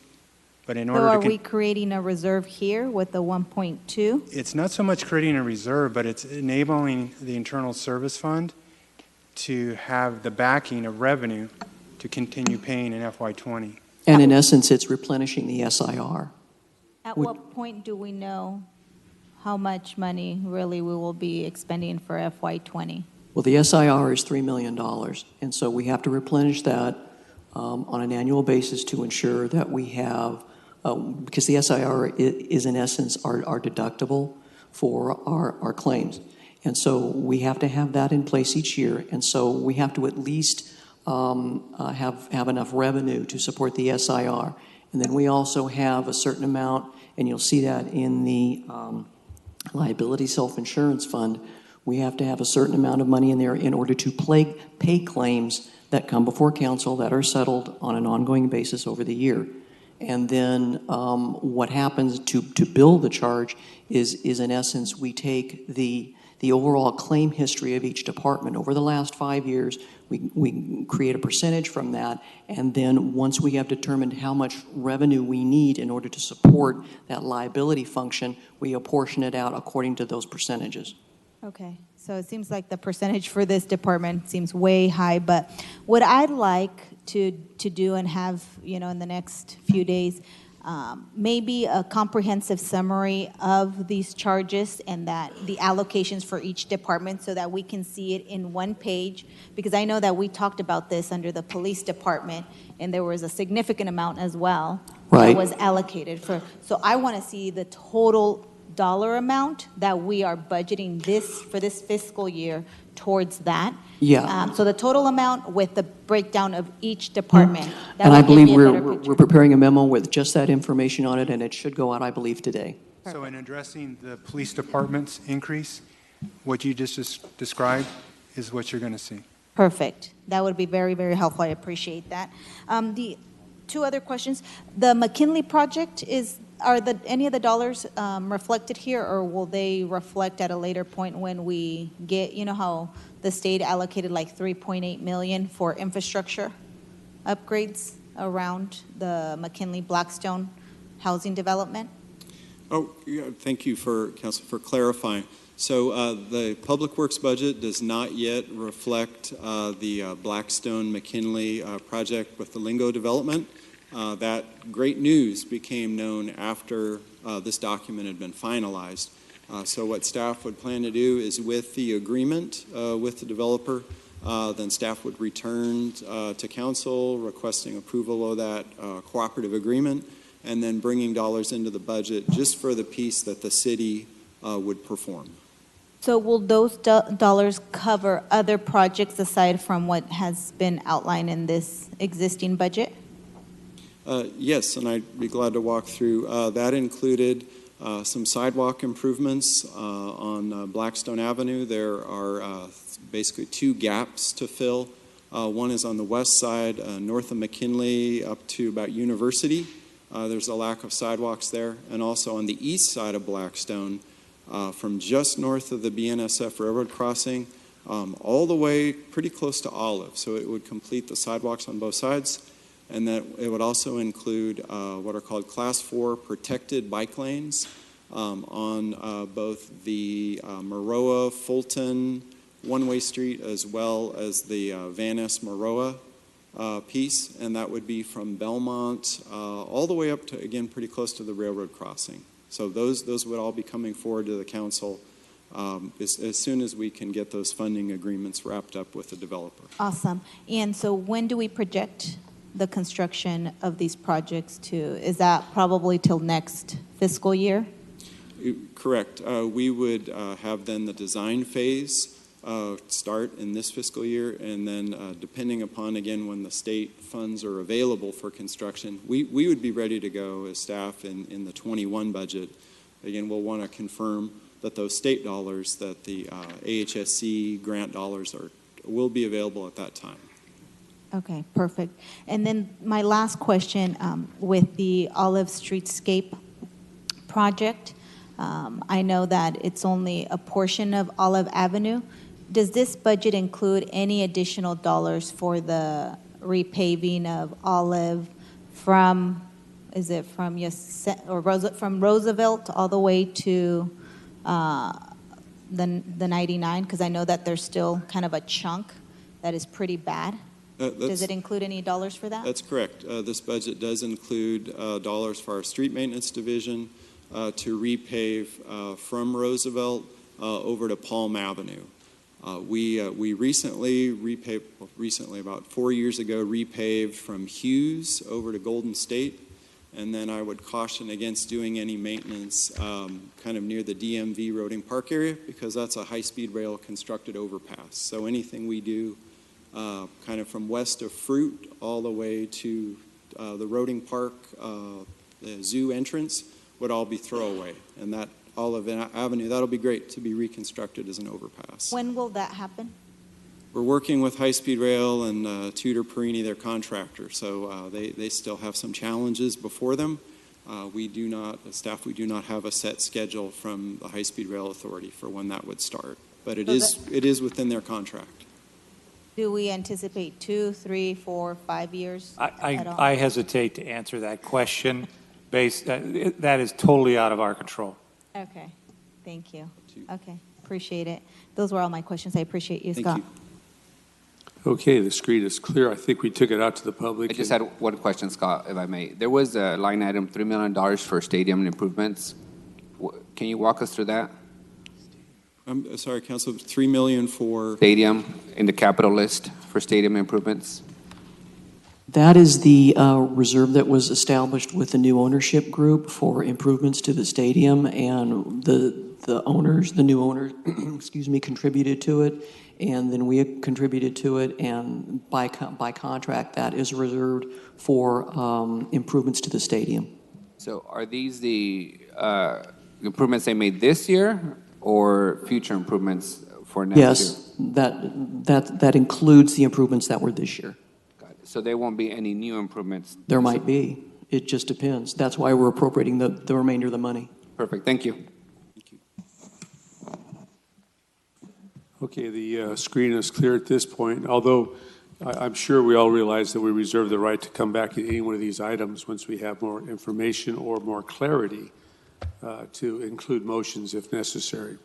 But in order So are to we creating a reserve here with the 1.2? it's not so much creating a reserve, but it's enabling the internal service fund to have the backing of revenue to continue paying in FY20. And in essence, it's replenishing the SIR. At what point do we know how much money really we will be expending for FY20? Well, the SIR is $3 million, and so we have to replenish that on an annual basis to ensure that we have, because the SIR is in essence our deductible for our claims. And so we have to have that in place each year, and so we have to at least have enough revenue to support the SIR. And then we also have a certain amount, and you'll see that in the liability self-insurance fund, we have to have a certain amount of money in there in order to pay claims that come before council that are settled on an ongoing basis over the year. And then what happens to bill the charge is in essence, we take the overall claim history of each department over the last 5 years. We create a percentage from that, and then once we have determined how much revenue we need in order to support that liability function, we apportion it out according to those percentages. Okay, so it seems like the percentage for this department seems way high, but what I'd like to do and have, in the next few days, maybe a comprehensive summary of these charges and that the allocations for each department so that we can see it in one page, because I know that we talked about this under the police department and there was a significant amount as well that was allocated for. So I want to see the total dollar amount that we are budgeting for this fiscal year towards that. Yeah. So the total amount with the breakdown of each department. That And I would give believe me a better picture. we're preparing a memo with just that information on it, and it should go out, I believe, today. So in addressing the police department's increase, what you just described is what you're going to see. Perfect. That would be very, very helpful. I appreciate that. The two other questions. The McKinley project, are any of the dollars reflected here, or will they reflect at a later point when we get, how the state allocated like $3.8 million for infrastructure upgrades around the McKinley Blackstone housing development? Oh, yeah, thank you, Council, for clarifying. So the Public Works budget does not yet reflect the Blackstone McKinley project with the Lingo development. That great news became known after this document had been finalized. So what staff would plan to do is, with the agreement with the developer, then staff would return to council requesting approval of that cooperative agreement, and then bringing dollars into the budget just for the piece that the city would perform. So will those dollars cover other projects aside from what has been outlined in this existing budget? Yes, and I'd be glad to walk through. That included some sidewalk improvements on Blackstone Avenue. There are basically two gaps to fill. One is on the west side, north of McKinley up to about University. There's a lack of sidewalks there. And also on the east side of Blackstone, from just north of the BNSF railroad crossing, all the way pretty close to Olive. So it would complete the sidewalks on both sides. And that it would also include what are called Class 4 protected bike lanes on both the Maroa, Fulton, one-way street as well as the Van Ness Maroa piece, and that would be from Belmont all the way up to, again, pretty close to the railroad crossing. So those would all be coming forward to the council as soon as we can get those funding agreements wrapped up with the developer. Awesome. And so when do we project the construction of these projects to? Is that probably till next fiscal year? Correct. We would have then the design phase start in this fiscal year, and then depending upon, again, when the state funds are available for construction, we would be ready to go as staff in the 21 budget. Again, we'll want to confirm that those state dollars, that the AHSC grant dollars will be available at that time. Okay, perfect. And then my last question, with the Olive Streetscape project, I know that it's only a portion of Olive Avenue. Does this budget include any additional dollars for the repaving of Olive from, is it from from Roosevelt all the way to the 99? Because I know that there's still kind of a chunk that is pretty bad. Does it include any dollars for that? That's correct. This budget does include dollars for our street maintenance division to repave from Roosevelt over to Palm Avenue. We recently repaved, about 4 years ago, repaved from Hughes over to Golden State. And then I would caution against doing any maintenance kind of near the DMV Roading Park area, because that's a high-speed rail constructed overpass. So anything we do kind of from west of Fruit all the way to the Roading Park, the zoo entrance, would all be throwaway. And that Olive Avenue, that'll be great to be reconstructed as an overpass. When will that happen? We're working with High Speed Rail and Tudor Perini, their contractor, so they still have some challenges before them. Staff, we do not have a set schedule from the High Speed Rail Authority for when that would start, but it is within their contract. Do we anticipate 2, 3, 4, 5 years at all? I hesitate to answer that question. That is totally out of our control. Okay, thank you. Okay, appreciate it. Those were all my questions. I appreciate you, Scott. Thank you. Okay, the screen is clear. I think we took it out to the public. I just had one question, Scott, if I may. There was a line item, $3 million for stadium improvements. Can you walk us through that? I'm sorry, Council, $3 million for Stadium, in the capital list for stadium improvements? That is the reserve that was established with the new ownership group for improvements to the stadium, and the owners, the new owners, excuse me, contributed to it, and then we contributed to it, and by contract, that is reserved for improvements to the stadium. So are these the improvements they made this year, or future improvements for next year? Yes, that includes the improvements that were this year. So there won't be any new improvements? There might be. It just depends. That's why we're appropriating the remainder of the money. Perfect. Thank you. Thank you. Okay, the screen is clear at this point, although I'm sure we all realize that we reserve the right to come back to any one of these items once we have more information or more clarity to include motions if necessary.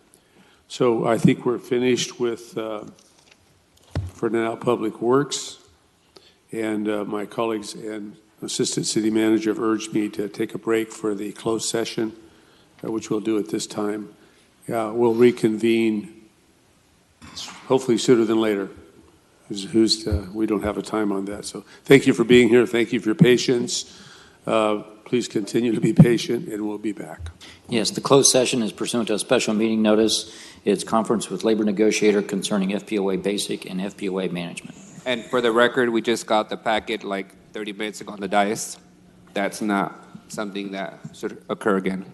So I think we're finished with, for now, Public Works. And my colleagues and Assistant City Manager have urged me to take a break for the closed session, which we'll do at this time. We'll reconvene hopefully sooner than later. We don't have a time on that. So thank you for being here. Thank you for your patience. Please continue to be patient, and we'll be back. Yes, the closed session is pursuant to a special meeting notice. It's conference with labor negotiator concerning FPOA basic and FPOA management. And for the record, we just got the packet like 30 minutes ago on the dais. That's not something that should occur again.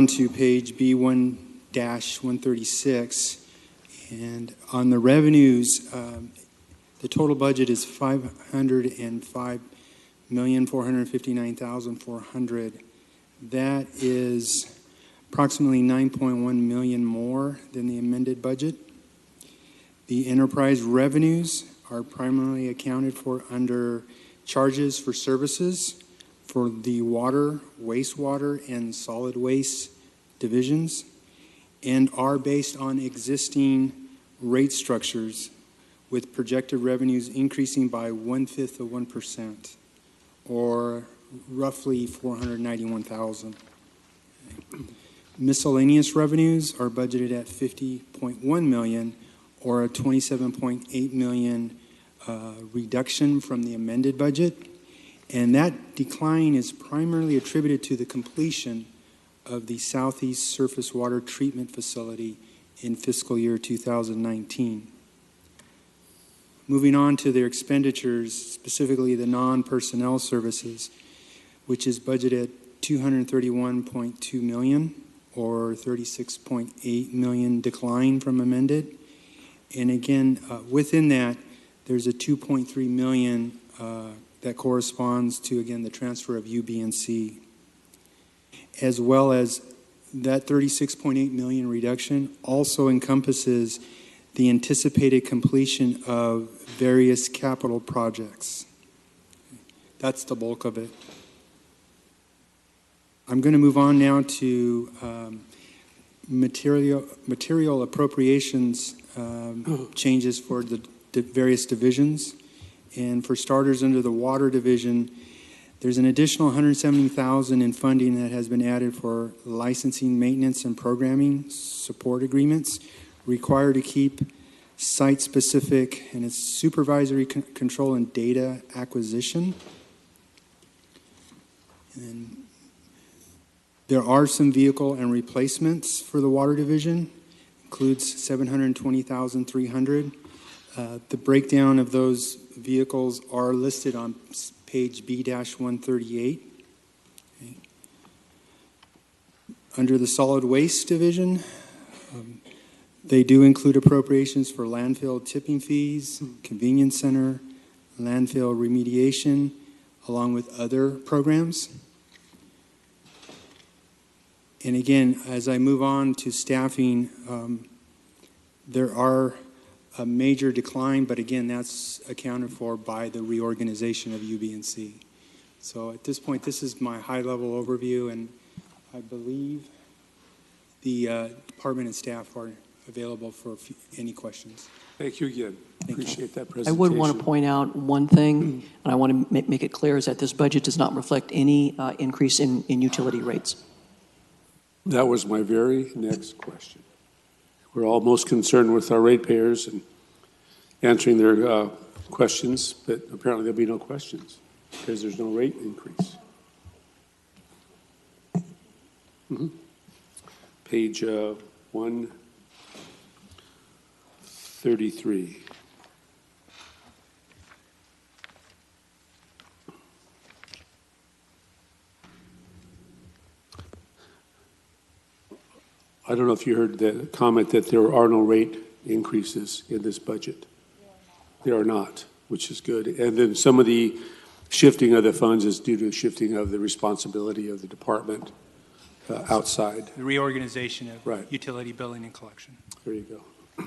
to page B1-136, and on the revenues, the total budget is $505,459,400. That is approximately 9.1 million more than the amended budget. The enterprise revenues are primarily accounted for under charges for services for the water, wastewater, and solid waste divisions, and are based on existing rate structures, with projected revenues increasing by 0.1%, or roughly 491,000. Miscellaneous revenues are budgeted at 50.1 million, or a 27.8 million reduction from the amended budget. And that decline is primarily attributed to the completion of the Southeast Surface Water Treatment Facility in fiscal year 2019. Moving on to their expenditures, specifically the non-personnel services, which is budgeted at 231.2 million, or 36.8 million decline from amended. And again, within that, there's a 2.3 million that corresponds to, again, the transfer of UB&C, as well as that 36.8 million reduction also encompasses the anticipated completion of various capital projects. That's the bulk of it. I'm going to move on now to material appropriations changes for the various divisions. And for starters, under the water division, there's an additional $170,000 in funding that has been added for licensing, maintenance, and programming support agreements required to keep site-specific and its supervisory control and data acquisition. And there are some vehicle and replacements for the water division, includes $720,300. The breakdown of those vehicles are listed on page B-138. Okay. Under the solid waste division, they do include appropriations for landfill tipping fees, convenience center, landfill remediation, along with other programs. And again, as I move on to staffing, there are a major decline, but again, that's accounted for by the reorganization of UB&C. So at this point, this is my high-level overview, and I believe the department and staff are available for any questions. Thank you again. Appreciate that presentation. I would want to point out one thing, and I want to make it clear, is that this budget does not reflect any increase in utility rates. That was my very next question. We're all most concerned with our ratepayers and answering their questions, but apparently there'll be no questions because there's no rate increase. Page 133. I don't know if you heard the comment that there are no rate increases in this budget. There are not, which is good. And then some of the shifting of the funds is due to shifting of the responsibility of the department outside. The reorganization of Right. utility billing and collection. There you go.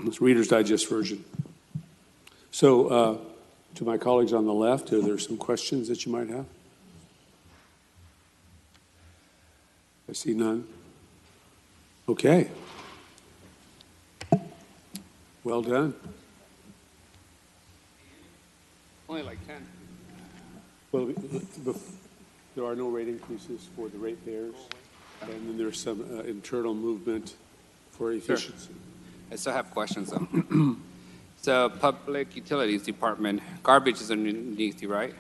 It's Reader's Digest version. So to my colleagues on the left, are there some questions that you might have? I see none. Okay. Well done. Only like 10. Well, there are no rate increases for the ratepayers, and then there's some internal movement for efficiency. I still have questions though. So Public Utilities Department, garbage is underneath you, right?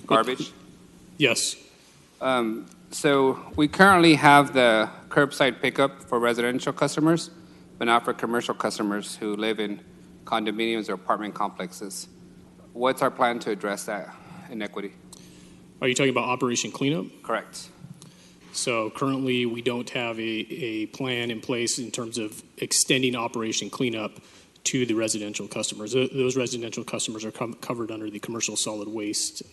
Garbage? Yes. So we currently have the curbside pickup for residential customers, but not for commercial customers who live in condominiums or apartment complexes. What's our plan to address that inequity? Are you talking about Operation Cleanup? Correct. So currently, we don't have a plan in place in terms of extending Operation Cleanup to the residential customers. Those residential customers are covered under the commercial solid waste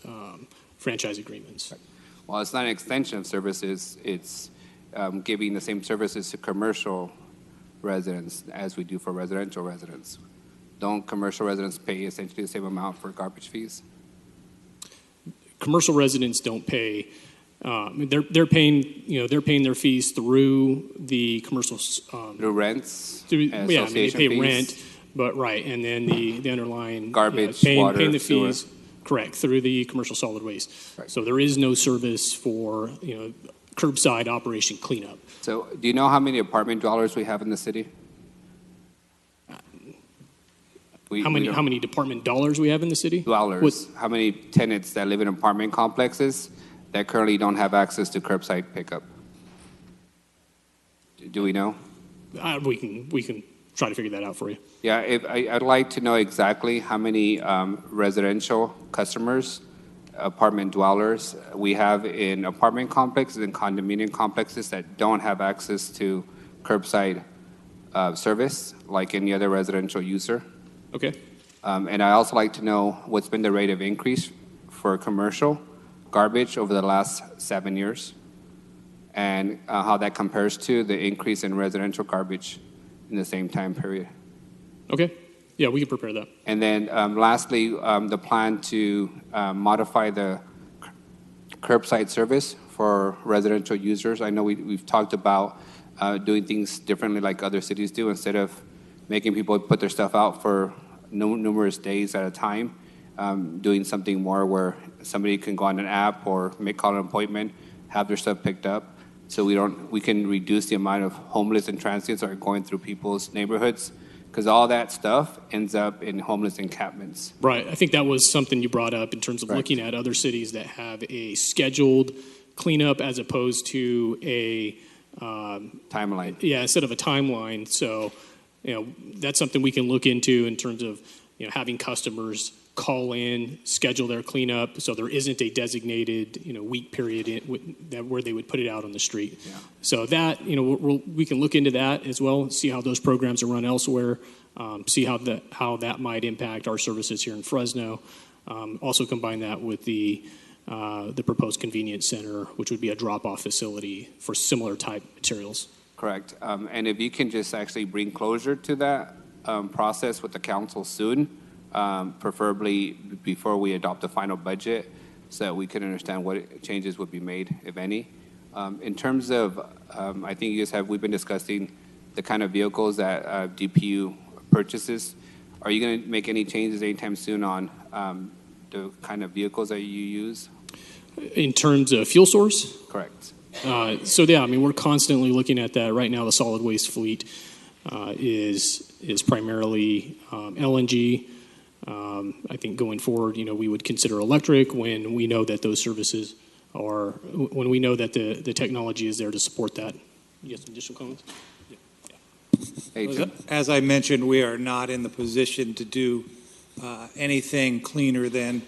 franchise agreements. Well, it's not an extension of services. It's giving the same services to commercial residents as we do for residential residents. Don't commercial residents pay essentially the same amount for garbage fees? Commercial residents don't pay. They're paying their fees through the commercial. Through rents? They pay rent, but right, and then the underlying garbage, paying water, the fees. sewer. Correct, through the commercial solid waste. Right. So there is no service for curbside Operation Cleanup. So do you know how many apartment dwellers we have in the city? How many department dollars we have in the city? Dwellers. How many tenants that live in apartment complexes that currently don't have access to curbside pickup? Do we know? We can try to figure that out for you. Yeah, I'd like to know exactly how many residential customers, apartment dwellers we have in apartment complexes and condominium complexes that don't have access to curbside service like any other residential user. Okay. And I also like to know what's been the rate of increase for commercial garbage over the last 7 years, and how that compares to the increase in residential garbage in the same time period. Okay. Yeah, we can prepare that. And then lastly, the plan to modify the curbside service for residential users. I know we've talked about doing things differently like other cities do. Instead of making people put their stuff out for numerous days at a time, doing something more where somebody can go on an app or call an appointment, have their stuff picked up, so we can reduce the amount of homeless and transients that are going through people's neighborhoods, because all that stuff ends up in homeless encampments. Right. I think that was something you brought up in terms of looking at other cities that have a scheduled cleanup as opposed to a timeline. Yeah, instead of a timeline. So, that's something we can look into in terms of having customers call in, schedule their cleanup, so there isn't a designated week period where they would put it out on the street. Yeah. So that we can look into that as well, see how those programs are run elsewhere, see how that might impact our services here in Fresno. Also combine that with the proposed convenience center, which would be a drop-off facility for similar type materials. Correct. And if you can just actually bring closure to that process with the council soon, preferably before we adopt the final budget, so that we can understand what changes would be made, if any. In terms of, I think we've been discussing the kind of vehicles that DPU purchases. Are you going to make any changes anytime soon on the kind of vehicles that you use? In terms of fuel source? Correct. We're constantly looking at that. Right now, the solid waste fleet is primarily LNG. I think going forward, we would consider electric when we know that those services are, when we know that the technology is there to support that. You have some additional comments? Hey, as I mentioned, we are not in the position to do anything cleaner than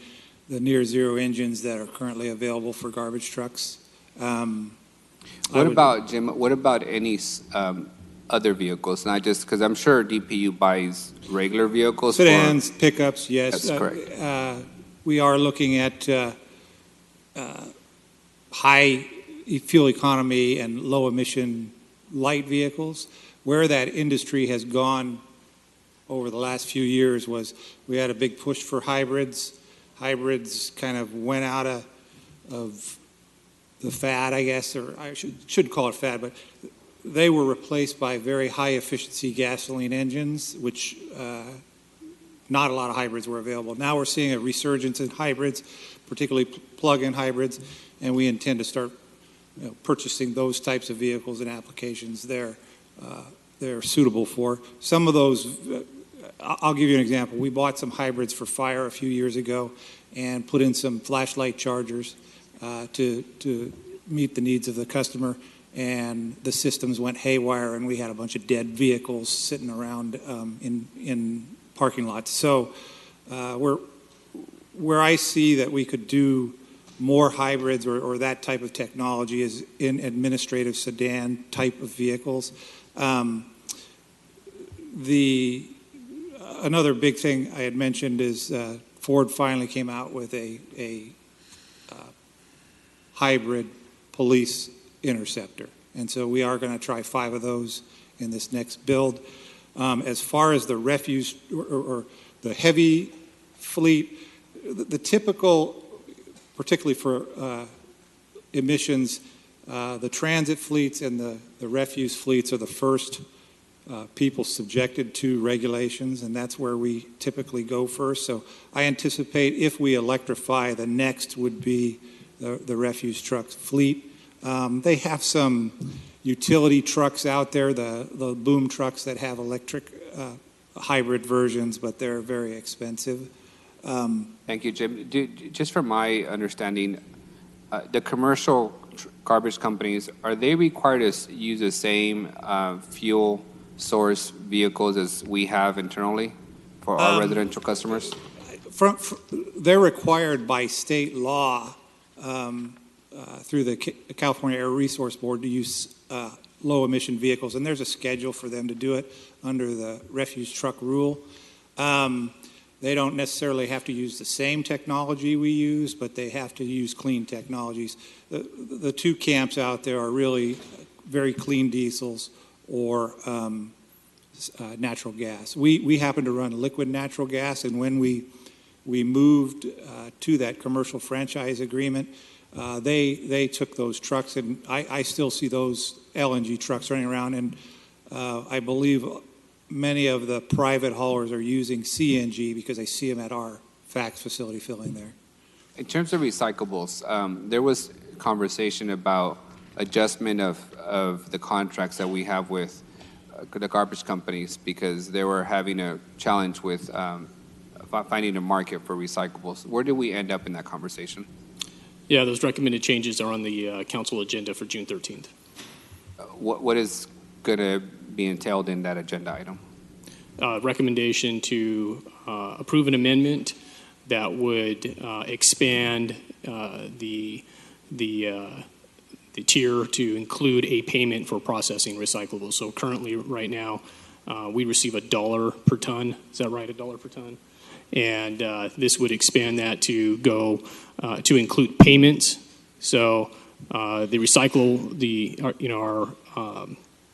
the near zero engines that are currently available for garbage trucks. What about, Jim, what about any other vehicles? Not just, because I'm sure DPU buys regular vehicles. Sedans, pickups, yes. That's correct. We are looking at high fuel economy and low emission light vehicles. Where that industry has gone over the last few years was we had a big push for hybrids. Hybrids kind of went out of the fad, I guess, or I should call it fad, but they were replaced by very high efficiency gasoline engines, which not a lot of hybrids were available. Now we're seeing a resurgence in hybrids, particularly plug-in hybrids, and we intend to start purchasing those types of vehicles and applications they're suitable for. Some of those, I'll give you an example. We bought some hybrids for fire a few years ago and put in some flashlight chargers to meet the needs of the customer, and the systems went haywire, and we had a bunch of dead vehicles sitting around in parking lots. So where I see that we could do more hybrids or that type of technology is in administrative sedan type of vehicles. Another big thing I had mentioned is Ford finally came out with a hybrid police interceptor. And so we are going to try 5 of those in this next build. As far as the refuse or the heavy fleet, the typical, particularly for emissions, the transit fleets and the refuse fleets are the first people subjected to regulations, and that's where we typically go first. So I anticipate if we electrify, the next would be the refuse truck fleet. They have some utility trucks out there, the boom trucks that have electric hybrid versions, but they're very expensive. Thank you, Jim. Just from my understanding, the commercial garbage companies, are they required to use the same fuel source vehicles as we have internally for our residential customers? They're required by state law through the California Air Resource Board to use low-emission vehicles, and there's a schedule for them to do it under the refuse truck rule. They don't necessarily have to use the same technology we use, but they have to use clean technologies. The 2 camps out there are really very clean diesels or natural gas. We happen to run liquid natural gas, and when we moved to that commercial franchise agreement, they took those trucks, and I still see those LNG trucks running around, and I believe many of the private haulers are using CNG because I see them at our FACTS facility filling there. In terms of recyclables, there was conversation about adjustment of the contracts that we have with the garbage companies because they were having a challenge with finding a market for recyclables. Where did we end up in that conversation? Yeah, those recommended changes are on the council agenda for June 13th. What is going to be entailed in that agenda item? Recommendation to approve an amendment that would expand the tier to include a payment for processing recyclables. So currently, right now, we receive $1 per ton. Is that right? $1 per ton? And this would expand that to go to include payments. So our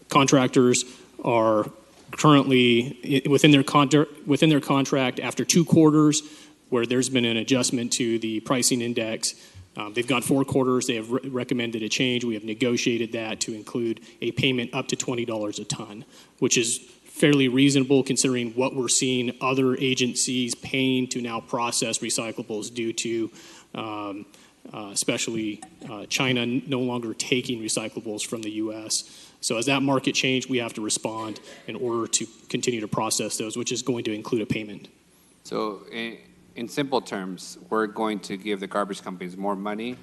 contractors are currently within their contract after 2 quarters where there's been an adjustment to the pricing index. They've gone 4 quarters. They have recommended a change. We have negotiated that to include a payment up to $20 a ton, which is fairly reasonable considering what we're seeing other agencies paying to now process recyclables due to especially China no longer taking recyclables from the U.S. So as that market change, we have to respond in order to continue to process those, which is going to include a payment. So in simple terms, we're going to give the garbage companies more money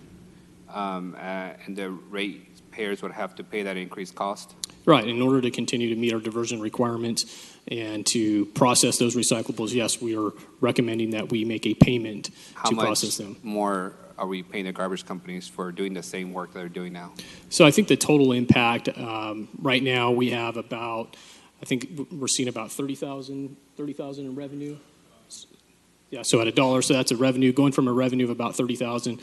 and the ratepayers would have to pay that increased cost? Right. In order to continue to meet our diversion requirements and to process those recyclables, yes, we are recommending that we make a payment to process them. How much more are we paying the garbage companies for doing the same work that they're doing now? So I think the total impact right now we have about, I think we're seeing about 30,000 in revenue. Yeah, so at $1, so that's a revenue going from a revenue of about 30,000.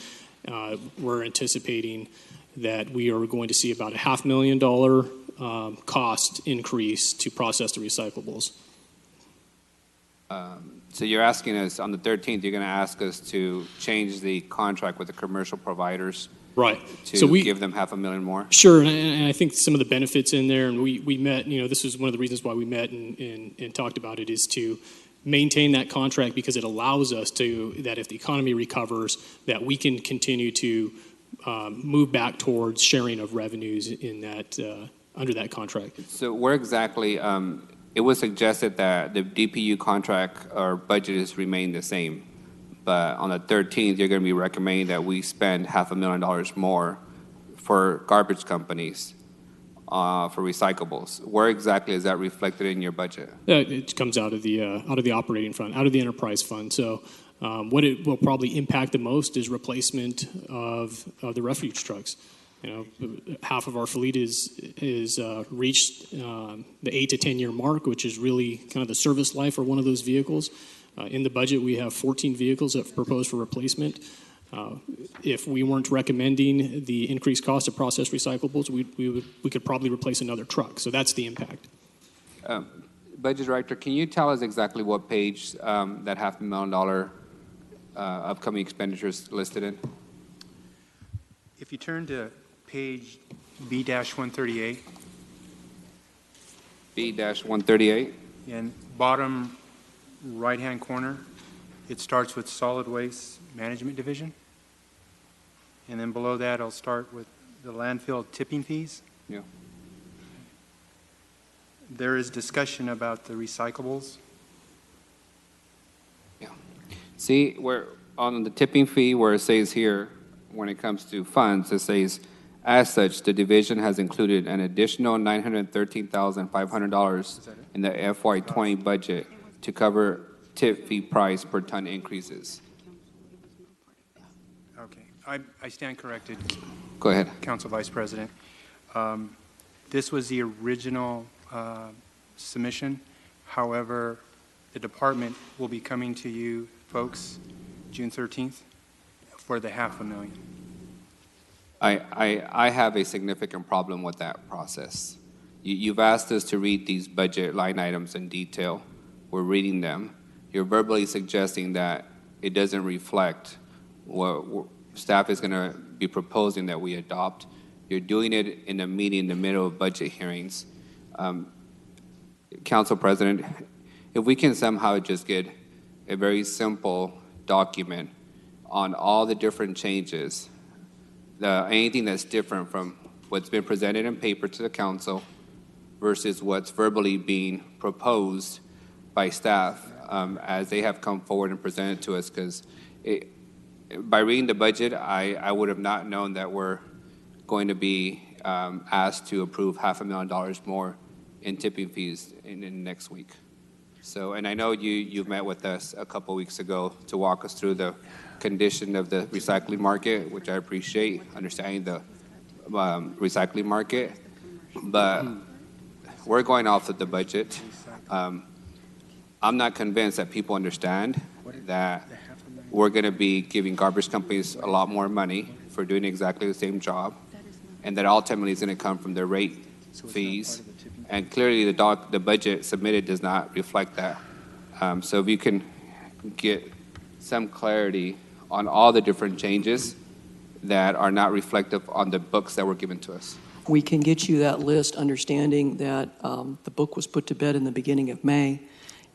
We're anticipating that we are going to see about a $500,000 cost increase to process the recyclables. So you're asking us on the 13th, you're going to ask us to change the contract with the commercial providers, right? To give them $500,000 more. Sure, and I think some of the benefits in there, and we met. This is one of the reasons why we met and talked about it, is to maintain that contract because it allows us to, that if the economy recovers, that we can continue to move back towards sharing of revenues in that under that contract. So where exactly? It was suggested that the DPU contract or budget is remain the same, but on the 13th, you're going to be recommending that we spend $500,000 more for garbage companies for recyclables. Where exactly is that reflected in your budget? It comes out of the operating fund, out of the enterprise fund. So What it will probably impact the most is replacement of the refuge trucks. Half of our fleet is reached the 8 to 10 year mark, which is really kind of the service life for one of those vehicles. In the budget, we have 14 vehicles that proposed for replacement. If we weren't recommending the increased cost of processed recyclables, we could probably replace another truck. So that's the impact. Budget Director, can you tell us exactly what page that $500,000 upcoming expenditures listed in? If you turn to page B-138, B-138, in bottom right-hand corner, it starts with Solid Waste Management Division. And then below that, I'll start with the landfill tipping fees. Yeah. There is discussion about the recyclables. See, where on the tipping fee, where it says here, when it comes to funds, it says, as such, the division has included an additional $913,500 in the FY20 budget to cover tip fee price per ton increases. Okay, I stand corrected. Go ahead. Council Vice President. This was the original submission. However, the department will be coming to you folks June 13th for the $500,000. I have a significant problem with that process. You've asked us to read these budget line items in detail. We're reading them. You're verbally suggesting that it doesn't reflect what staff is going to be proposing that we adopt. You're doing it in a meeting in the middle of budget hearings. Council President, if we can somehow just get a very simple document on all the different changes, anything that's different from what's been presented in paper to the council versus what's verbally being proposed by staff as they have come forward and presented to us, because by reading the budget, I would have not known that we're going to be asked to approve $500,000 more in tipping fees in next week. So, and I know you've met with us a couple weeks ago to walk us through the condition of the recycling market, which I appreciate, understanding the recycling market, but we're going off of the budget. I'm not convinced that people understand that we're going to be giving garbage companies a lot more money for doing exactly the same job, and that ultimately is going to come from their rate fees. And clearly the budget submitted does not reflect that. So if you can get some clarity on all the different changes that are not reflective on the books that were given to us. We can get you that list, understanding that the book was put to bed in the beginning of May,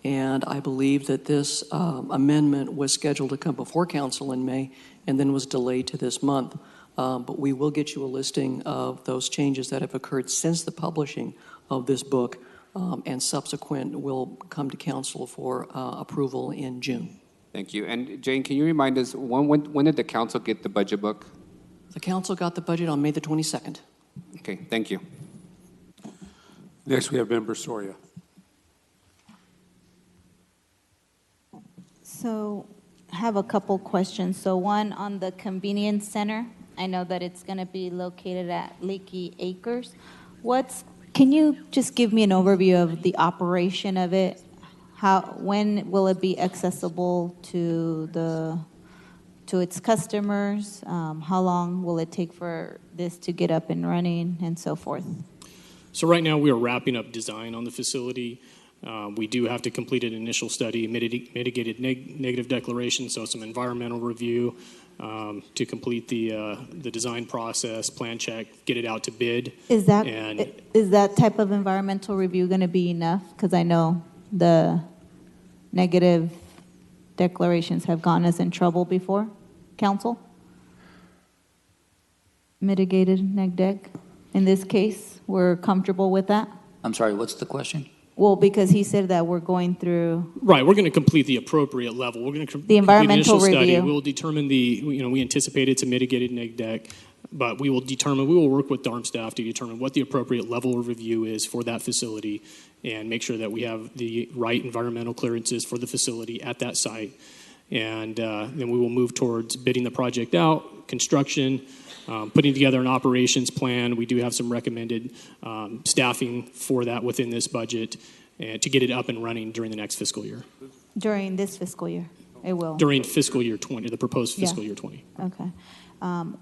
and I believe that this amendment was scheduled to come before council in May and then was delayed to this month. But we will get you a listing of those changes that have occurred since the publishing of this book, and subsequent will come to council for approval in June. Thank you. And Jane, can you remind us, when did the council get the budget book? The council got the budget on May the 22nd. Okay, thank you. Next, we have Member Soria. So I have a couple questions. So one on the convenience center. I know that it's going to be located at Leaky Acres. Can you just give me an overview of the operation of it? When will it be accessible to its customers? How long will it take for this to get up and running and so forth? So right now we are wrapping up design on the facility. We do have to complete an initial study, mitigated negative declaration, so some environmental review to complete the design process, plan check, get it out to bid. Is that type of environmental review going to be enough? Because I know the negative declarations have gotten us in trouble before, council? Mitigated neg dec. In this case, we're comfortable with that? I'm sorry, what's the question? Well, because he said that we're going through. Right, we're going to complete the appropriate level. We're going to the environmental complete the initial review. Study. We'll determine we anticipate it's a mitigated neg dec, but we will work with DARM staff to determine what the appropriate level of review is for that facility and make sure that we have the right environmental clearances for the facility at that site. and then we will move towards bidding the project out, construction, putting together an operations plan. We do have some recommended staffing for that within this budget to get it up and running during the next fiscal year. During this fiscal year, it will. During fiscal year 20, the proposed fiscal year 20. Okay.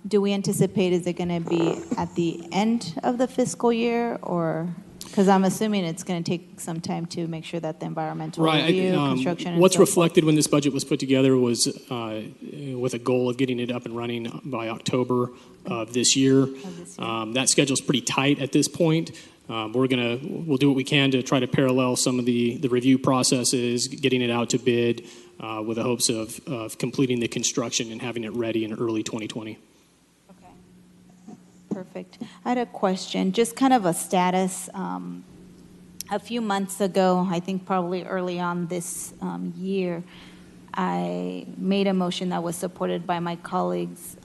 Do we anticipate, is it going to be at the end of the fiscal year, or, because I'm assuming it's going to take some time to make sure that the environmental review, construction, and what's so forth. reflected when this budget was put together was with a goal of getting it up and running by October of this year. That schedule's pretty tight at this point. We'll do what we can to try to parallel some of the review processes, getting it out to bid with the hopes of completing the construction and having it ready in early 2020. Okay. Perfect. I had a question, just kind of a status. A few months ago, I think probably early on this year, I made a motion that was supported by my colleagues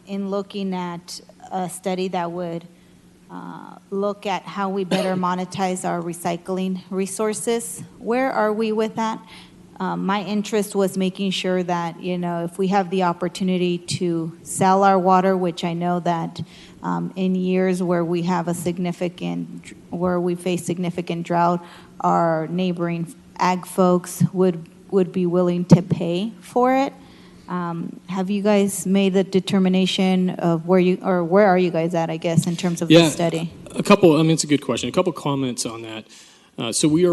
in looking at a study that would look at how we better monetize our recycling resources. Where are we with that? My interest was making sure that, if we have the opportunity to sell our water, which I know that in years where we have where we face significant drought, our neighboring ag folks would be willing to pay for it. Have you guys made the determination of where are you guys at, I guess, in terms of the study? It's a good question. A couple comments on that. So we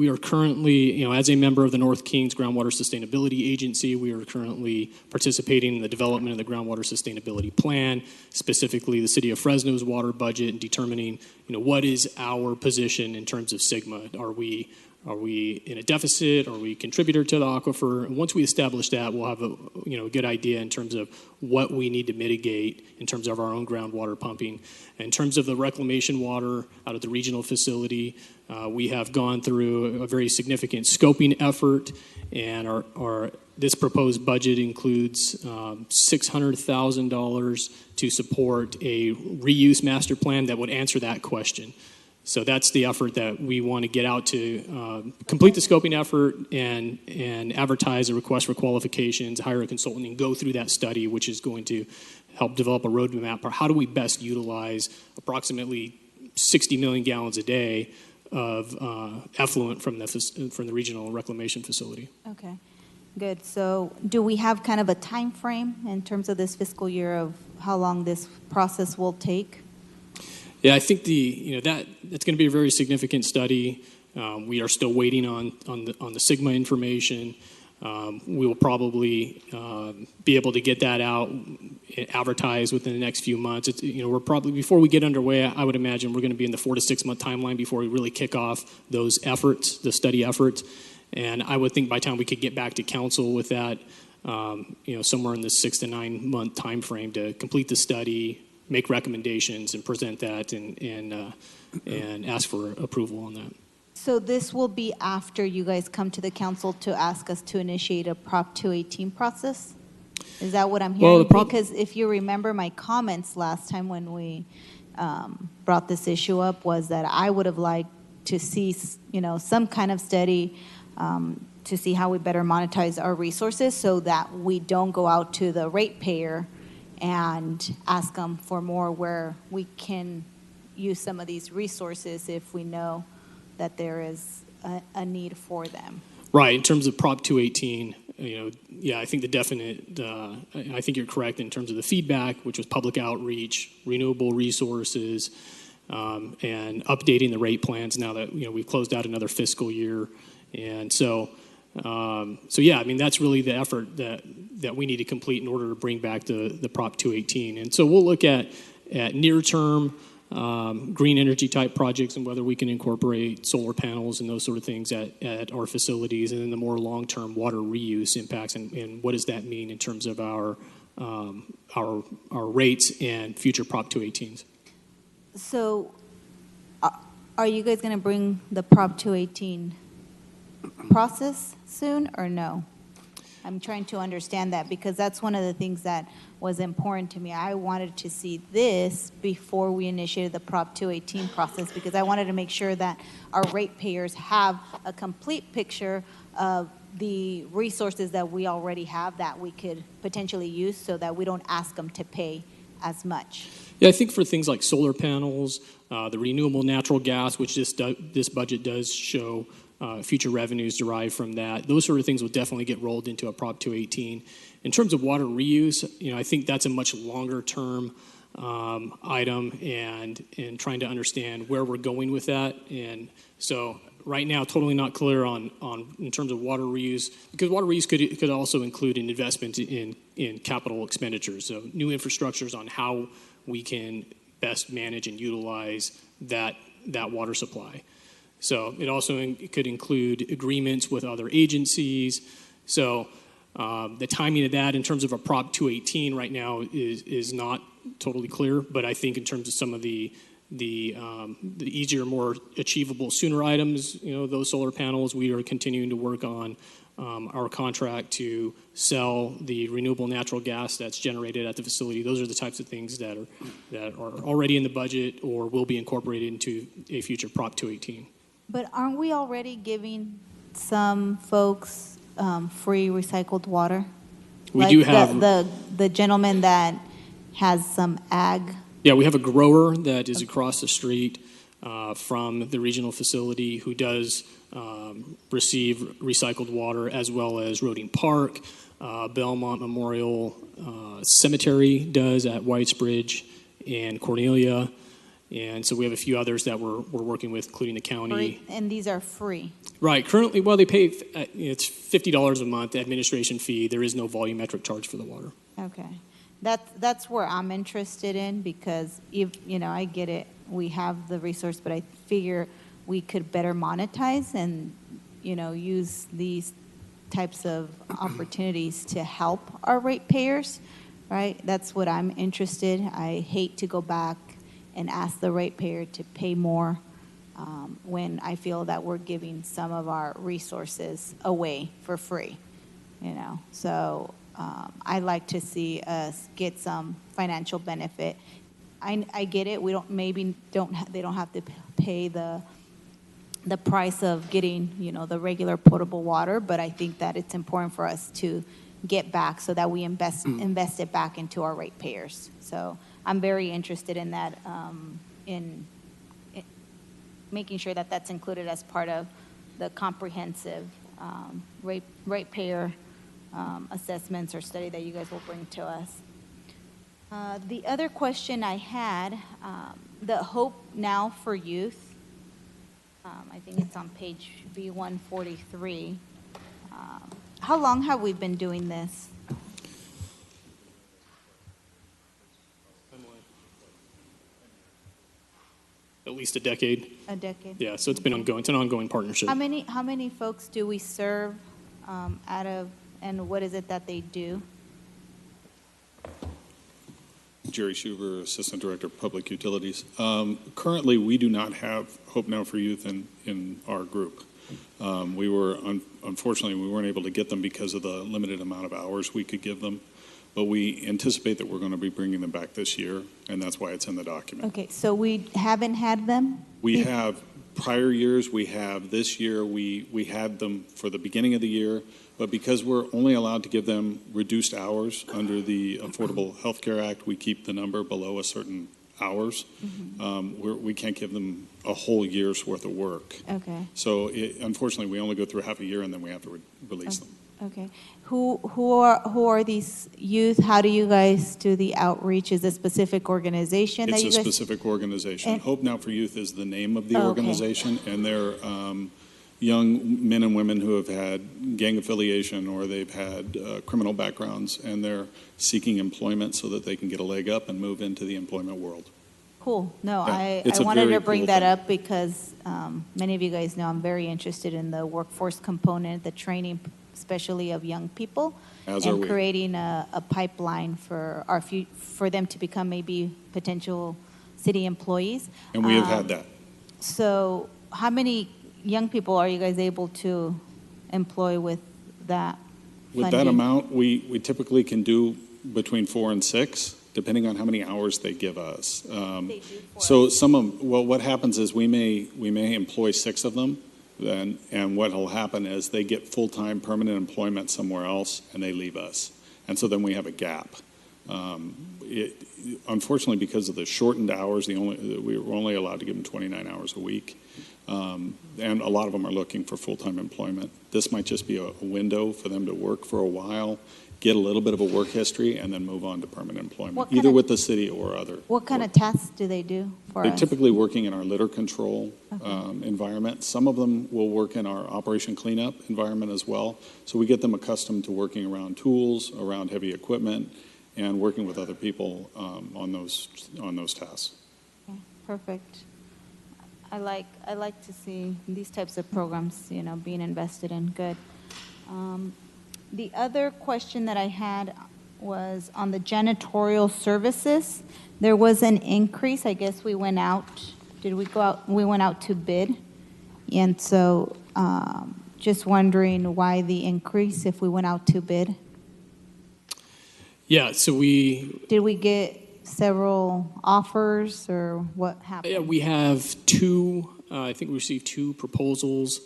are currently, as a member of the North Kings Groundwater Sustainability Agency, we are currently participating in the development of the Groundwater Sustainability Plan, specifically the City of Fresno's water budget, and determining, what is our position in terms of SGMA. Are we in a deficit? Are we a contributor to the aquifer? And once we establish that, we'll have a good idea in terms of what we need to mitigate in terms of our own groundwater pumping. In terms of the reclamation water out of the regional facility, we have gone through a very significant scoping effort, and this proposed budget includes $600,000 to support a reuse master plan that would answer that question. So that's the effort that we want to get out to complete the scoping effort and advertise a request for qualifications, hire a consultant, and go through that study, which is going to help develop a roadmap for how do we best utilize approximately 60 million gallons a day of effluent from the regional reclamation facility. Okay, good. So do we have kind of a time frame in terms of this fiscal year of how long this process will take? Yeah, I think that's going to be a very significant study. We are still waiting on the SGMA information. We will probably be able to get that out, advertised within the next few months. We're probably, before we get underway, I would imagine we're going to be in the 4 to 6 month timeline before we really kick off those efforts, the study efforts. And I would think by the time we could get back to council with that, somewhere in the 6 to 9 month time frame to complete the study, make recommendations, and present that and ask for approval on that. So this will be after you guys come to the council to ask us to initiate a Prop 218 process? Is that what I'm hearing? Because if you remember my comments last time when we brought this issue up, was that I would have liked to see, some kind of study to see how we better monetize our resources so that we don't go out to the ratepayer and ask them for more, where we can use some of these resources if we know that there is a need for them. Right. In terms of Prop 218, I think I think you're correct in terms of the feedback, which was public outreach, renewable resources, and updating the rate plans now that, we've closed out another fiscal year. And so that's really the effort that we need to complete in order to bring back the Prop 218. And so we'll look at near-term green energy type projects and whether we can incorporate solar panels and those sort of things at our facilities, and then the more long-term water reuse impacts and what does that mean in terms of our rates and future Prop 218s. So are you guys going to bring the Prop 218 process soon or no? I'm trying to understand that because that's one of the things that was important to me. I wanted to see this before we initiated the Prop 218 process because I wanted to make sure that our ratepayers have a complete picture of the resources that we already have that we could potentially use so that we don't ask them to pay as much. Yeah, I think for things like solar panels, the renewable natural gas, which this budget does show future revenues derived from that, those sort of things will definitely get rolled into a Prop 218. In terms of water reuse, I think that's a much longer term item and trying to understand where we're going with that. And so right now, totally not clear on in terms of water reuse, because water reuse could also include an investment in capital expenditures, so new infrastructures on how we can best manage and utilize that water supply. So it also could include agreements with other agencies. So the timing of that in terms of a Prop 218 right now is not totally clear, but I think in terms of some of the easier, more achievable, sooner items, those solar panels, we are continuing to work on our contract to sell the renewable natural gas that's generated at the facility. Those are the types of things that are already in the budget or will be incorporated into a future Prop 218. But aren't we already giving some folks free recycled water? We do have the gentleman that has some ag. Yeah, we have a grower that is across the street from the regional facility who does receive recycled water, as well as Roding Park, Belmont Memorial Cemetery does at Whitesbridge, and Cornelia. And so we have a few others that we're working with, including the county. And these are free. Right. Currently, well, they pay, it's $50 a month administration fee. There is no volumetric charge for the water. Okay. That's where I'm interested in because, I get it. We have the resource, but I figure we could better monetize and, use these types of opportunities to help our ratepayers, right? That's what I'm interested. I hate to go back and ask the ratepayer to pay more when I feel that we're giving some of our resources away for free, So I'd like to see us get some financial benefit. I get it. We they don't have to pay the price of getting, the regular potable water, but I think that it's important for us to get back so that we invest it back into our ratepayers. So I'm very interested in that, in making sure that that's included as part of the comprehensive ratepayer assessments or study that you guys will bring to us. The other question I had, the Hope Now for Youth, I think it's on page V143. How long have we been doing this? At least a decade. A decade. Yeah, so it's been ongoing. It's an ongoing partnership. How many folks do we serve out of, and what is it that they do? Jerry Schuber, Assistant Director of Public Utilities. Currently, we do not have Hope Now for Youth in our group. Unfortunately, we weren't able to get them because of the limited amount of hours we could give them. But we anticipate that we're going to be bringing them back this year, and that's why it's in the document. Okay, so we haven't had them? We have prior years, we have this year, we had them for the beginning of the year, but because we're only allowed to give them reduced hours under the Affordable Health Care Act, we keep the number below a certain hours. We can't give them a whole year's worth of work. Okay. So unfortunately, we only go through half a year and then we have to release them. Okay. Who are these youth? How do you guys do the outreach? Is it a specific organization that you guys? It's a specific organization. And Hope Now for Youth is the name of the organization, and they're young men and women who have had gang affiliation or they've had criminal backgrounds, and they're seeking employment so that they can get a leg up and move into the employment world. Cool. No, Yeah, I wanted to bring that up because many of you guys know I'm very interested in the workforce component, the training, especially of young people, and creating a pipeline for for them to become maybe potential city employees. And we have had that. So how many young people are you guys able to employ with that? With that funding? amount, we typically can do between 4 and 6, depending on how many hours they give us. So some of, well, what happens is we may employ 6 of them, then, and what will happen is they get full-time permanent employment somewhere else and they leave us. And so then we have a gap. Unfortunately, because of the shortened hours, we were only allowed to give them 29 hours a week. And a lot of them are looking for full-time employment. This might just be a window for them to work for a while, get a little bit of a work history, and then move on to permanent employment, either with the city or other. What kind of tasks do they do for They're us? typically working in our litter control environment. Some of them will work in our operation cleanup environment as well. So we get them accustomed to working around tools, around heavy equipment, and working with other people on those tasks. Okay, perfect. I like to see these types of programs, being invested in. Good. The other question that I had was on the janitorial services. There was an increase. I guess we went out. Did we go out? We went out to bid. And so just wondering why the increase if we went out to bid. Yeah, so Did we get several offers or what happened? yeah, we have 2, I think we received 2 proposals,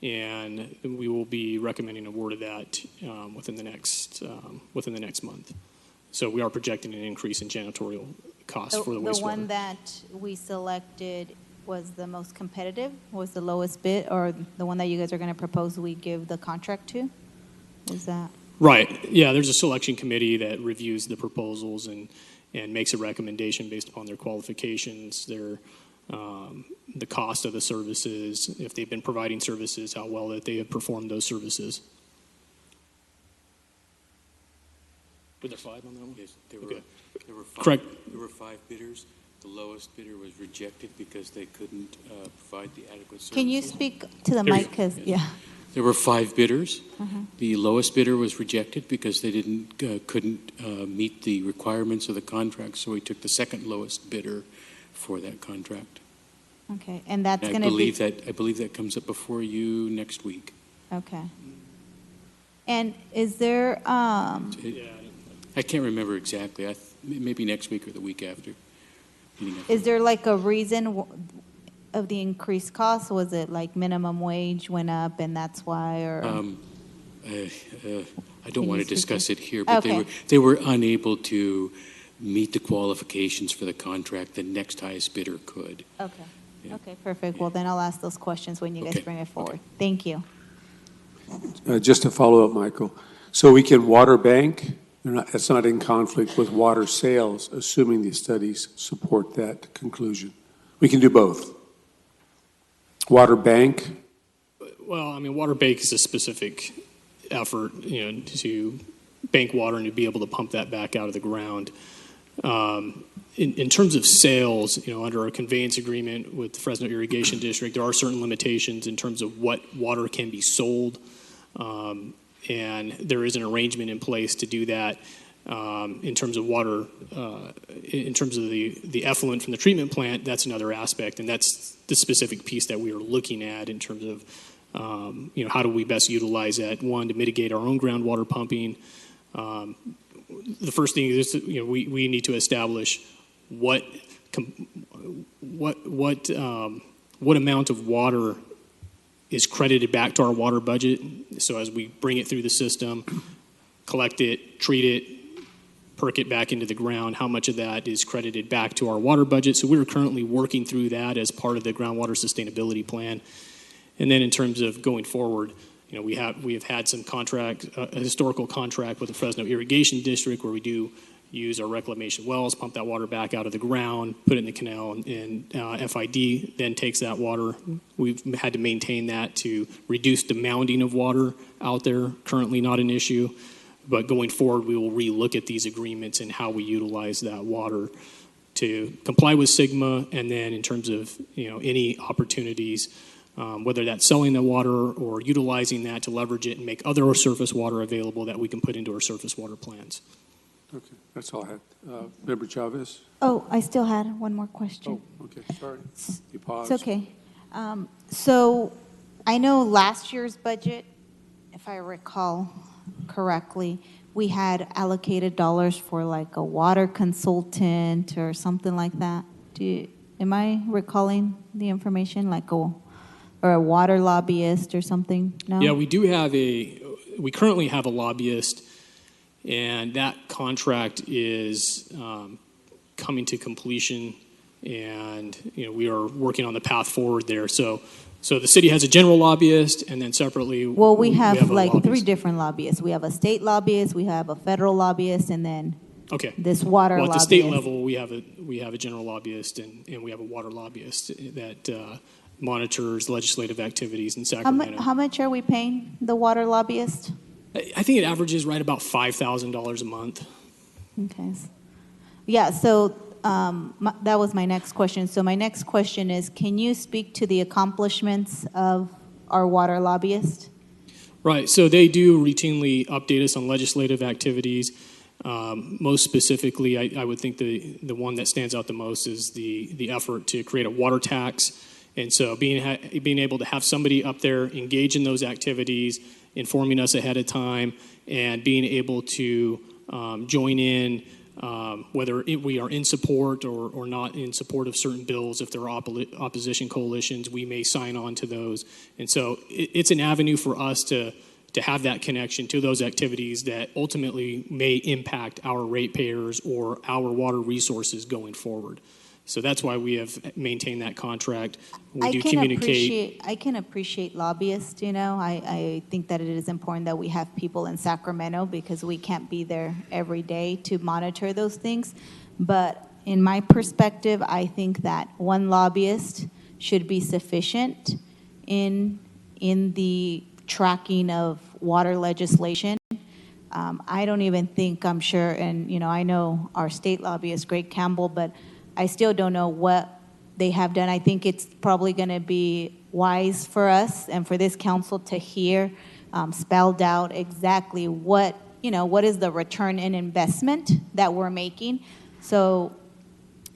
and we will be recommending award of that within the next month. So we are projecting an increase in janitorial costs for the wastewater. The one that we selected was the most competitive, was the lowest bid, or the one that you guys are going to propose we give the contract to? Is that? Right. Yeah, there's a selection committee that reviews the proposals and makes a recommendation based upon their qualifications, their the cost of the services, if they've been providing services, how well that they have performed those services. Were there 5 on that one? Yes, there Okay. were 5. Correct. There were 5 bidders. The lowest bidder was rejected because they couldn't provide the adequate services. Can you speak to the There you mic? go. Because, yeah. There were 5 bidders. Uh-huh. The lowest bidder was rejected because they couldn't meet the requirements of the contract, so we took the second lowest bidder for that contract. Okay, and that's And going to be. I believe that comes up before you next week. Okay. And is there, I can't remember exactly. Maybe next week or the week after. is there like a reason of the increased cost? Was it like minimum wage went up and that's why, or? I Can don't want you to speak discuss to- it here, but Okay. they were unable to meet the qualifications for the contract the next highest bidder could. Okay. Okay, perfect. Well, then I'll ask those questions when you guys Okay. bring it forward. Thank you. Just to follow up, Michael, so we can water bank, that's not in conflict with water sales, assuming the studies support that conclusion. We can do both. Water bank, Well, I mean, water bank is a specific effort, to bank water and to be able to pump that back out of the ground. In terms of sales, under our conveyance agreement with the Fresno Irrigation District, there are certain limitations in terms of what water can be sold, and there is an arrangement in place to do that. In terms of water, in terms of the effluent from the treatment plant, that's another aspect, and that's the specific piece that we are looking at in terms of, how do we best utilize that? One, to mitigate our own groundwater pumping. The first thing is, we need to establish what amount of water is credited back to our water budget. So as we bring it through the system, collect it, treat it, perk it back into the ground, how much of that is credited back to our water budget. So we're currently working through that as part of the groundwater sustainability plan. And then in terms of going forward, we have had some a historical contract with the Fresno Irrigation District where we do use our reclamation wells, pump that water back out of the ground, put it in the canal, and FID then takes that water. We've had to maintain that to reduce the mounding of water out there, currently not an issue. But going forward, we will relook at these agreements and how we utilize that water to comply with SGMA, and then in terms of any opportunities, whether that's selling the water or utilizing that to leverage it and make other surface water available that we can put into our surface water plans. okay, that's all I had. Member Chavez? Oh, I still had one more question. Oh, okay, sorry. You paused. It's okay. So I know last year's budget, if I recall, correctly, we had allocated dollars for like a water consultant or something like that. Am I recalling the information, like or a water lobbyist or something? No? Yeah, we currently have a lobbyist, and that contract is coming to completion, and we are working on the path forward there. So the city has a general lobbyist, and then separately, Well, we have a like lobbyist. 3 different lobbyists. We have a state lobbyist, we have a federal lobbyist, and then Okay. this water Well, at the lobbyist. state level, we have a general lobbyist, and we have a water lobbyist that monitors legislative activities in Sacramento. How much are we paying the water lobbyist? I think it averages right about $5,000 a month. Okay. Yeah, so that was my next question. So my next question is, can you speak to the accomplishments of our water lobbyist? Right, so they do routinely update us on legislative activities. Most specifically, I would think the one that stands out the most is the effort to create a water tax. And so being able to have somebody up there engage in those activities, informing us ahead of time, and being able to join in, whether we are in support or not in support of certain bills. If there are opposition coalitions, we may sign on to those. And so it's an avenue for us to have that connection to those activities that ultimately may impact our ratepayers or our water resources going forward. So that's why we have maintained that contract. We do communicate. I can appreciate lobbyists, I think that it is important that we have people in Sacramento because we can't be there every day to monitor those things. But in my perspective, I think that one lobbyist should be sufficient in the tracking of water legislation. I don't even think, I'm sure, and I know our state lobbyist, Greg Campbell, but I still don't know what they have done. I think it's probably going to be wise for us and for this council to hear spelled out exactly what is the return in investment that we're making. So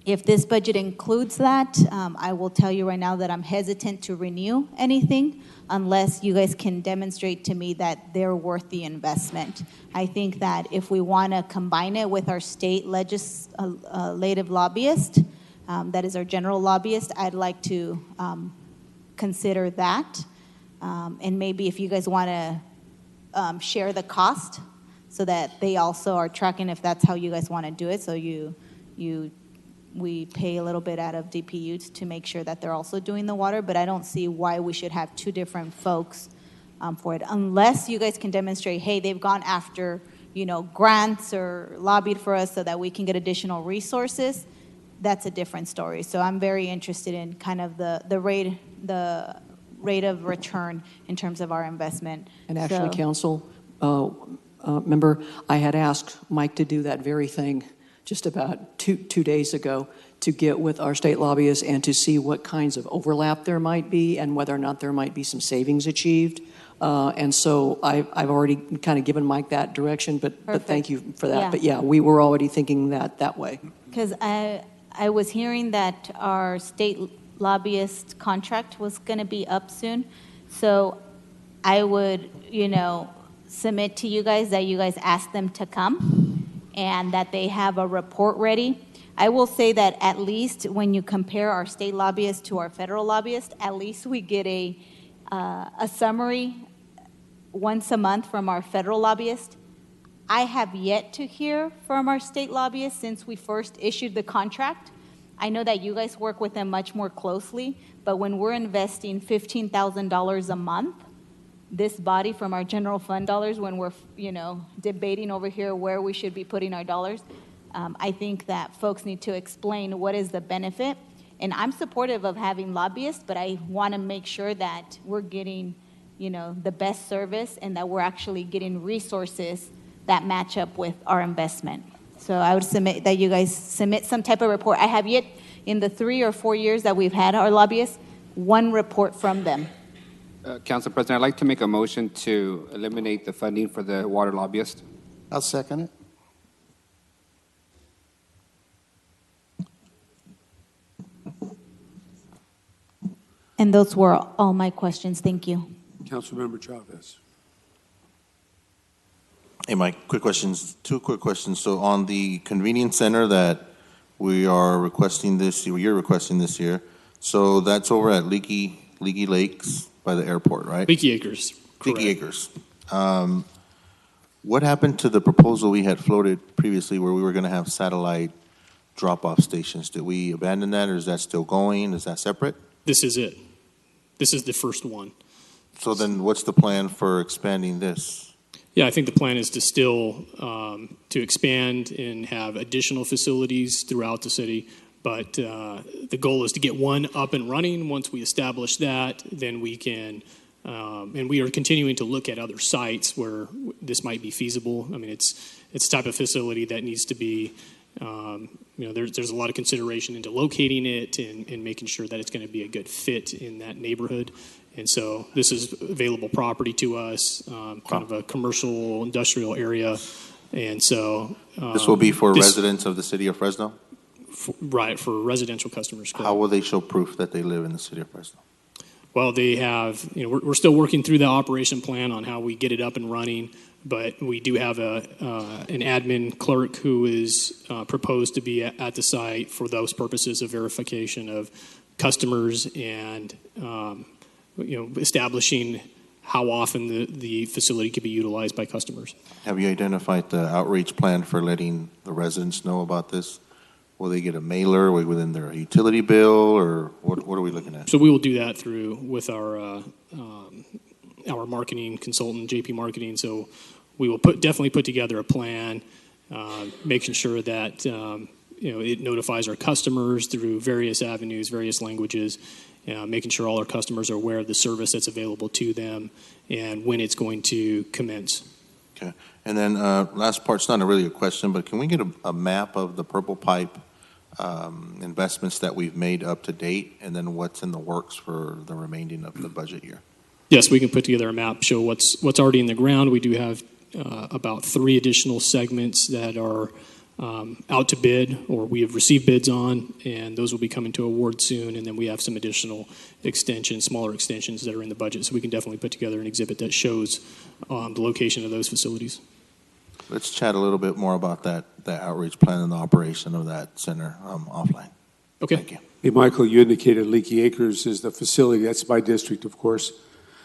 if this budget includes that, I will tell you right now that I'm hesitant to renew anything unless you guys can demonstrate to me that they're worth the investment. I think that if we want to combine it with our state legislative lobbyist, that is our general lobbyist, I'd like to consider that. And maybe if you guys want to share the cost so that they also are tracking if that's how you guys want to do it. So we pay a little bit out of DPU to make sure that they're also doing the water, but I don't see why we should have 2 different folks for it, unless you guys can demonstrate, hey, they've gone after, grants or lobbied for us so that we can get additional resources. That's a different story. So I'm very interested in kind of the rate of return in terms of our investment. And actually, council member, I had asked Mike to do that very thing just about two days ago, to get with our state lobbyists and to see what kinds of overlap there might be and whether or not there might be some savings achieved. And so I've already kind of given Mike that direction, but thank you for that. Yeah. But yeah, we were already thinking that way. Because I was hearing that our state lobbyist contract was going to be up soon. So I would, submit to you guys that you guys ask them to come and that they have a report ready. I will say that at least when you compare our state lobbyist to our federal lobbyist, at least we get a summary once a month from our federal lobbyist. I have yet to hear from our state lobbyist since we first issued the contract. I know that you guys work with them much more closely, but when we're investing $15,000 a month, this body from our general fund dollars, when we're, debating over here where we should be putting our dollars, I think that folks need to explain what is the benefit. And I'm supportive of having lobbyists, but I want to make sure that we're getting, the best service and that we're actually getting resources that match up with our investment. So I would submit that you guys submit some type of report. I have yet, in the 3 or 4 years that we've had our lobbyists, one report from them. Council President, I'd like to make a motion to eliminate the funding for the water lobbyist. I'll second it. And those were all my questions. Thank you. Councilmember Chavez. Hey, Mike, quick questions, two quick questions. So on the convenience center that we are requesting this, you're requesting this year, so that's over at Leaky Lakes by the airport, right? Leaky Acres. Leaky Acres. What happened to the proposal we had floated previously where we were going to have satellite drop-off stations? Did we abandon that, or is that still going? Is that separate? This is it. This is the first one. So then what's the plan for expanding this? Yeah, I think the plan is to still to expand and have additional facilities throughout the city. But the goal is to get one up and running. Once we establish that, then we can, and we are continuing to look at other sites where this might be feasible. I mean, it's a type of facility that needs to be, there's a lot of consideration into locating it and making sure that it's going to be a good fit in that neighborhood. And so this is available property to us, kind of a commercial industrial area. And so This will be for residents of the city of Fresno? Right, for residential customers. Correct. How will they show proof that they live in the city of Fresno? Well, they have, we're still working through the operation plan on how we get it up and running, but we do have an admin clerk who is proposed to be at the site for those purposes of verification of customers and establishing how often the facility can be utilized by customers. Have you identified the outreach plan for letting the residents know about this? Will they get a mailer within their utility bill, or what are we looking at? So we will do that with our marketing consultant, JP Marketing. So we will definitely put together a plan, making sure that it notifies our customers through various avenues, various languages, making sure all our customers are aware of the service that's available to them and when it's going to commence. Okay. And then last part's not really a question, but can we get a map of the Purple Pipe investments that we've made up to date, and then what's in the works for the remaining of the budget year? Yes, we can put together a map, show what's already in the ground. We do have about 3 additional segments that are out to bid, or we have received bids on, and those will be coming to award soon. And then we have some additional extensions, smaller extensions that are in the budget, so we can definitely put together an exhibit that shows the location of those facilities. Let's chat a little bit more about that outreach plan and the operation of that center offline. Okay. Thank you. Hey, Michael, you indicated Leaky Acres is the facility. That's my district, of course.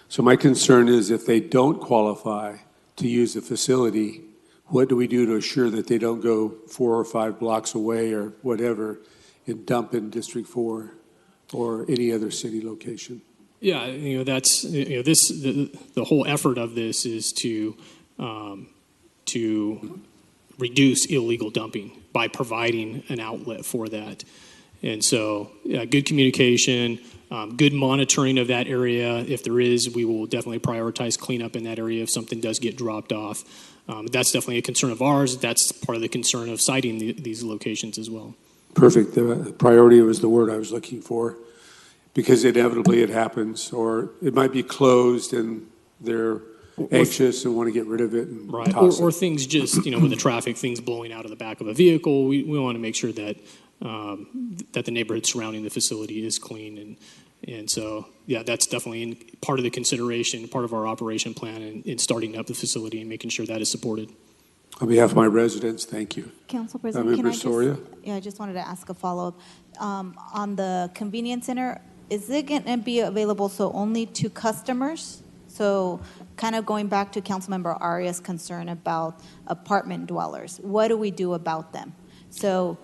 So my concern is if they don't qualify to use the facility, what do we do to assure that they don't go 4 or 5 blocks away or whatever and dump in District 4 or any other city location? Yeah, that's the whole effort of this is to reduce illegal dumping by providing an outlet for that. And so, good communication, good monitoring of that area. If there is, we will definitely prioritize cleanup in that area if something does get dropped off. That's definitely a concern of ours. That's part of the concern of citing these locations as well. Perfect. The priority was the word I was looking for, because inevitably it happens, or it might be closed and they're anxious and want to get rid of it and right. toss Or it. things just, with the traffic, things blowing out of the back of a vehicle. We want to make sure that that the neighborhood surrounding the facility is clean. And so, yeah, that's definitely part of the consideration, part of our operation plan in starting up the facility and making sure that is supported. On behalf of my residents, thank you. Council President, Member Soria? I just wanted to ask a follow-up. On the convenience center, is it going to be available so only to customers? So kind of going back to Councilmember Arias' concern about apartment dwellers, what do we do about them? So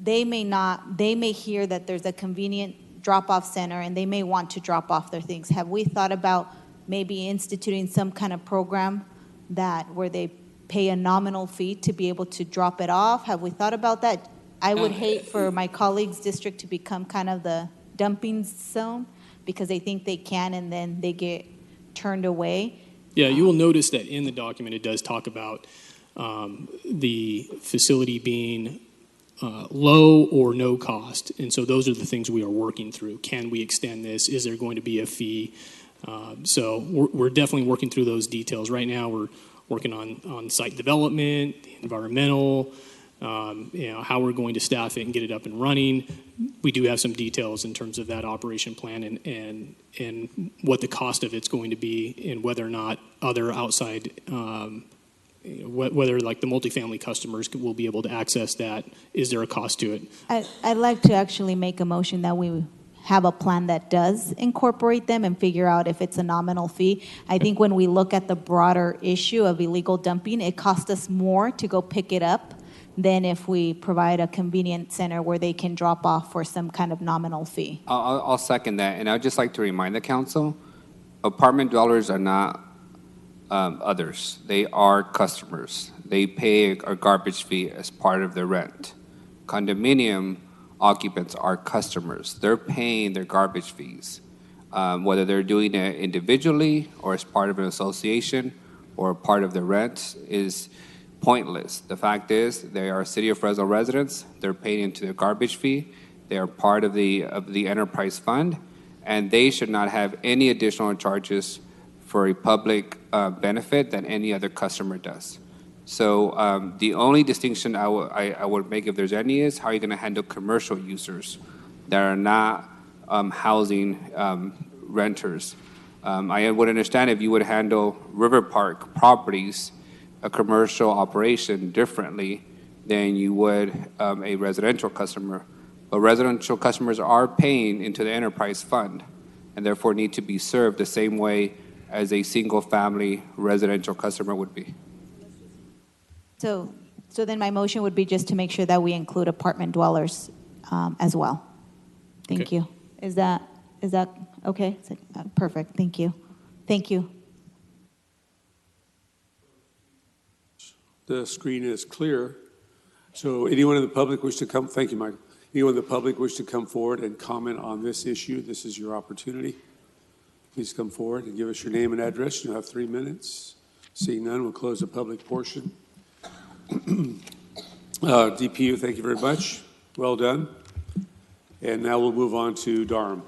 they may hear that there's a convenient drop-off center and they may want to drop off their things. Have we thought about maybe instituting some kind of program where they pay a nominal fee to be able to drop it off? Have we thought about that? I would hate for my colleagues' district to become kind of the dumping zone because they think they can and then they get turned away. Yeah, you will notice that in the document it does talk about the facility being low or no cost. And so those are the things we are working through. Can we extend this? Is there going to be a fee? So we're definitely working through those details. Right now we're working on site development, environmental, how we're going to staff it and get it up and running. We do have some details in terms of that operation plan and what the cost of it's going to be and whether or not other outside whether like the multifamily customers will be able to access that. Is there a cost to it? I'd like to actually make a motion that we have a plan that does incorporate them and figure out if it's a nominal fee. I think when we look at the broader issue of illegal dumping, it costs us more to go pick it up than if we provide a convenient center where they can drop off for some kind of nominal fee. I'll second that, and I'd just like to remind the council, apartment dwellers are not others. They are customers. They pay a garbage fee as part of their rent. Condominium occupants are customers. They're paying their garbage fees. Whether they're doing it individually or as part of an association or part of the rent is pointless. The fact is, they are City of Fresno residents. They're paying into their garbage fee. They are part of the enterprise fund, and they should not have any additional charges for a public benefit than any other customer does. So the only distinction I would make, if there's any, is how you're going to handle commercial users that are not housing renters. I would understand if you would handle River Park properties, a commercial operation, differently than you would a residential customer. But residential customers are paying into the enterprise fund and therefore need to be served the same way as a single-family residential customer would be. So then my motion would be just to make sure that we include apartment dwellers as well. Thank you. Is that okay? Perfect. Thank you. Thank you. The screen is clear. So anyone in the public wish to come, thank you, Michael. Anyone in the public wish to come forward and comment on this issue, this is your opportunity. Please come forward and give us your name and address. You'll have 3 minutes. Seeing none, we'll close the public portion. DPU, thank you very much. Well done. And now we'll move on to Durham.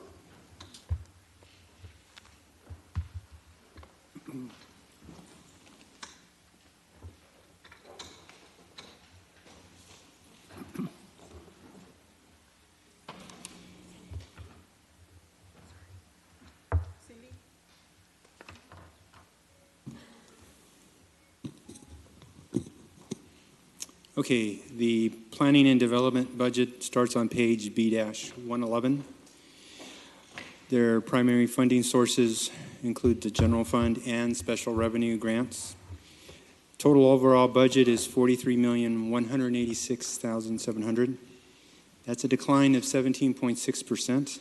Okay, the planning and development budget starts on page B-111. Their primary funding sources include the general fund and special revenue grants. Total overall budget is $43,186,700. That's a decline of 17.6%.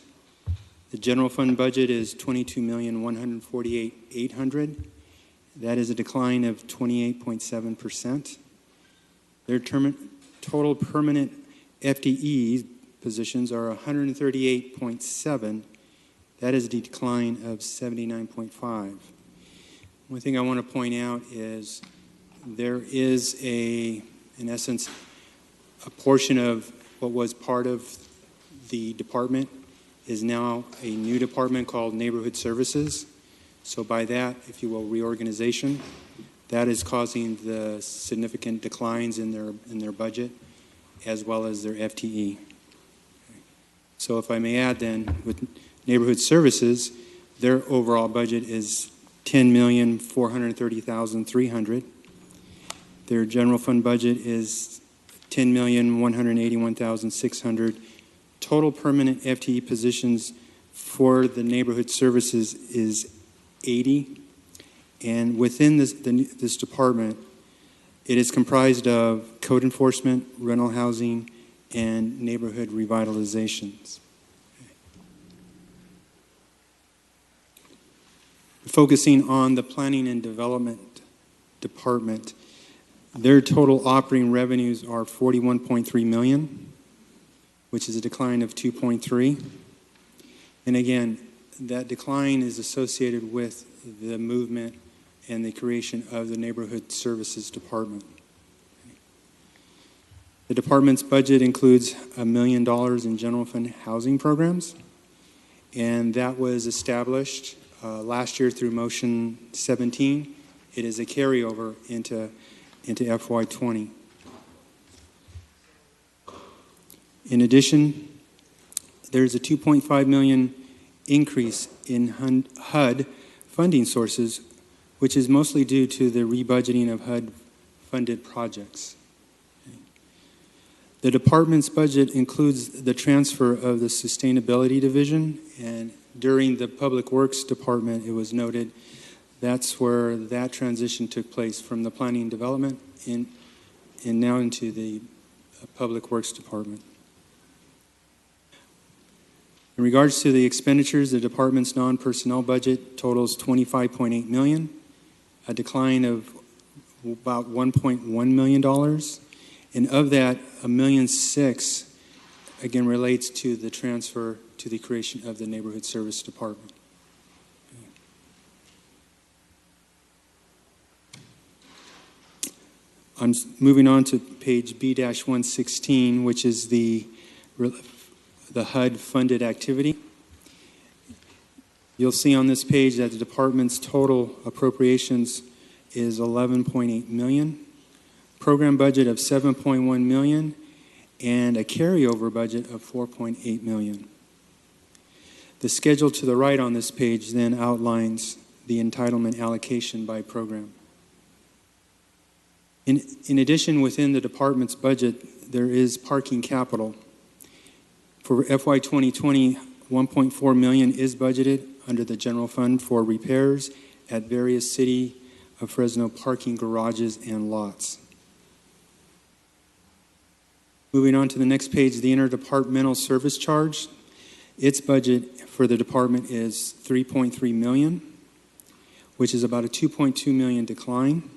The general fund budget is $22,148,800. That is a decline of 28.7%. Their total permanent FTE positions are 138.7. That is a decline of 79.5. One thing I want to point out is there is in essence, a portion of what was part of the department is now a new department called Neighborhood Services. So by that, if you will, reorganization, that is causing the significant declines in their budget as well as their FTE. So if I may add then, with Neighborhood Services, their overall budget is $10,430,300. Their general fund budget is $10,181,600. Total permanent FTE positions for the Neighborhood Services is 80. And within this department, it is comprised of code enforcement, rental housing, and neighborhood revitalizations. Focusing on the planning and development department, their total operating revenues are $41.3 million, which is a decline of 2.3. And again, that decline is associated with the movement and the creation of the Neighborhood Services Department. The department's budget includes $1 million in general fund housing programs, and that was established last year through Motion 17. It is a carryover into FY20. In addition, there's a $2.5 million increase in HUD funding sources, which is mostly due to the rebudgeting of HUD funded projects. The department's budget includes the transfer of the Sustainability Division, and during the Public Works Department, it was noted that's where that transition took place from the Planning and Development and now into the Public Works Department. In regards to the expenditures, the department's non-personnel budget totals $25.8 million, a decline of about $1.1 million. And of that, $1.6 million, again, relates to the transfer to the creation of the Neighborhood Service Department. I'm moving on to page B-116, which is the HUD funded activity. You'll see on this page that the department's total appropriations is $11.8 million, program budget of $7.1 million, and a carryover budget of $4.8 million. The schedule to the right on this page then outlines the entitlement allocation by program. In addition, within the department's budget, there is parking capital. For FY 2020, $1.4 million is budgeted under the general fund for repairs at various City of Fresno parking garages and lots. Moving on to the next page, the interdepartmental service charge. Its budget for the department is $3.3 million, which is about a $2.2 million decline.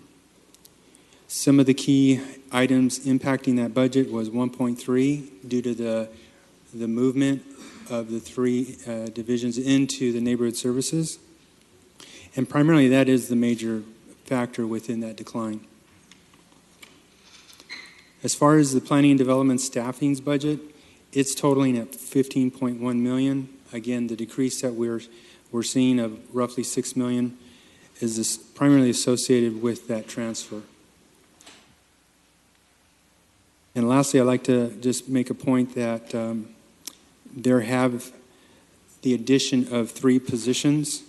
Some of the key items impacting that budget was 1.3 due to the movement of the three divisions into the neighborhood services. And primarily that is the major factor within that decline. As far as the planning and development staffing's budget, it's totaling at $15.1 million. Again, the decrease that we're seeing of roughly $6 million is primarily associated with that transfer. And lastly, I'd like to just make a point that there have the addition of 3 positions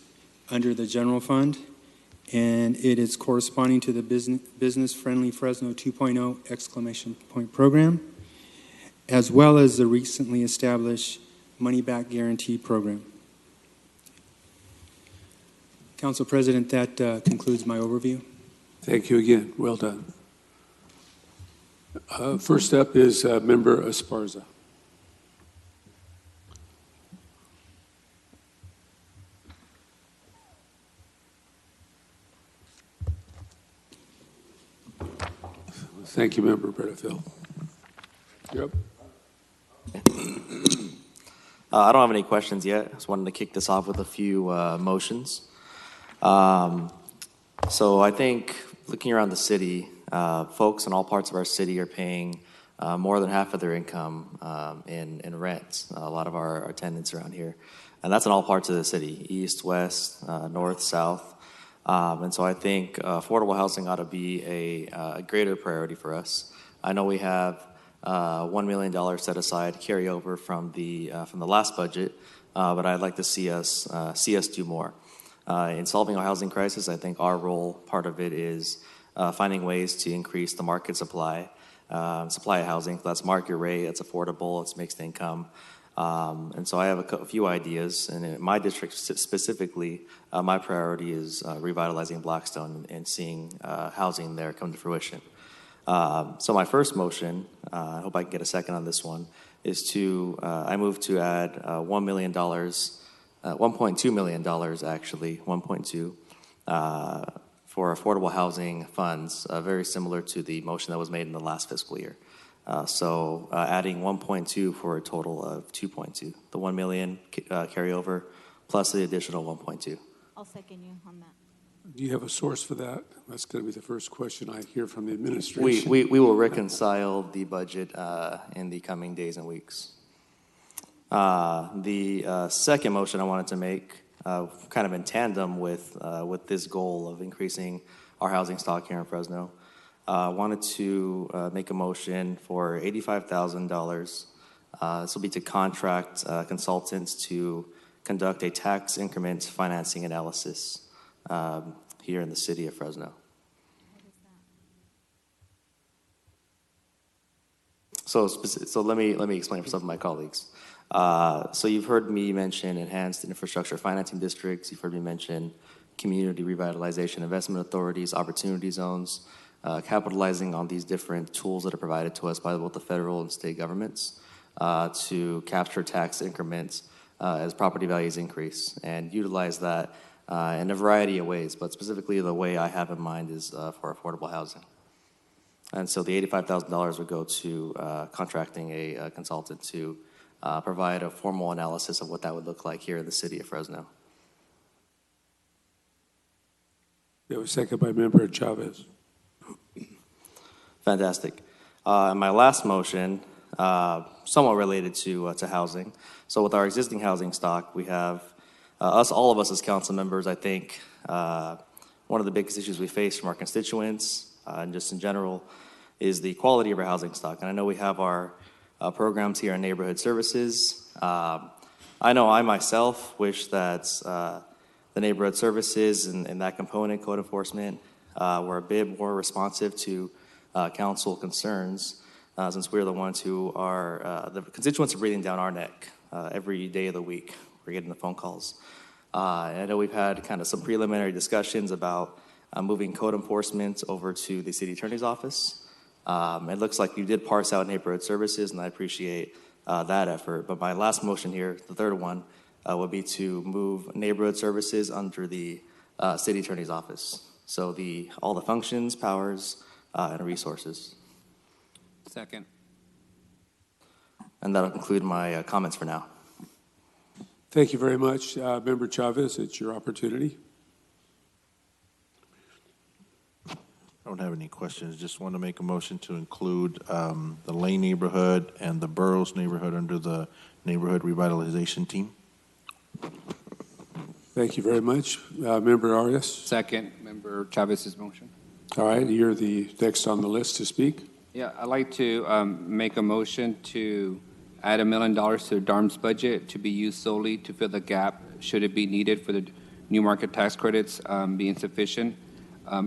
under the general fund, and it is corresponding to the Business Friendly Fresno 2.0 exclamation point program, as well as the recently established Money Back Guarantee program. Council President, that concludes my overview. Thank you again. Well done. First up is Member Esparza. Thank you, Member Bredefeld. You're up. I don't have any questions yet. I just wanted to kick this off with a few motions. So I think looking around the city, folks in all parts of our city are paying more than half of their income in rent. A lot of our tenants around here. And that's in all parts of the city, east, west, north, south. And so I think affordable housing ought to be a greater priority for us. I know we have $1 million set aside carryover from the last budget, but I'd like to see us do more. In solving our housing crisis, I think our role, part of it is finding ways to increase the market supply of housing. That's market rate, it's affordable, it's mixed income. And so I have a few ideas, and in my district specifically, my priority is revitalizing Blackstone and seeing housing there come to fruition. So my first motion, I hope I can get a second on this one, is to, I move to add $1 million, $1.2 million actually, 1.2, for affordable housing funds, very similar to the motion that was made in the last fiscal year. So adding 1.2 for a total of 2.2, the 1 million carryover plus the additional 1.2. I'll second you on that. Do you have a source for that? That's going to be the first question I hear from the administration. We will reconcile the budget in the coming days and weeks. The second motion I wanted to make, kind of in tandem with this goal of increasing our housing stock here in Fresno, wanted to make a motion for $85,000. This will be to contract consultants to conduct a tax increment financing analysis here in the city of Fresno. So let me explain for some of my colleagues. So you've heard me mention enhanced infrastructure financing districts. You've heard me mention community revitalization investment authorities, opportunity zones, capitalizing on these different tools that are provided to us by both the federal and state governments to capture tax increments as property values increase and utilize that in a variety of ways, but specifically the way I have in mind is for affordable housing. And so the $85,000 would go to contracting a consultant to provide a formal analysis of what that would look like here in the city of Fresno. That was second by Member Chavez. Fantastic. And my last motion, somewhat related to housing. So with our existing housing stock, we have all of us as council members, I think one of the biggest issues we face from our constituents and just in general is the quality of our housing stock. And I know we have our programs here in neighborhood services. I know I myself wish that the neighborhood services and that component, code enforcement, were a bit more responsive to council concerns, since we're the ones who are, the constituents are breathing down our neck every day of the week. We're getting the phone calls. I know we've had kind of some preliminary discussions about moving code enforcement over to the city attorney's office. It looks like you did parse out neighborhood services, and I appreciate that effort. But my last motion here, the third one, would be to move neighborhood services under the city attorney's office. So all the functions, powers, and resources. Second. And that'll conclude my comments for now. Thank you very much. Member Chavez, it's your opportunity. I don't have any questions. Just want to make a motion to include the Lane neighborhood and the Burroughs neighborhood under the neighborhood revitalization team. Thank you very much. Member Arias? Second, Member Chavez's motion. All right, you're the next on the list to speak. Yeah, I'd like to make a motion to add $1 million to DARM's budget to be used solely to fill the gap should it be needed for the new market tax credits be insufficient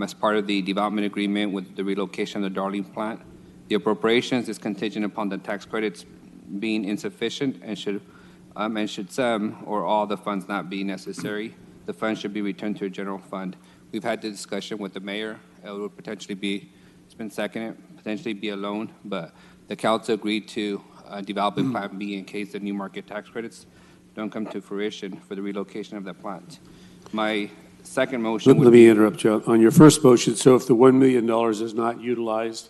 as part of the development agreement with the relocation of the Darling plant. The appropriations is contingent upon the tax credits being insufficient and should some or all the funds not be necessary, the funds should be returned to a general fund. We've had the discussion with the mayor. It would potentially be, it's been seconded, potentially be a loan, but the council agreed to develop a plan B in case the new market tax credits don't come to fruition for the relocation of that plant. My second motion Let me interrupt you. On your first motion, so if the $1 million is not utilized,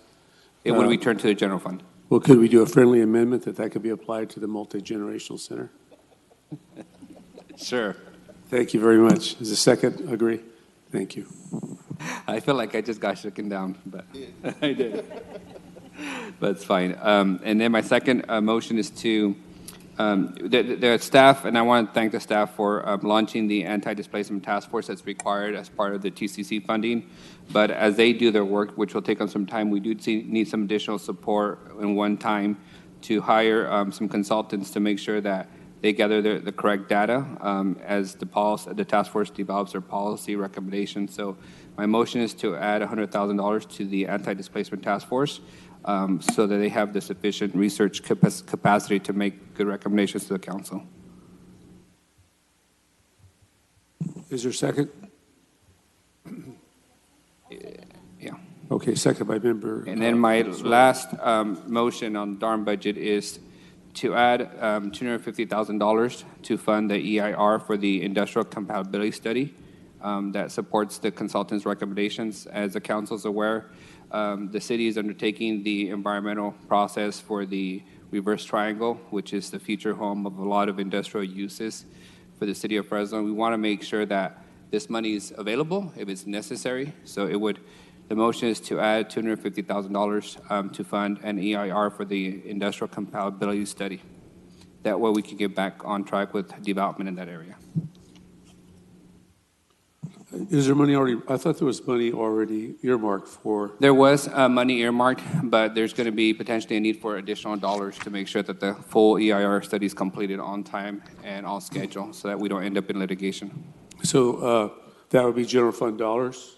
it would return to the general fund. Well, could we do a friendly amendment that could be applied to the multi-generational center? Sure. Thank you very much. Does the second agree? Thank you. I feel like I just got shaken down, but I did. But it's fine. And then my second motion is to the staff, and I want to thank the staff for launching the anti-displacement task force that's required as part of the TCC funding. But as they do their work, which will take them some time, we do need some additional support in one time to hire some consultants to make sure that they gather the correct data as the task force develops their policy recommendations. So my motion is to add $100,000 to the anti-displacement task force so that they have the sufficient research capacity to make good recommendations to the council. Is there a second? Yeah. Okay, second by member. And then my last motion on the DARM budget is to add $250,000 to fund the EIR for the industrial compatibility study that supports the consultant's recommendations. As the council is aware, the city is undertaking the environmental process for the reverse triangle, which is the future home of a lot of industrial uses for the city of Fresno. We want to make sure that this money is available if it's necessary. So the motion is to add $250,000 to fund an EIR for the industrial compatibility study. That way we can get back on track with development in that area. Is there money already? I thought there was money already earmarked for. There was money earmarked, but there's going to be potentially a need for additional dollars to make sure that the full EIR study is completed on time and on schedule so that we don't end up in litigation. So that would be general fund dollars?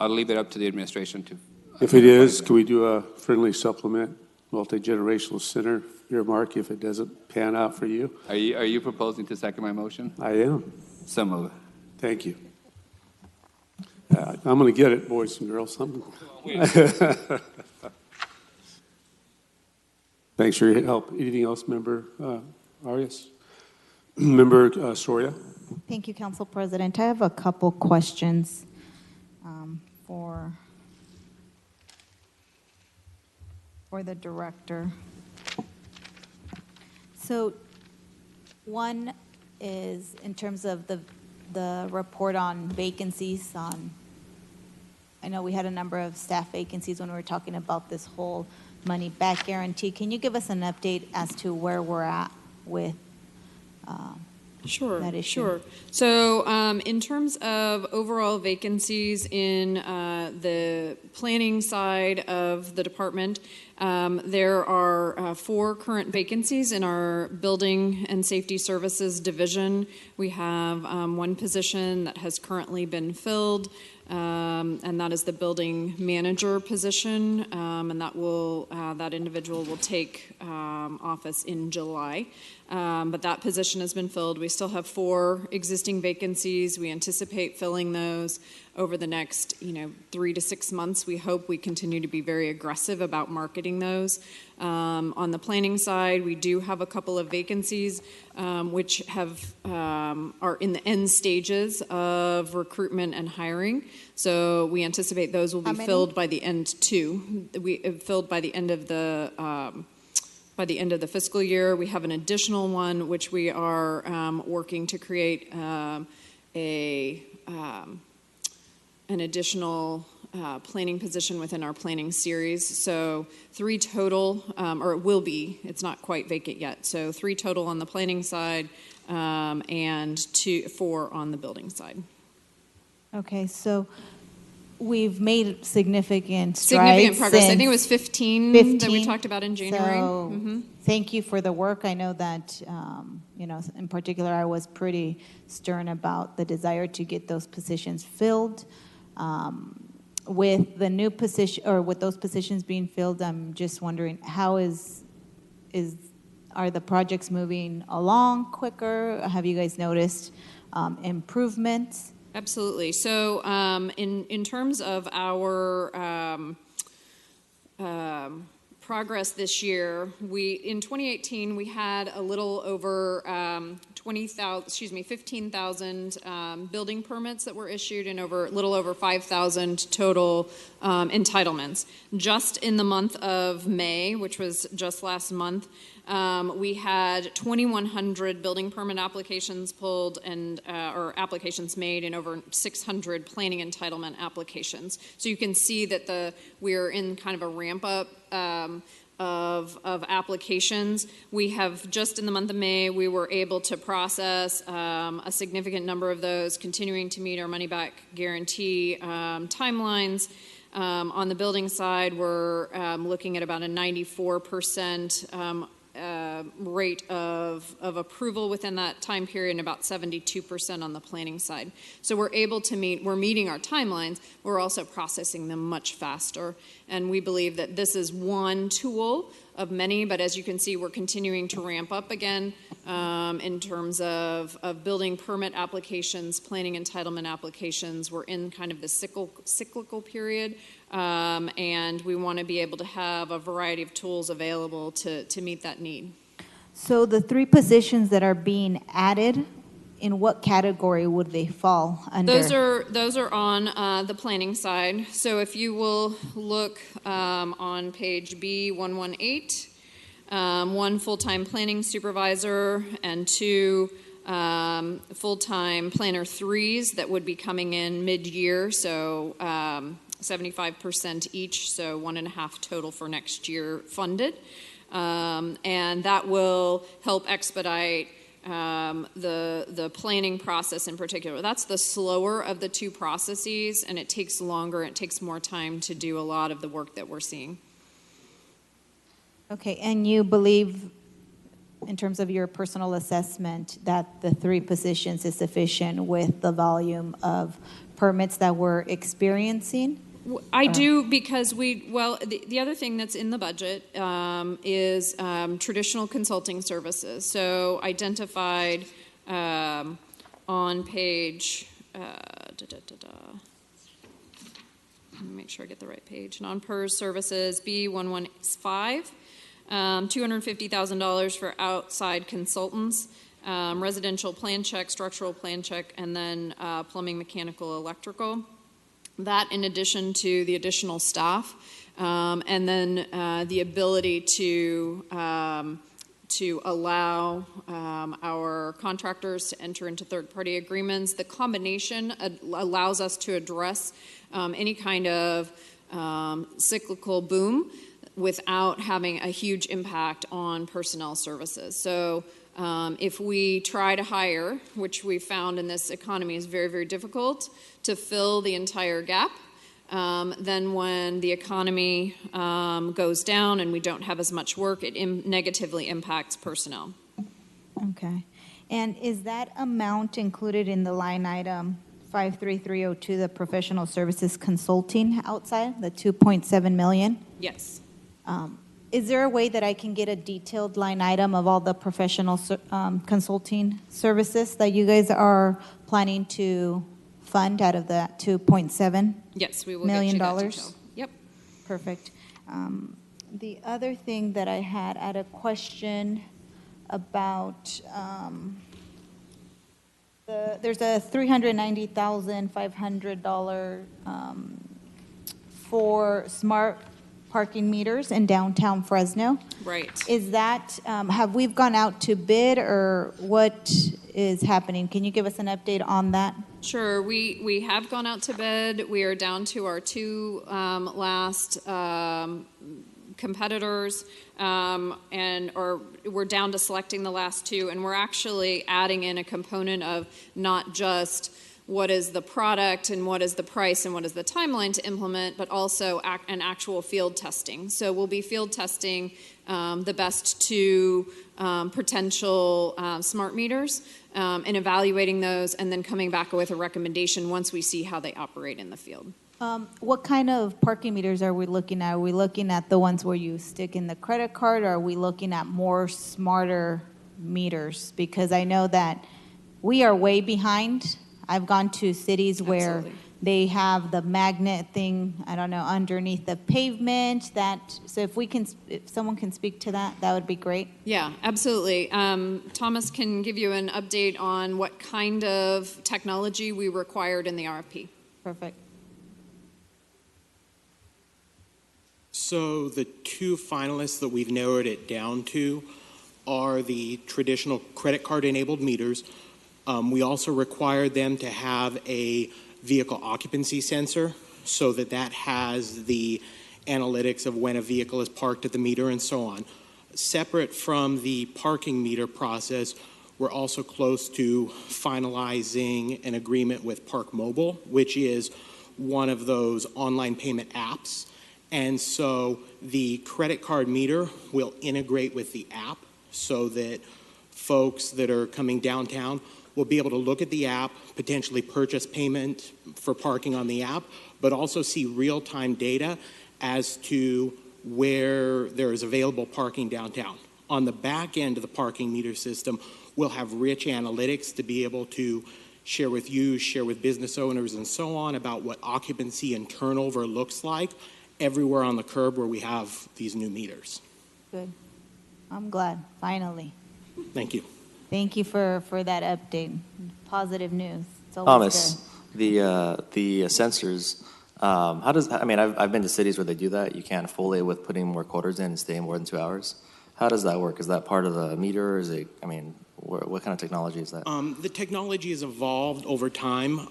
I'll leave it up to the administration to. If it is, can we do a friendly supplement multi-generational center earmark if it doesn't pan out for you. Are you proposing to second my motion? I am. So moved. Thank you. I'm going to get it, boys and girls. Thanks for your help. Anything else, Member Arias? Member Soria? Thank you, Council President. I have a couple questions for the director. So one is in terms of the report on vacancies I know we had a number of staff vacancies when we were talking about this whole money back guarantee. Can you give us an update as to where we're at with Sure, that issue? sure. So in terms of overall vacancies in the planning side of the department, there are 4 current vacancies in our Building and Safety Services division. We have 1 position that has currently been filled, and that is the building manager position, and that individual will take office in July. But that position has been filled. We still have 4 existing vacancies. We anticipate filling those over the next, 3 to 6 months. We hope we continue to be very aggressive about marketing those. On the planning side, we do have a couple of vacancies which are in the end stages of recruitment and hiring. So we anticipate those will be filled by the end filled by the end of the fiscal year. We have an additional one which we are working to create an additional planning position within our planning series. So 3 total, or it will be, it's not quite vacant yet. So 3 total on the planning side and 4 on the building side. Okay, so we've made significant strides. Progress. I think it was 15 that we talked about in January. So thank you for the work. I know that, in particular, I was pretty stern about the desire to get those positions filled. With the new position, or with those positions being filled, I'm just wondering how are the projects moving along quicker? Have you guys noticed improvements? Absolutely. So in terms of our progress this year, in 2018 we had a little over 15,000 building permits that were issued and a little over 5,000 total entitlements. Just in the month of May, which was just last month, we had 2,100 building permit applications pulled or applications made, and over 600 planning entitlement applications. So you can see that we're in kind of a ramp up of applications. We have just in the month of May, we were able to process a significant number of those, continuing to meet our money back guarantee timelines. On the building side, we're looking at about a 94% rate of approval within that time period, and about 72% on the planning side. So we're meeting our timelines. We're also processing them much faster. And we believe that this is one tool of many, but as you can see, we're continuing to ramp up again in terms of building permit applications, planning entitlement applications. We're in kind of the cyclical period, and we want to be able to have a variety of tools available to meet that need. So the 3 positions that are being added, in what category would they fall under? Those are on the planning side. So if you will look on page B118, 1 full-time planning supervisor and 2 full-time planner 3s that would be coming in mid-year, so 75% each, so 1.5 total for next year funded. And that will help expedite the planning process in particular. That's the slower of the 2 processes, and it takes longer, it takes more time to do a lot of the work that we're seeing. Okay, and you believe, in terms of your personal assessment, that the 3 positions is sufficient with the volume of permits that we're experiencing? I do, because the other thing that's in the budget is traditional consulting services. So identified on page, let me make sure I get the right page. Non-PERS services, B115, $250,000 for outside consultants, residential plan check, structural plan check, and then plumbing, mechanical, electrical. That in addition to the additional staff, and then the ability to allow our contractors to enter into third-party agreements. The combination allows us to address any kind of cyclical boom without having a huge impact on personnel services. So if we try to hire, which we found in this economy is very, very difficult to fill the entire gap, then when the economy goes down and we don't have as much work, it negatively impacts personnel. Okay. And is that amount included in the line item 53302, the professional services consulting outside, the 2.7 million? Yes. Is there a way that I can get a detailed line item of all the professional consulting services that you guys are planning to fund out of that $2.7 Yes, we will million get you that dollars? detail. Yep. Perfect. The other thing that I had a question about, there's a $390,500 for smart parking meters in downtown Fresno. Right. Is that, have we gone out to bid, or what is happening? Can you give us an update on that? Sure. We have gone out to bid. We are down to our two last competitors, or we're down to selecting the last two, and we're actually adding in a component of not just what is the product and what is the price and what is the timeline to implement, but also an actual field testing. So we'll be field testing the best two potential smart meters and evaluating those, and then coming back with a recommendation once we see how they operate in the field. What kind of parking meters are we looking at? Are we looking at the ones where you stick in the credit card, or are we looking at more smarter meters? Because I know that we are way behind. I've gone to cities where they have the magnet thing, I don't know, underneath the pavement. So if someone can speak to that, that would be great. Yeah, absolutely. Thomas can give you an update on what kind of technology we required in the RFP. Perfect. So the two finalists that we've narrowed it down to are the traditional credit card enabled meters. We also required them to have a vehicle occupancy sensor so that has the analytics of when a vehicle is parked at the meter and so on. Separate from the parking meter process, we're also close to finalizing an agreement with Park Mobile, which is one of those online payment apps. And so the credit card meter will integrate with the app so that folks that are coming downtown will be able to look at the app, potentially purchase payment for parking on the app, but also see real-time data as to where there is available parking downtown. On the back end of the parking meter system, we'll have rich analytics to be able to share with you, share with business owners and so on about what occupancy and turnover looks like everywhere on the curb where we have these new meters. Good. I'm glad, finally. Thank you. Thank you for that update. Positive news. It's always Thomas, the sensors, how does, I mean, I've been to cities where they do that. You can't fool it with putting more quarters in and staying more than 2 hours. How does that work? Is that part of the meter? Or is it, I mean, what kind of technology is that? The technology has evolved over time.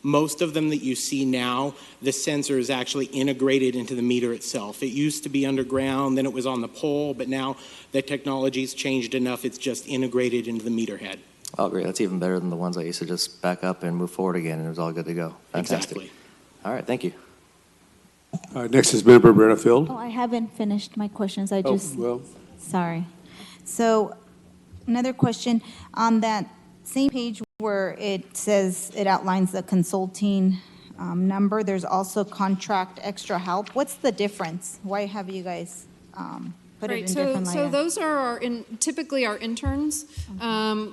Most of them that you see now, the sensor is actually integrated into the meter itself. It used to be underground, then it was on the pole, but now the technology's changed enough, it's just integrated into the meter head. Oh, great. That's even better than the ones I used to just back up and move forward again, and it was all good to go. Fantastic. Exactly. All right, thank you. Next is Member Brenna Field. Oh, I haven't finished my questions. Well. Sorry. So another question on that same page where it says it outlines the consulting number. There's also contract extra help. What's the difference? Why have you guys put it in different line So items? those are typically our interns.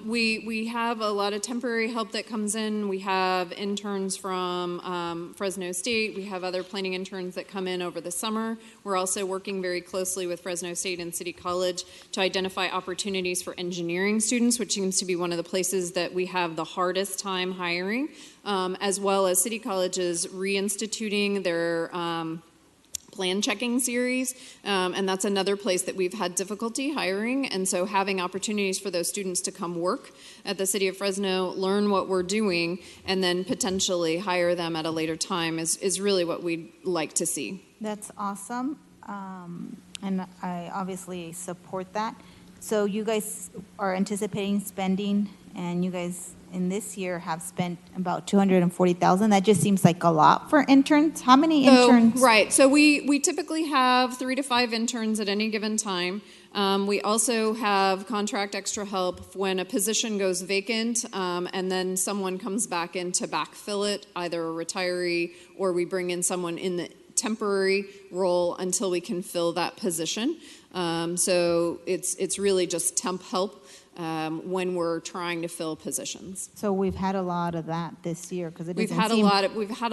We have a lot of temporary help that comes in. We have interns from Fresno State. We have other planning interns that come in over the summer. We're also working very closely with Fresno State and City College to identify opportunities for engineering students, which seems to be one of the places that we have the hardest time hiring, as well as City College is reinstituting their plan checking series, and that's another place that we've had difficulty hiring. And so having opportunities for those students to come work at the City of Fresno, learn what we're doing, and then potentially hire them at a later time is really what we'd like to see. That's awesome, and I obviously support that. So you guys are anticipating spending, and you guys in this year have spent about $240,000. That just seems like a lot for interns. How many interns? Right. So we typically have 3 to 5 interns at any given time. We also have contract extra help when a position goes vacant, and then someone comes back in to backfill it, either a retiree or we bring in someone in the temporary role until we can fill that position. So it's really just temp help when we're trying to fill positions. So we've had a lot of that this year because We've had a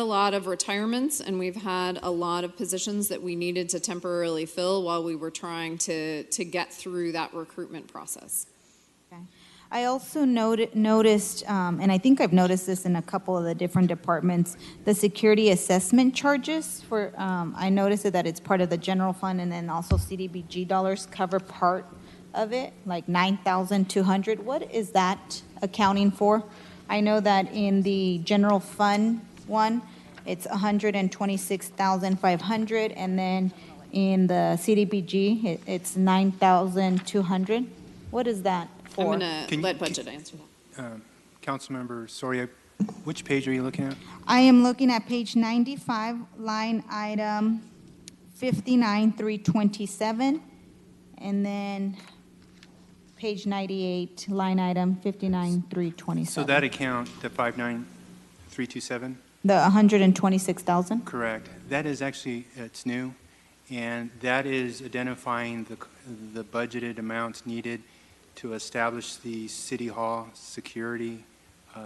lot of retirements, and we've had a lot of positions that we needed to temporarily fill while we were trying to get through that recruitment process. Okay. I also noticed, and I think I've noticed this in a couple of the different departments, the security assessment charges for. I noticed that it's part of the general fund, and then also CDBG dollars cover part of it, like $9,200. What is that accounting for? I know that in the general fund one, it's $126,500, and then in the CDBG, it's $9,200. What is that for? I'm going to let budget answer that. Councilmember Soria, which page are you looking at? I am looking at page 95, line item 59,327, and then page 98, line item 59,327. So that account, the 59327? The 126,000? Correct. That is actually, it's new, and that is identifying the budgeted amounts needed to establish the City Hall security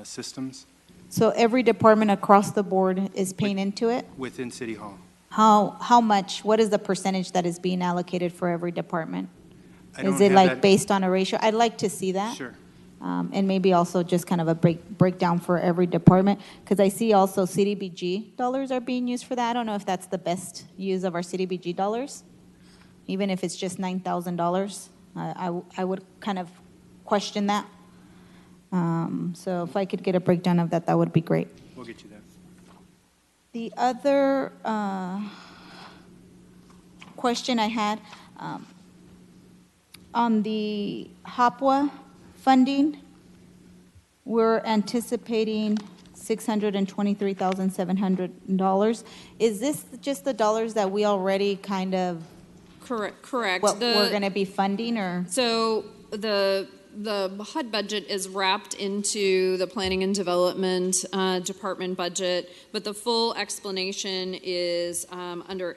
systems. So every department across the board is paying into it? Within City Hall. How much, what is the percentage that is being allocated for every department? I don't Is it have like that- based on a ratio? I'd like to see that. Sure. And maybe also just kind of a breakdown for every department, because I see also CDBG dollars are being used for that. I don't know if that's the best use of our CDBG dollars, even if it's just $9,000. I would kind of question that. So if I could get a breakdown of that, that would be great. We'll get you that. The other question I had, on the HOPWA funding, we're anticipating $623,700. Is this just the dollars that we already kind of Correct. what we're going to be funding, or? So the HUD budget is wrapped into the Planning and Development Department budget, but the full explanation is under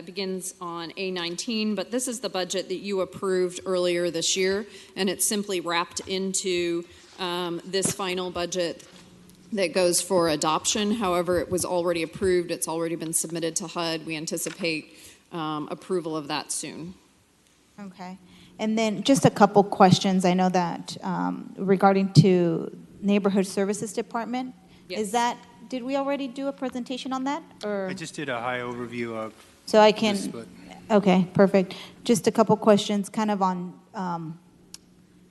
begins on A19, but this is the budget that you approved earlier this year, and it's simply wrapped into this final budget that goes for adoption. However, it was already approved. It's already been submitted to HUD. We anticipate approval of that soon. Okay. And then just a couple questions. I know that regarding to Neighborhood Services Department, is that, did we already do a presentation on that, or? I just did a high overview of. So I this, can, but- okay, perfect. Just a couple questions kind of on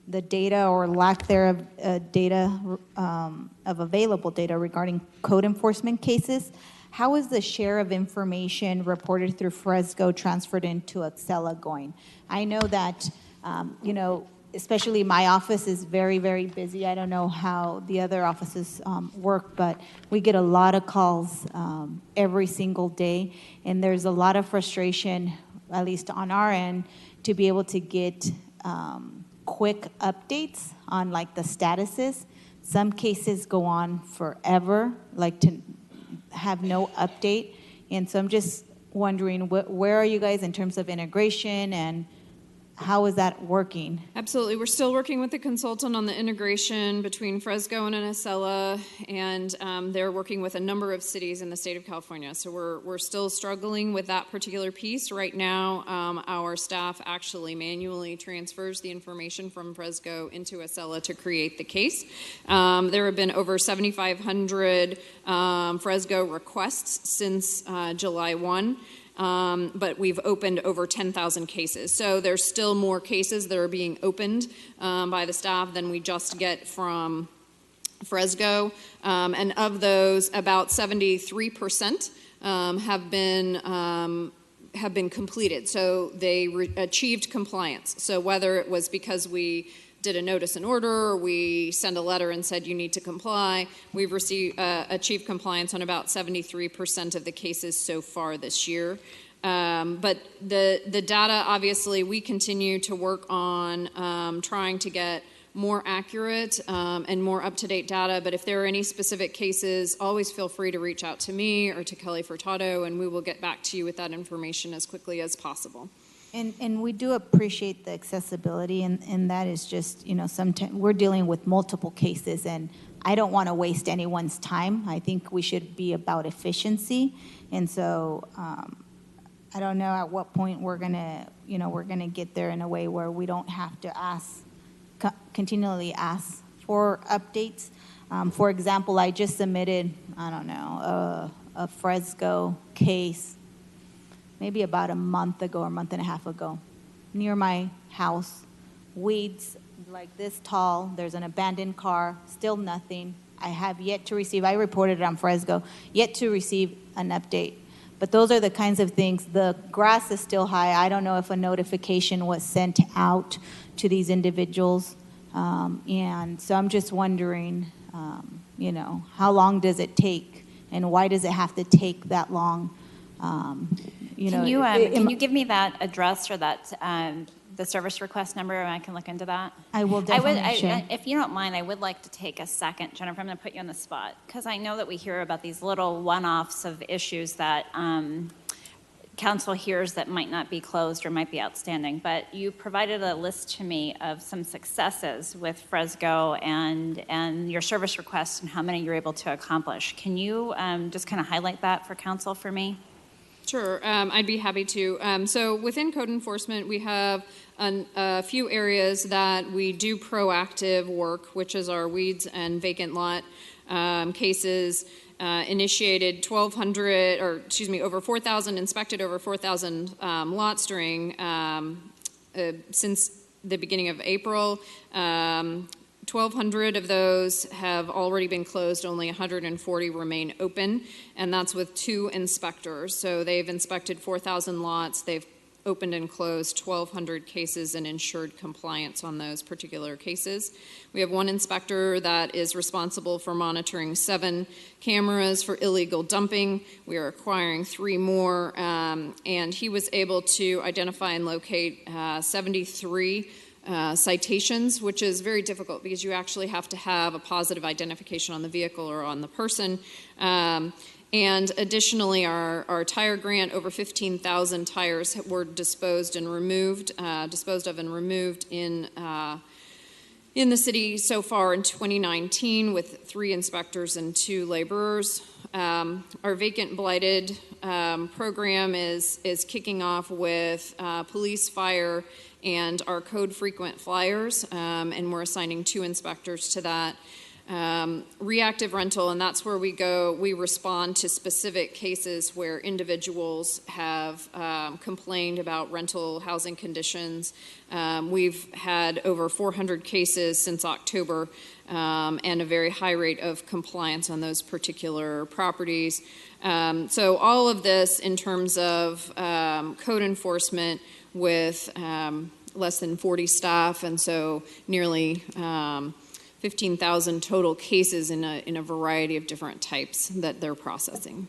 the data or lack thereof data, of available data regarding code enforcement cases. How is the share of information reported through Fresco transferred into Excella going? I know that, especially my office is very, very busy. I don't know how the other offices work, but we get a lot of calls every single day, and there's a lot of frustration, at least on our end, to be able to get quick updates on like the statuses. Some cases go on forever, like have no update. And so I'm just wondering, where are you guys in terms of integration, and how is that working? Absolutely. We're still working with the consultant on the integration between Fresco and Acela, and they're working with a number of cities in the state of California. So we're still struggling with that particular piece. Right now, our staff actually manually transfers the information from Fresco into Acela to create the case. There have been over 7,500 Fresco requests since July 1. But we've opened over 10,000 cases. So there's still more cases that are being opened by the staff than we just get from Fresco. And of those, about 73% have been completed. So they achieved compliance. So whether it was because we did a notice and order, or we send a letter and said you need to comply, we've achieved compliance on about 73% of the cases so far this year. But the data, obviously, we continue to work on trying to get more accurate and more up-to-date data. But if there are any specific cases, always feel free to reach out to me or to Kelly Furtado, and we will get back to you with that information as quickly as possible. And we do appreciate the accessibility, and that is just, sometimes we're dealing with multiple cases, and I don't want to waste anyone's time. I think we should be about efficiency, and so I don't know at what point we're gonna get there in a way where we don't have to continually ask for updates. For example, I just submitted, a Fresco case maybe about a month ago or a month and a half ago, near my house. Weeds like this tall, there's an abandoned car, still nothing. I have yet to receive, I reported it on Fresco, yet to receive an update. But those are the kinds of things. The grass is still high. I don't know if a notification was sent out to these individuals. And so I'm just wondering, how long does it take, and why does it have to take that long? Can you give me that address or that the service request number, and I can look into that? I will definitely share. If you don't mind, I would like to take a second, Jennifer. I'm going to put you on the spot because I know that we hear about these little one-offs of issues that council hears that might not be closed or might be outstanding. But you provided a list to me of some successes with Fresco and your service requests and how many you're able to accomplish. Can you just kind of highlight that for council for me? Sure, I'd be happy to. So within code enforcement, we have a few areas that we do proactive work, which is our weeds and vacant lot cases. Initiated over 4,000, inspected over 4,000 lots during since the beginning of April. 1,200 of those have already been closed, only 140 remain open, and that's with 2 inspectors. So they've inspected 4,000 lots, they've opened and closed 1,200 cases and ensured compliance on those particular cases. We have 1 inspector that is responsible for monitoring 7 cameras for illegal dumping. We are acquiring 3 more, and he was able to identify and locate 73 citations, which is very difficult because you actually have to have a positive identification on the vehicle or on the person. And additionally, our tire grant, over 15,000 tires were disposed of and removed in the city so far in 2019 with 3 inspectors and 2 laborers. Our vacant blighted program is kicking off with police, fire, and our code frequent flyers, and we're assigning 2 inspectors to that. Reactive rental, and that's where we respond to specific cases where individuals have complained about rental housing conditions. We've had over 400 cases since October, and a very high rate of compliance on those particular properties. So all of this in terms of code enforcement with less than 40 staff, and so nearly 15,000 total cases in a variety of different types that they're processing.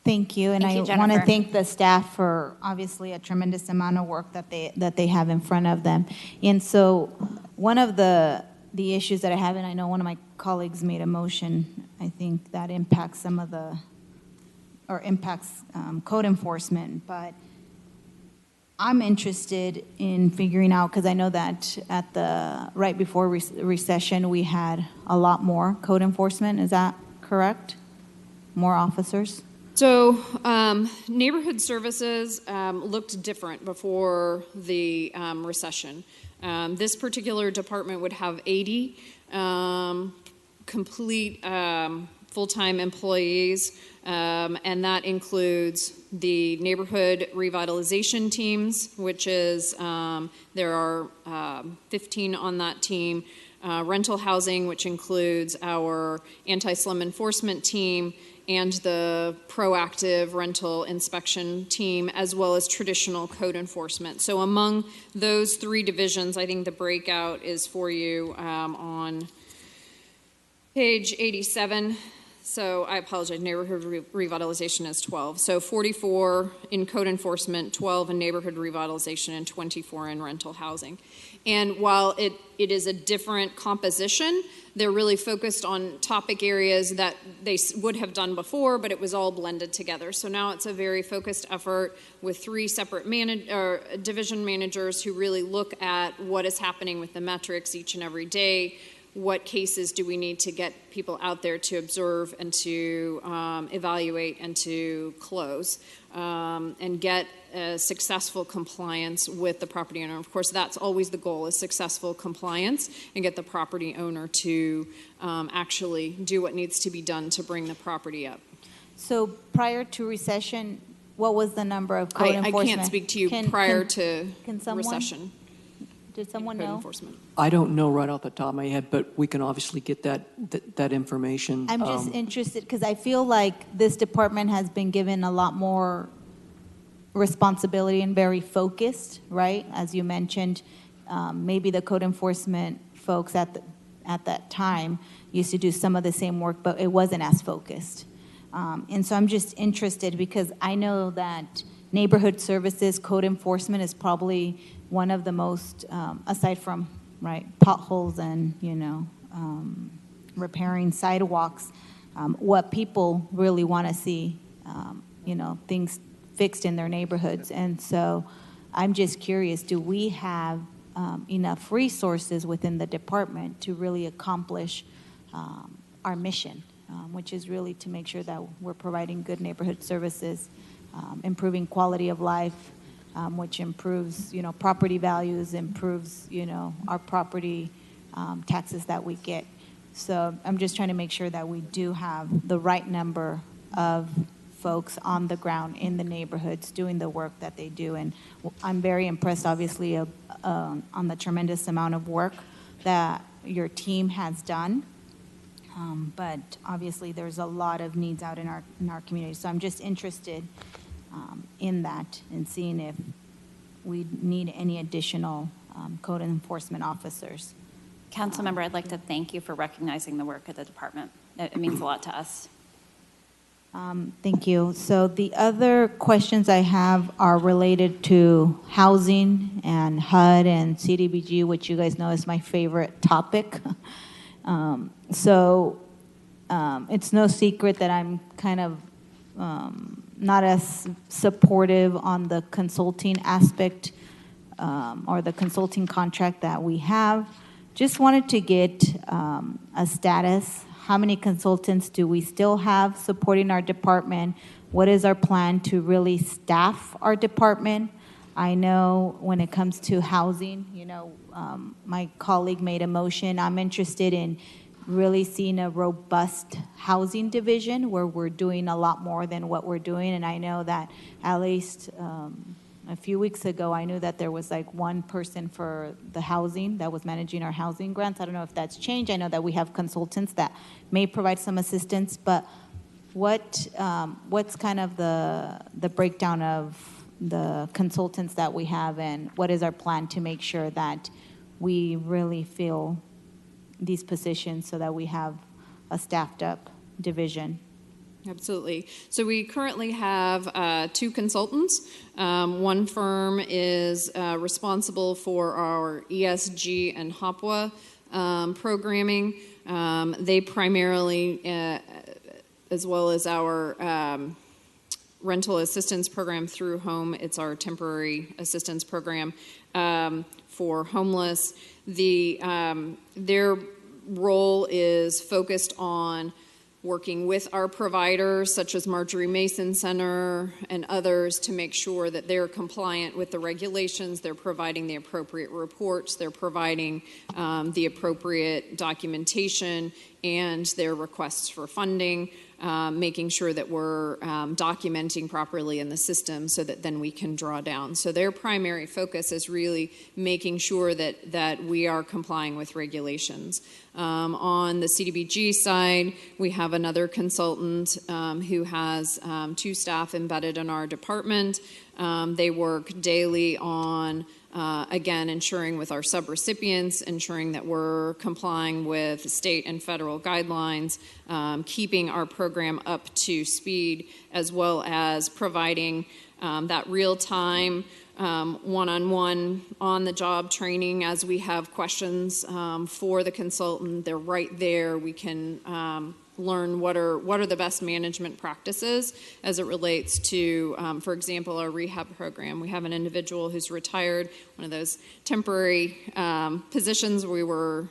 Thank you, and I want to thank the staff for obviously a tremendous amount of work that they have in front of them. And so one of the the issues that I have, and I know one of my colleagues made a motion, I think that impacts impacts code enforcement, but I'm interested in figuring out, because I know that right before recession, we had a lot more code enforcement. Is that correct? More officers? So neighborhood services looked different before the recession. This particular department would have 80 complete full-time employees, and that includes the neighborhood revitalization teams, which is there are 15 on that team, rental housing, which includes our anti-slum enforcement team, and the proactive rental inspection team, as well as traditional code enforcement. So among those three divisions, I think the breakout is for you on page 87. So I apologize, neighborhood revitalization is 12. So 44 in code enforcement, 12 in neighborhood revitalization, and 24 in rental housing. And while it is a different composition, they're really focused on topic areas that they would have done before, but it was all blended together. So now it's a very focused effort with three separate division managers who really look at what is happening with the metrics each and every day. What cases do we need to get people out there to observe and to evaluate and to close and get successful compliance with the property owner? Of course, that's always the goal, is successful compliance and get the property owner to actually do what needs to be done to bring the property up. So prior to recession, what was the number of code enforcement? I can't speak to you prior to recession. Did someone know? Enforcement. I don't know right off the top of my head, but we can obviously get that information. I'm just interested because I feel like this department has been given a lot more responsibility and very focused, right? As you mentioned, maybe the code enforcement folks at that time used to do some of the same work, but it wasn't as focused. And so I'm just interested because I know that neighborhood services code enforcement is probably one of the most, aside from potholes and repairing sidewalks, what people really want to see, things fixed in their neighborhoods. And so I'm just curious, do we have enough resources within the department to really accomplish our mission, which is really to make sure that we're providing good neighborhood services, improving quality of life, which improves, property values, improves, our property taxes that we get. So I'm just trying to make sure that we do have the right number of folks on the ground in the neighborhoods doing the work that they do. And I'm very impressed, obviously, on the tremendous amount of work that your team has done. But obviously, there's a lot of needs out in our community. So I'm just interested in that and seeing if we need any additional code enforcement officers. Councilmember, I'd like to thank you for recognizing the work of the department. It means a lot to us. Thank you. So the other questions I have are related to housing and HUD and CDBG, which you guys know is my favorite topic. So it's no secret that I'm kind of not as supportive on the consulting aspect or the consulting contract that we have. Just wanted to get a status. How many consultants do we still have supporting our department? What is our plan to really staff our department? I know when it comes to housing, my colleague made a motion. I'm interested in really seeing a robust housing division where we're doing a lot more than what we're doing. And I know that at least a few weeks ago, I knew that there was like one person for the housing that was managing our housing grants. I don't know if that's changed. I know that we have consultants that may provide some assistance, but what's kind of the breakdown of the consultants that we have, and what is our plan to make sure that we really fill these positions so that we have a staffed up division? Absolutely. So we currently have 2 consultants. One firm is responsible for our ESG and HOPWA programming. They primarily, as well as our rental assistance program through home, it's our temporary assistance program for homeless. Their role is focused on working with our providers, such as Marjorie Mason Center and others, to make sure that they're compliant with the regulations, they're providing the appropriate reports, they're providing the appropriate documentation and their requests for funding, making sure that we're documenting properly in the system so that then we can draw down. So their primary focus is really making sure that we are complying with regulations. On the CDBG side, we have another consultant who has 2 staff embedded in our department. They work daily on again, ensuring with our subrecipients, ensuring that we're complying with state and federal guidelines, keeping our program up to speed, as well as providing that real-time one-on-one, on-the-job training as we have questions for the consultant. They're right there. We can learn what are the best management practices as it relates to, for example, our rehab program. We have an individual who's retired, one of those temporary positions we were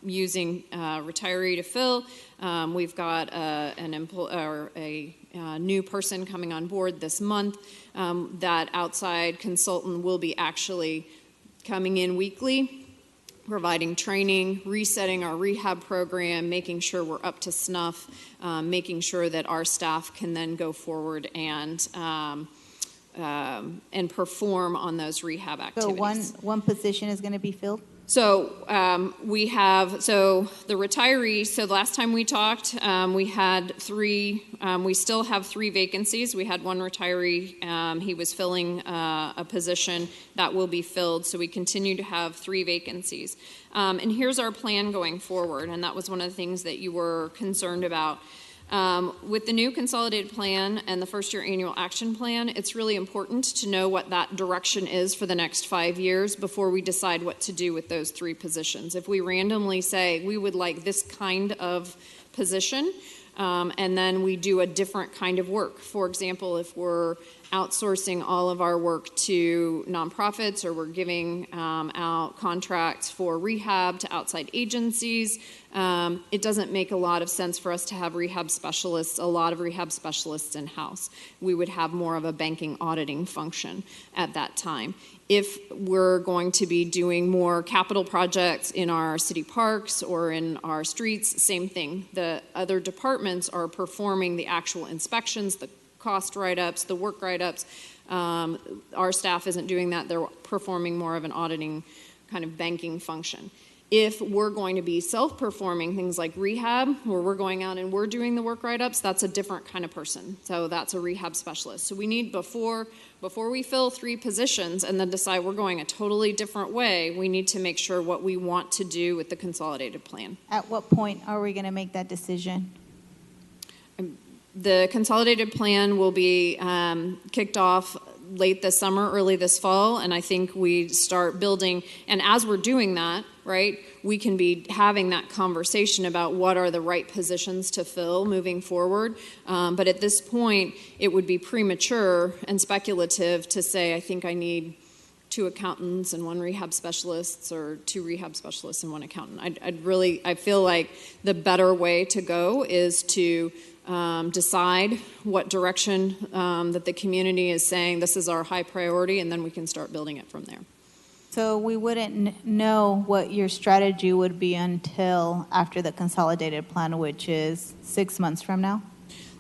using retiree to fill. We've got a new person coming on board this month. That outside consultant will be actually coming in weekly, providing training, resetting our rehab program, making sure we're up to snuff, making sure that our staff can then go forward and perform on those rehab activities. So one position is going to be filled? So we have, the retirees, so the last time we talked, we had 3, we still have 3 vacancies. We had one retiree, he was filling a position that will be filled, so we continue to have 3 vacancies. And here's our plan going forward, and that was one of the things that you were concerned about. With the new consolidated plan and the first-year annual action plan, it's really important to know what that direction is for the next 5 years before we decide what to do with those 3 positions. If we randomly say we would like this kind of position, and then we do a different kind of work. For example, if we're outsourcing all of our work to nonprofits, or we're giving out contracts for rehab to outside agencies, it doesn't make a lot of sense for us to have rehab specialists, a lot of rehab specialists in-house. We would have more of a banking auditing function at that time. If we're going to be doing more capital projects in our city parks or in our streets, same thing. The other departments are performing the actual inspections, the cost write-ups, the work write-ups. Our staff isn't doing that. They're performing more of an auditing kind of banking function. If we're going to be self-performing things like rehab, where we're going out and we're doing the work write-ups, that's a different kind of person. So that's a rehab specialist. So we need, before we fill 3 positions and then decide we're going a totally different way, we need to make sure what we want to do with the consolidated plan. At what point are we going to make that decision? The consolidated plan will be kicked off late this summer, early this fall, and I think we start building, and as we're doing that, right, we can be having that conversation about what are the right positions to fill moving forward. But at this point, it would be premature and speculative to say, I think I need 2 accountants and 1 rehab specialist, or 2 rehab specialists and 1 accountant. I feel like the better way to go is to decide what direction that the community is saying this is our high priority, and then we can start building it from there. So we wouldn't know what your strategy would be until after the consolidated plan, which is 6 months from now?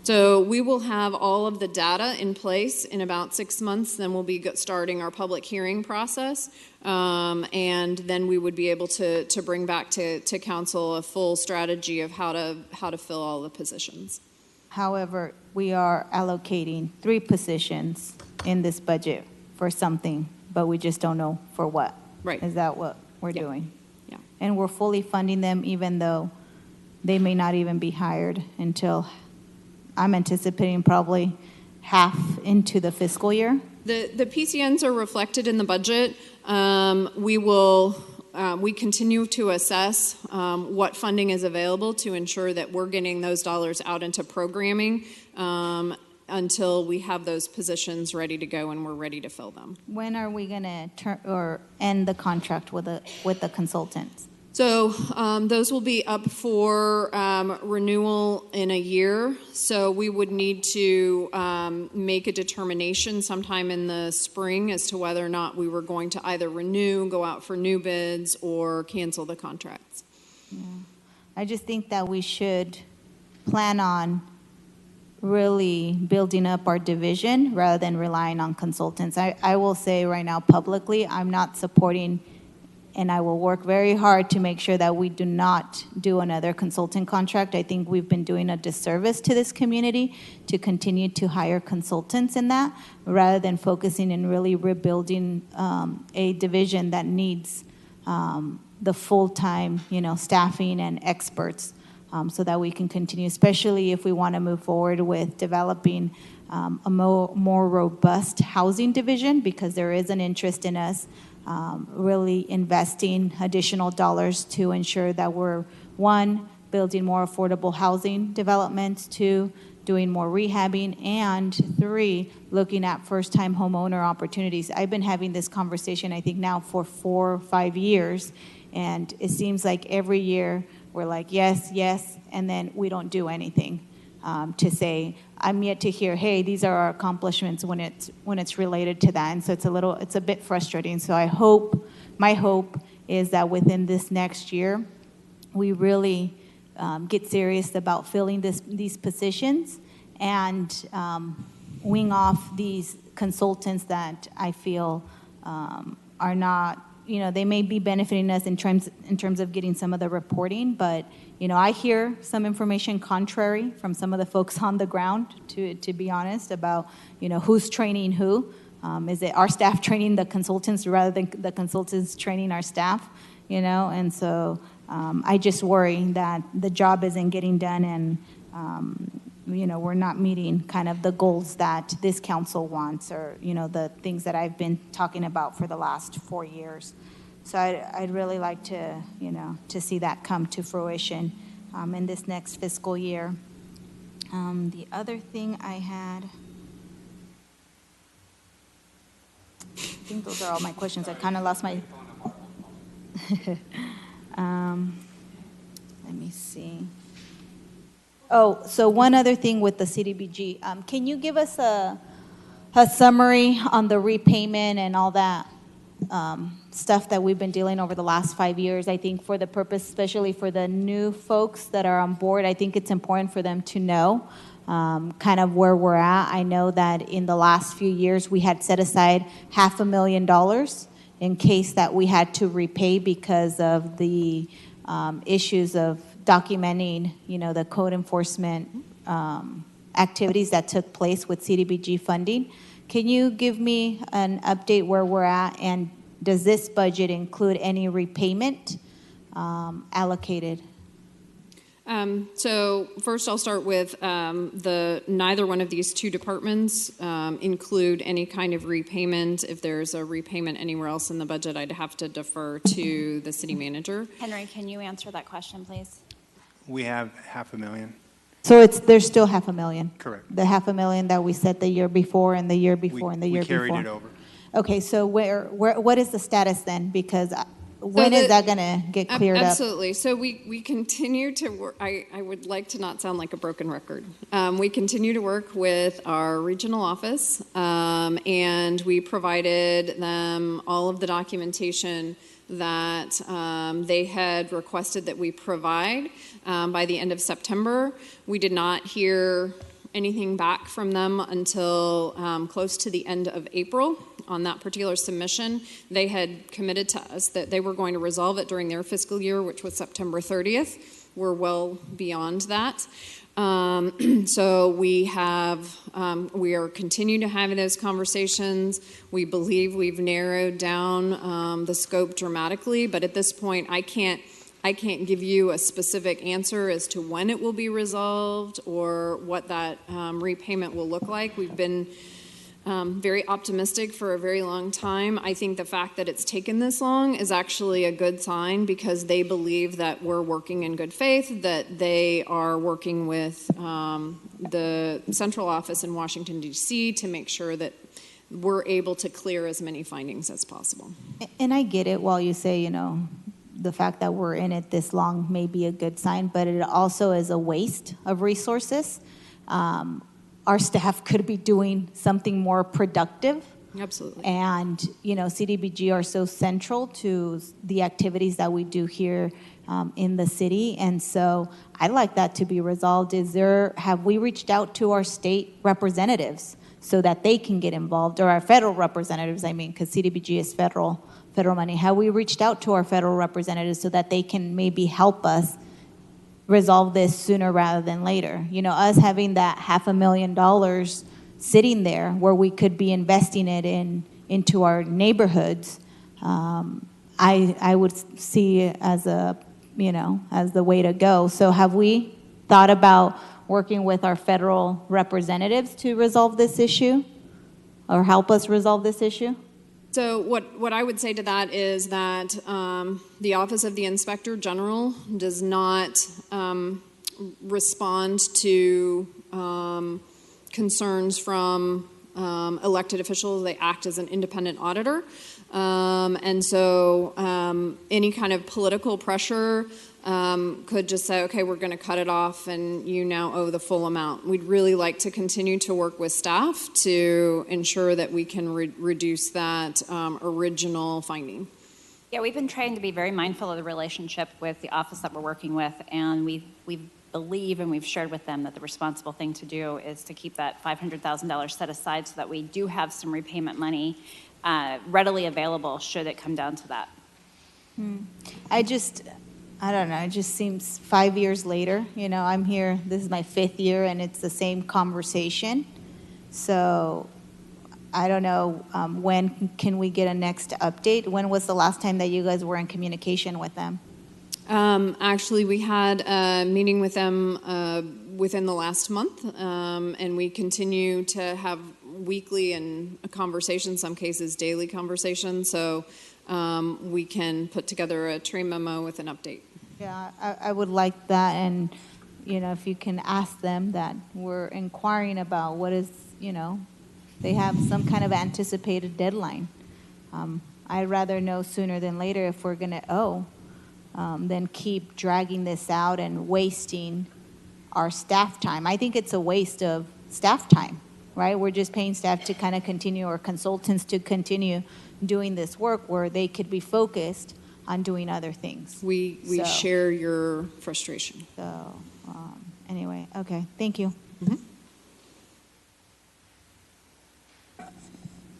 So we will have all of the data in place in about 6 months. Then we'll be starting our public hearing process. And then we would be able to bring back to council a full strategy of how to fill all the positions. However, we are allocating 3 positions in this budget for something, but we just don't know for what. Right. Is that what we're doing? Yeah. And we're fully funding them even though they may not even be hired until, I'm anticipating probably half into the fiscal year. The PCNs are reflected in the budget. We will we continue to assess what funding is available to ensure that we're getting those dollars out into programming until we have those positions ready to go and we're ready to fill them. When are we going to end the contract with the consultants? So those will be up for renewal in a year. So we would need to make a determination sometime in the spring as to whether or not we were going to either renew, go out for new bids, or cancel the contracts. Yeah. I just think that we should plan on really building up our division rather than relying on consultants. I will say right now publicly, I'm not supporting, and I will work very hard to make sure that we do not do another consultant contract. I think we've been doing a disservice to this community to continue to hire consultants in that, rather than focusing and really rebuilding a division that needs the full-time, staffing and experts, so that we can continue, especially if we want to move forward with developing a more robust housing division, because there is an interest in us really investing additional dollars to ensure that we're, one, building more affordable housing developments, two, doing more rehabbing, and three, looking at first-time homeowner opportunities. I've been having this conversation, I think, now for 4 or 5 years, and it seems like every year we're like, yes, yes, and then we don't do anything to say, I'm yet to hear, hey, these are our accomplishments when it's related to that. And so it's a bit frustrating. So my hope is that within this next year, we really get serious about filling these positions and wing off these consultants that I feel are not, they may be benefiting us in terms of getting some of the reporting, but I hear some information contrary from some of the folks on the ground, to be honest, about who's training who. Is it our staff training the consultants rather than the consultants training our staff? And so I just worry that the job isn't getting done, and we're not meeting kind of the goals that this council wants, or the things that I've been talking about for the last 4 years. So I'd really like to, to see that come to fruition in this next fiscal year. The other thing I had, I think those are all my questions. I kind of lost my, let me see. Oh, so one other thing with the CDBG. Can you give us a summary on the repayment and all that stuff that we've been dealing over the last 5 years? I think for the purpose, especially for the new folks that are on board, I think it's important for them to know kind of where we're at. I know that in the last few years, we had set aside $500,000 in case that we had to repay because of the issues of documenting, the code enforcement activities that took place with CDBG funding. Can you give me an update where we're at, and does this budget include any repayment allocated? So first I'll start with neither one of these two departments include any kind of repayment. If there's a repayment anywhere else in the budget, I'd have to defer to the city manager. Henry, can you answer that question, please? We have $500,000. So there's still $500,000? Correct. The $500,000 that we set the year before and the year before and the year before? We carried it over. Okay, so what is the status then? Because when is that going to get cleared up? Absolutely. So we continue to work. I would like to not sound like a broken record. We continue to work with our regional office, and we provided them all of the documentation that they had requested that we provide by the end of September. We did not hear anything back from them until close to the end of April on that particular submission. They had committed to us that they were going to resolve it during their fiscal year, which was September 30th. We're well beyond that. So we are continuing to have those conversations. We believe we've narrowed down the scope dramatically, but at this point, I can't give you a specific answer as to when it will be resolved or what that repayment will look like. We've been very optimistic for a very long time. I think the fact that it's taken this long is actually a good sign because they believe that we're working in good faith, that they are working with the central office in Washington, D.C. to make sure that we're able to clear as many findings as possible. And I get it while you say, the fact that we're in it this long may be a good sign, but it also is a waste of resources. Our staff could be doing something more productive. Absolutely. And, CDBG are so central to the activities that we do here in the city. And so I'd like that to be resolved. Have we reached out to our state representatives so that they can get involved, or our federal representatives, because CDBG is federal money? Have we reached out to our federal representatives so that they can maybe help us resolve this sooner rather than later? Us having that $500,000 sitting there where we could be investing it into our neighborhoods, I would see it as as the way to go. So have we thought about working with our federal representatives to resolve this issue or help us resolve this issue? So what I would say to that is that the Office of the Inspector General does not respond to concerns from elected officials. They act as an independent auditor. And so any kind of political pressure could just say, okay, we're going to cut it off and you now owe the full amount. We'd really like to continue to work with staff to ensure that we can reduce that original finding. Yeah, we've been trying to be very mindful of the relationship with the office that we're working with, and we believe and we've shared with them that the responsible thing to do is to keep that $500,000 set aside so that we do have some repayment money readily available should it come down to that. I don't know, it just seems 5 years later, I'm here, this is my 5th year, and it's the same conversation. So I don't know, when can we get a next update? When was the last time that you guys were in communication with them? Actually, we had a meeting with them within the last month, and we continue to have weekly and conversations, some cases daily conversations, so we can put together a trade memo with an update. Yeah, I would like that, and if you can ask them that we're inquiring about what is, they have some kind of anticipated deadline. I'd rather know sooner than later if we're going to owe than keep dragging this out and wasting our staff time. I think it's a waste of staff time, right? We're just paying staff to kind of continue, or consultants to continue doing this work where they could be focused on doing other things. We share your frustration. So anyway, okay, thank you.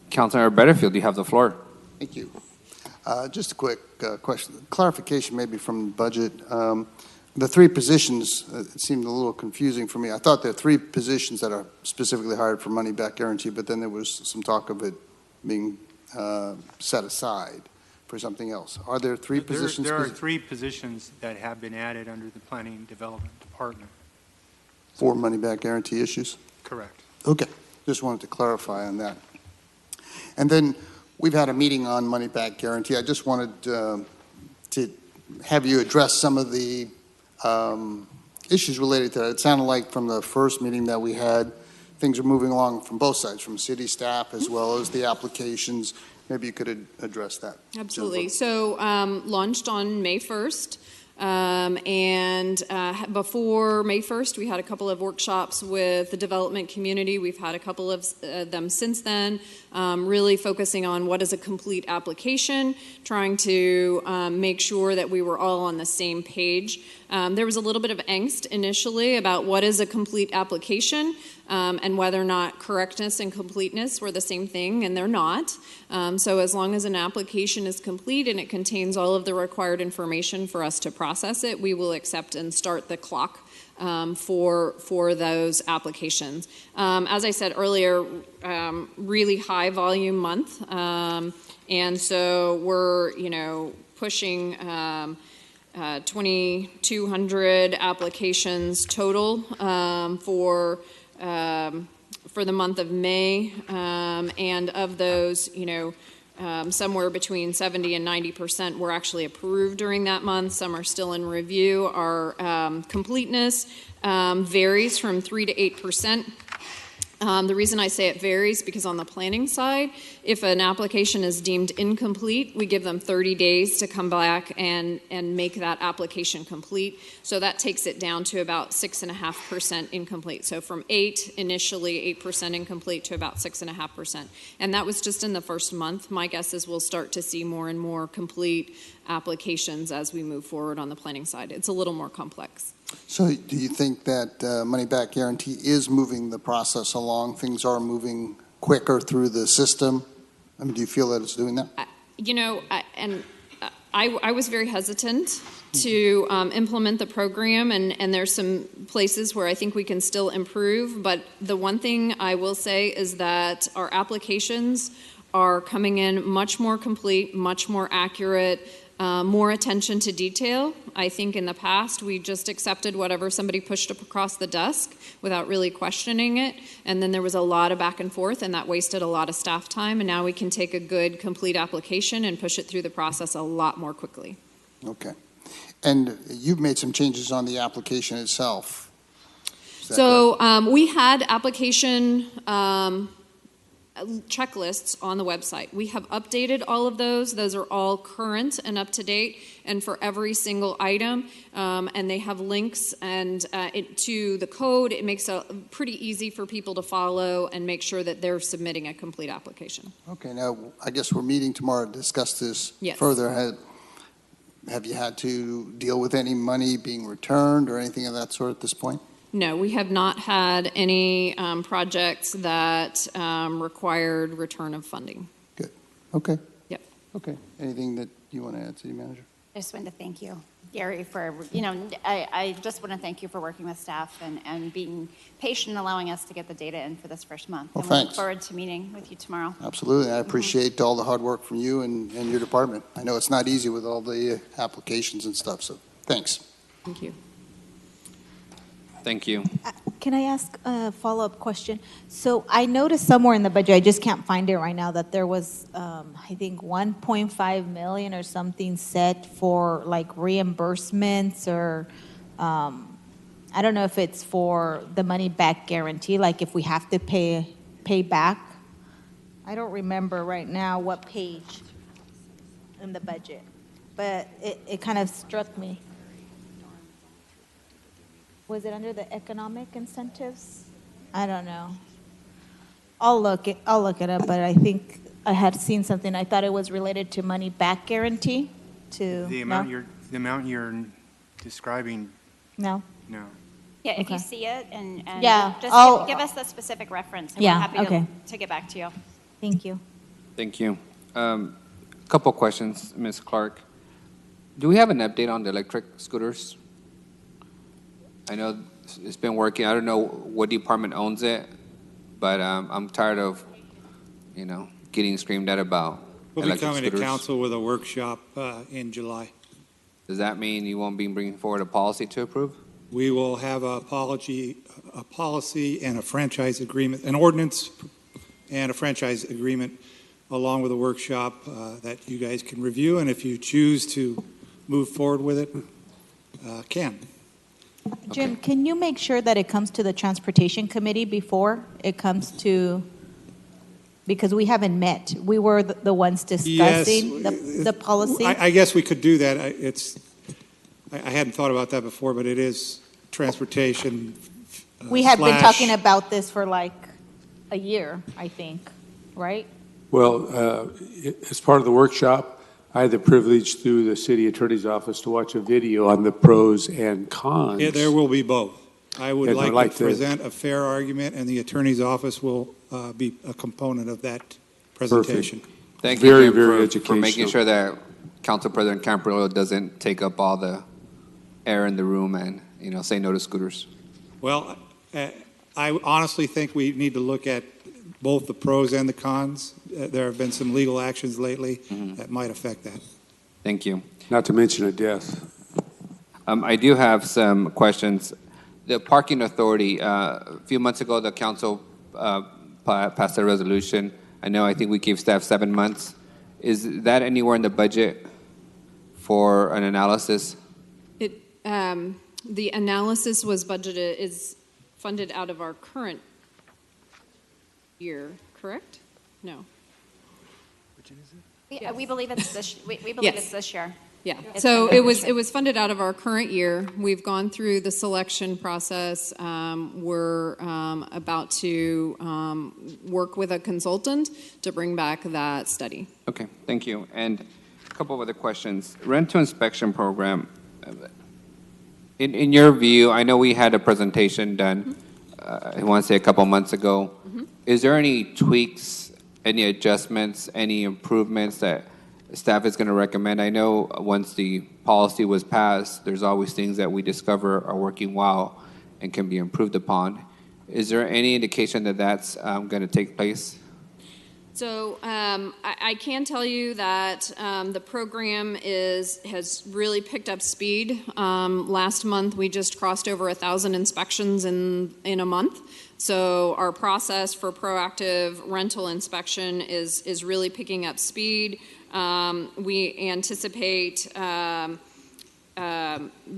Councilor Betterfield, you have the floor. Thank you. Just a quick question, clarification maybe from the budget. The 3 positions, it seemed a little confusing for me. I thought there are 3 positions that are specifically hired for money back guarantee, but then there was some talk of it being set aside for something else. Are there 3 positions? There are 3 positions that have been added under the Planning and Development Department. For money back guarantee issues? Correct. Okay, just wanted to clarify on that. And then we've had a meeting on money back guarantee. I just wanted to have you address some of the issues related to that. It sounded like from the first meeting that we had, things are moving along from both sides, from city staff as well as the applications. Maybe you could address that. Absolutely. So launched on May 1st. And before May 1st, we had a couple of workshops with the development community. We've had a couple of them since then, really focusing on what is a complete application, trying to make sure that we were all on the same page. There was a little bit of angst initially about what is a complete application and whether or not correctness and completeness were the same thing, and they're not. So as long as an application is complete and it contains all of the required information for us to process it, we will accept and start the clock for those applications. As I said earlier, really high volume month, and so we're pushing 2,200 applications total for the month of May, and of those, somewhere between 70 and 90% were actually approved during that month. Some are still in review. Our completeness varies from 3 to 8%. The reason I say it varies because on the planning side, if an application is deemed incomplete, we give them 30 days to come back and make that application complete. So that takes it down to about 6.5% incomplete. So from 8 initially, 8% incomplete to about 6.5%. And that was just in the first month. My guess is we'll start to see more and more complete applications as we move forward on the planning side. It's a little more complex. So do you think that money back guarantee is moving the process along? Things are moving quicker through the system? I mean, do you feel that it's doing that? I was very hesitant to implement the program, and there's some places where I think we can still improve. But the one thing I will say is that our applications are coming in much more complete, much more accurate, more attention to detail. I think in the past we just accepted whatever somebody pushed up across the desk without really questioning it, and then there was a lot of back and forth, and that wasted a lot of staff time. And now we can take a good, complete application and push it through the process a lot more quickly. Okay. And you've made some changes on the application itself. So we had application checklists on the website. We have updated all of those. Those are all current and up to date, and for every single item, and they have links and to the code. It makes it pretty easy for people to follow and make sure that they're submitting a complete application. Okay, now I guess we're meeting tomorrow to discuss this Yes. further. Have you had to deal with any money being returned or anything of that sort at this point? No, we have not had any projects that required return of funding. Good. Okay. Yep. Okay. Anything that you want to add, City Manager? I just wanted to thank you, Gary, for, I just want to thank you for working with staff and being patient, allowing us to get the data in for this first month. Well, and we look thanks. forward to meeting with you tomorrow. Absolutely. I appreciate all the hard work from you and your department. I know it's not easy with all the applications and stuff, so thanks. Thank you. Thank you. Can I ask a follow-up question? So I noticed somewhere in the budget, I just can't find it right now, that there was, I think, 1.5 million or something set for like reimbursements or, I don't know if it's for the money back guarantee, like if we have to pay back. I don't remember right now what page in the budget, but it kind of struck me. Was it under the economic incentives? I don't know. I'll look it up, but I think I had seen something. I thought it was related to money back guarantee to. The amount you're describing, No? no. Yeah, if Okay. you see it and Yeah, just give us the specific reference. And Yeah, we're happy okay. to get back to you. Thank you. Thank you. Couple questions, Ms. Clark. Do we have an update on the electric scooters? I know it's been working. I don't know what department owns it, but I'm tired of, getting screamed at about We'll be electric coming scooters. to council with a workshop in July. Does that mean you won't be bringing forward a policy to approve? We will have a policy and a franchise agreement, an ordinance and a franchise agreement along with a workshop that you guys can review, and if you choose to move forward with it, can. Jim, can you make sure that it comes to the Transportation Committee before it comes to, because we haven't met. We were the ones discussing the policy. I guess we could do that. I hadn't thought about that before, but it is transportation. We have been slash- talking about this for like a year, I think, right? Well, as part of the workshop, I had the privilege through the city attorney's office to watch a video on the pros and cons. Yeah, there will be both. I would And I'd like like to to- present a fair argument, and the attorney's office will be a component of that presentation. Thank Very, you, Jim, very for making educational. sure that Council President Camperillo doesn't take up all the air in the room and, say no to scooters. Well, I honestly think we need to look at both the pros and the cons. There have been some legal actions lately that might affect that. Thank you. Not to mention a death. I do have some questions. The parking authority, a few months ago, the council pass a resolution. I think we gave staff 7 months. Is that anywhere in the budget for an analysis? The analysis was budgeted, is funded out of our current year, correct? No. We believe it's this, we believe Yes. it's this year. Yeah, It's so funded it was this year. funded out of our current year. We've gone through the selection process. We're about to work with a consultant to bring back that study. Okay, thank you. And a couple of other questions. Rent to inspection program. In your view, I know we had a presentation done, I want to say a couple months ago. Is there any tweaks, any adjustments, any improvements that staff is going to recommend? I know once the policy was passed, there's always things that we discover are working well and can be improved upon. Is there any indication that that's going to take place? So I can tell you that the program has really picked up speed. Last month, we just crossed over 1,000 inspections in a month. So our process for proactive rental inspection is really picking up speed. We anticipate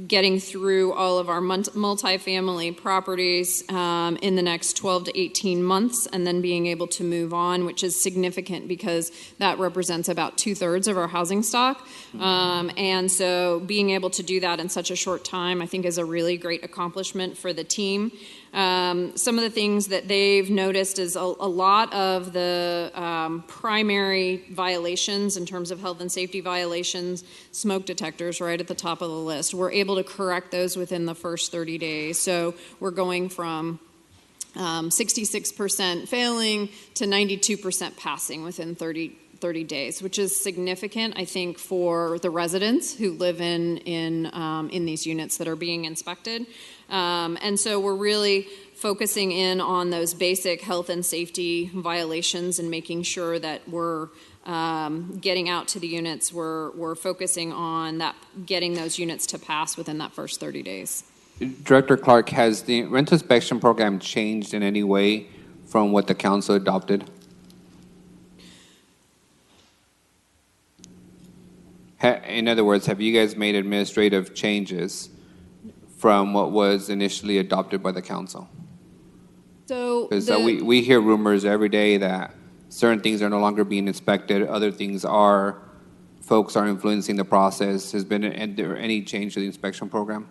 getting through all of our multifamily properties in the next 12 to 18 months and then being able to move on, which is significant because that represents about 2/3 of our housing stock. And so being able to do that in such a short time, I think, is a really great accomplishment for the team. Some of the things that they've noticed is a lot of the primary violations in terms of health and safety violations, smoke detectors right at the top of the list. We're able to correct those within the first 30 days. So we're going from 66% failing to 92% passing within 30 days, which is significant, I think, for the residents who live in these units that are being inspected. And so we're really focusing in on those basic health and safety violations and making sure that we're getting out to the units. We're focusing on that, getting those units to pass within that first 30 days. Director Clark, has the rental inspection program changed in any way from what the council adopted? In other words, have you guys made administrative changes from what was initially adopted by the council? So Because we hear rumors every day that certain things are no longer being inspected, other things are, folks are influencing the process. Has been any change to the inspection program?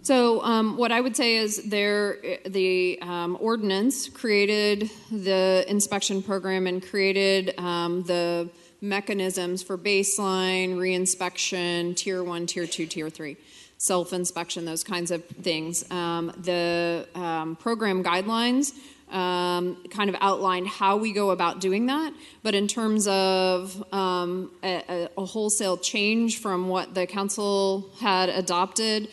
So what I would say is the ordinance created the inspection program and created the mechanisms for baseline, reinspection, tier 1, tier 2, tier 3, self-inspection, those kinds of things. The program guidelines kind of outlined how we go about doing that, but in terms of a wholesale change from what the council had adopted,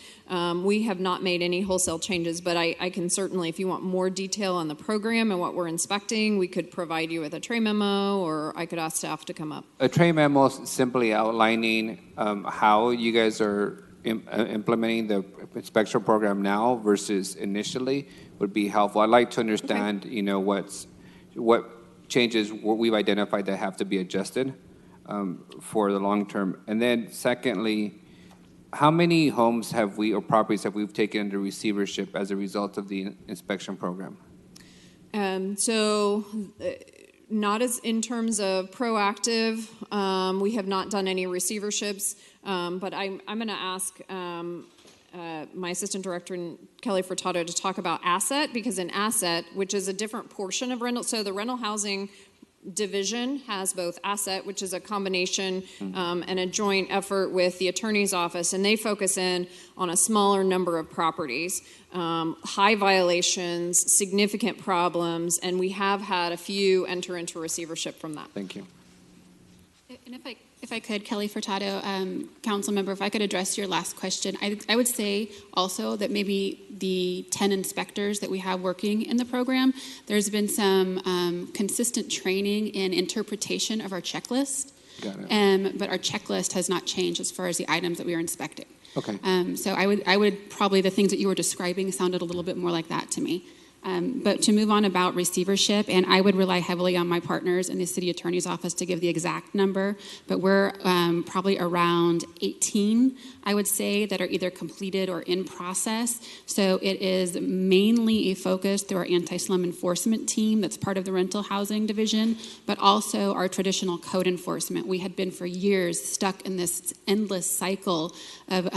we have not made any wholesale changes, but I can certainly, if you want more detail on the program and what we're inspecting, we could provide you with a tray memo, or I could ask staff to come up. A tray memo simply outlining how you guys are implementing the inspection program now versus initially would be helpful. I'd like to understand, what changes we've identified that have to be adjusted for the long term. And then secondly, how many homes have we or properties have we taken under receivership as a result of the inspection program? Not as in terms of proactive, we have not done any receiverships, but I'm going to ask my assistant director, Kelly Furtado, to talk about asset, because in asset, which is a different portion of rental, so the rental housing division has both asset, which is a combination and a joint effort with the attorney's office, and they focus in on a smaller number of properties, high violations, significant problems, and we have had a few enter into receivership from that. Thank you. And if I could, Kelly Furtado, council member, if I could address your last question, I would say also that maybe the 10 inspectors that we have working in the program, there's been some consistent training in interpretation of our checklist. Got it. But our checklist has not changed as far as the items that we are inspecting. Okay. So I would probably, the things that you were describing sounded a little bit more like that to me. But to move on about receivership, and I would rely heavily on my partners in the city attorney's office to give the exact number, but we're probably around 18, I would say, that are either completed or in process. So it is mainly a focus through our anti-slum enforcement team that's part of the rental housing division, but also our traditional code enforcement. We had been for years stuck in this endless cycle of,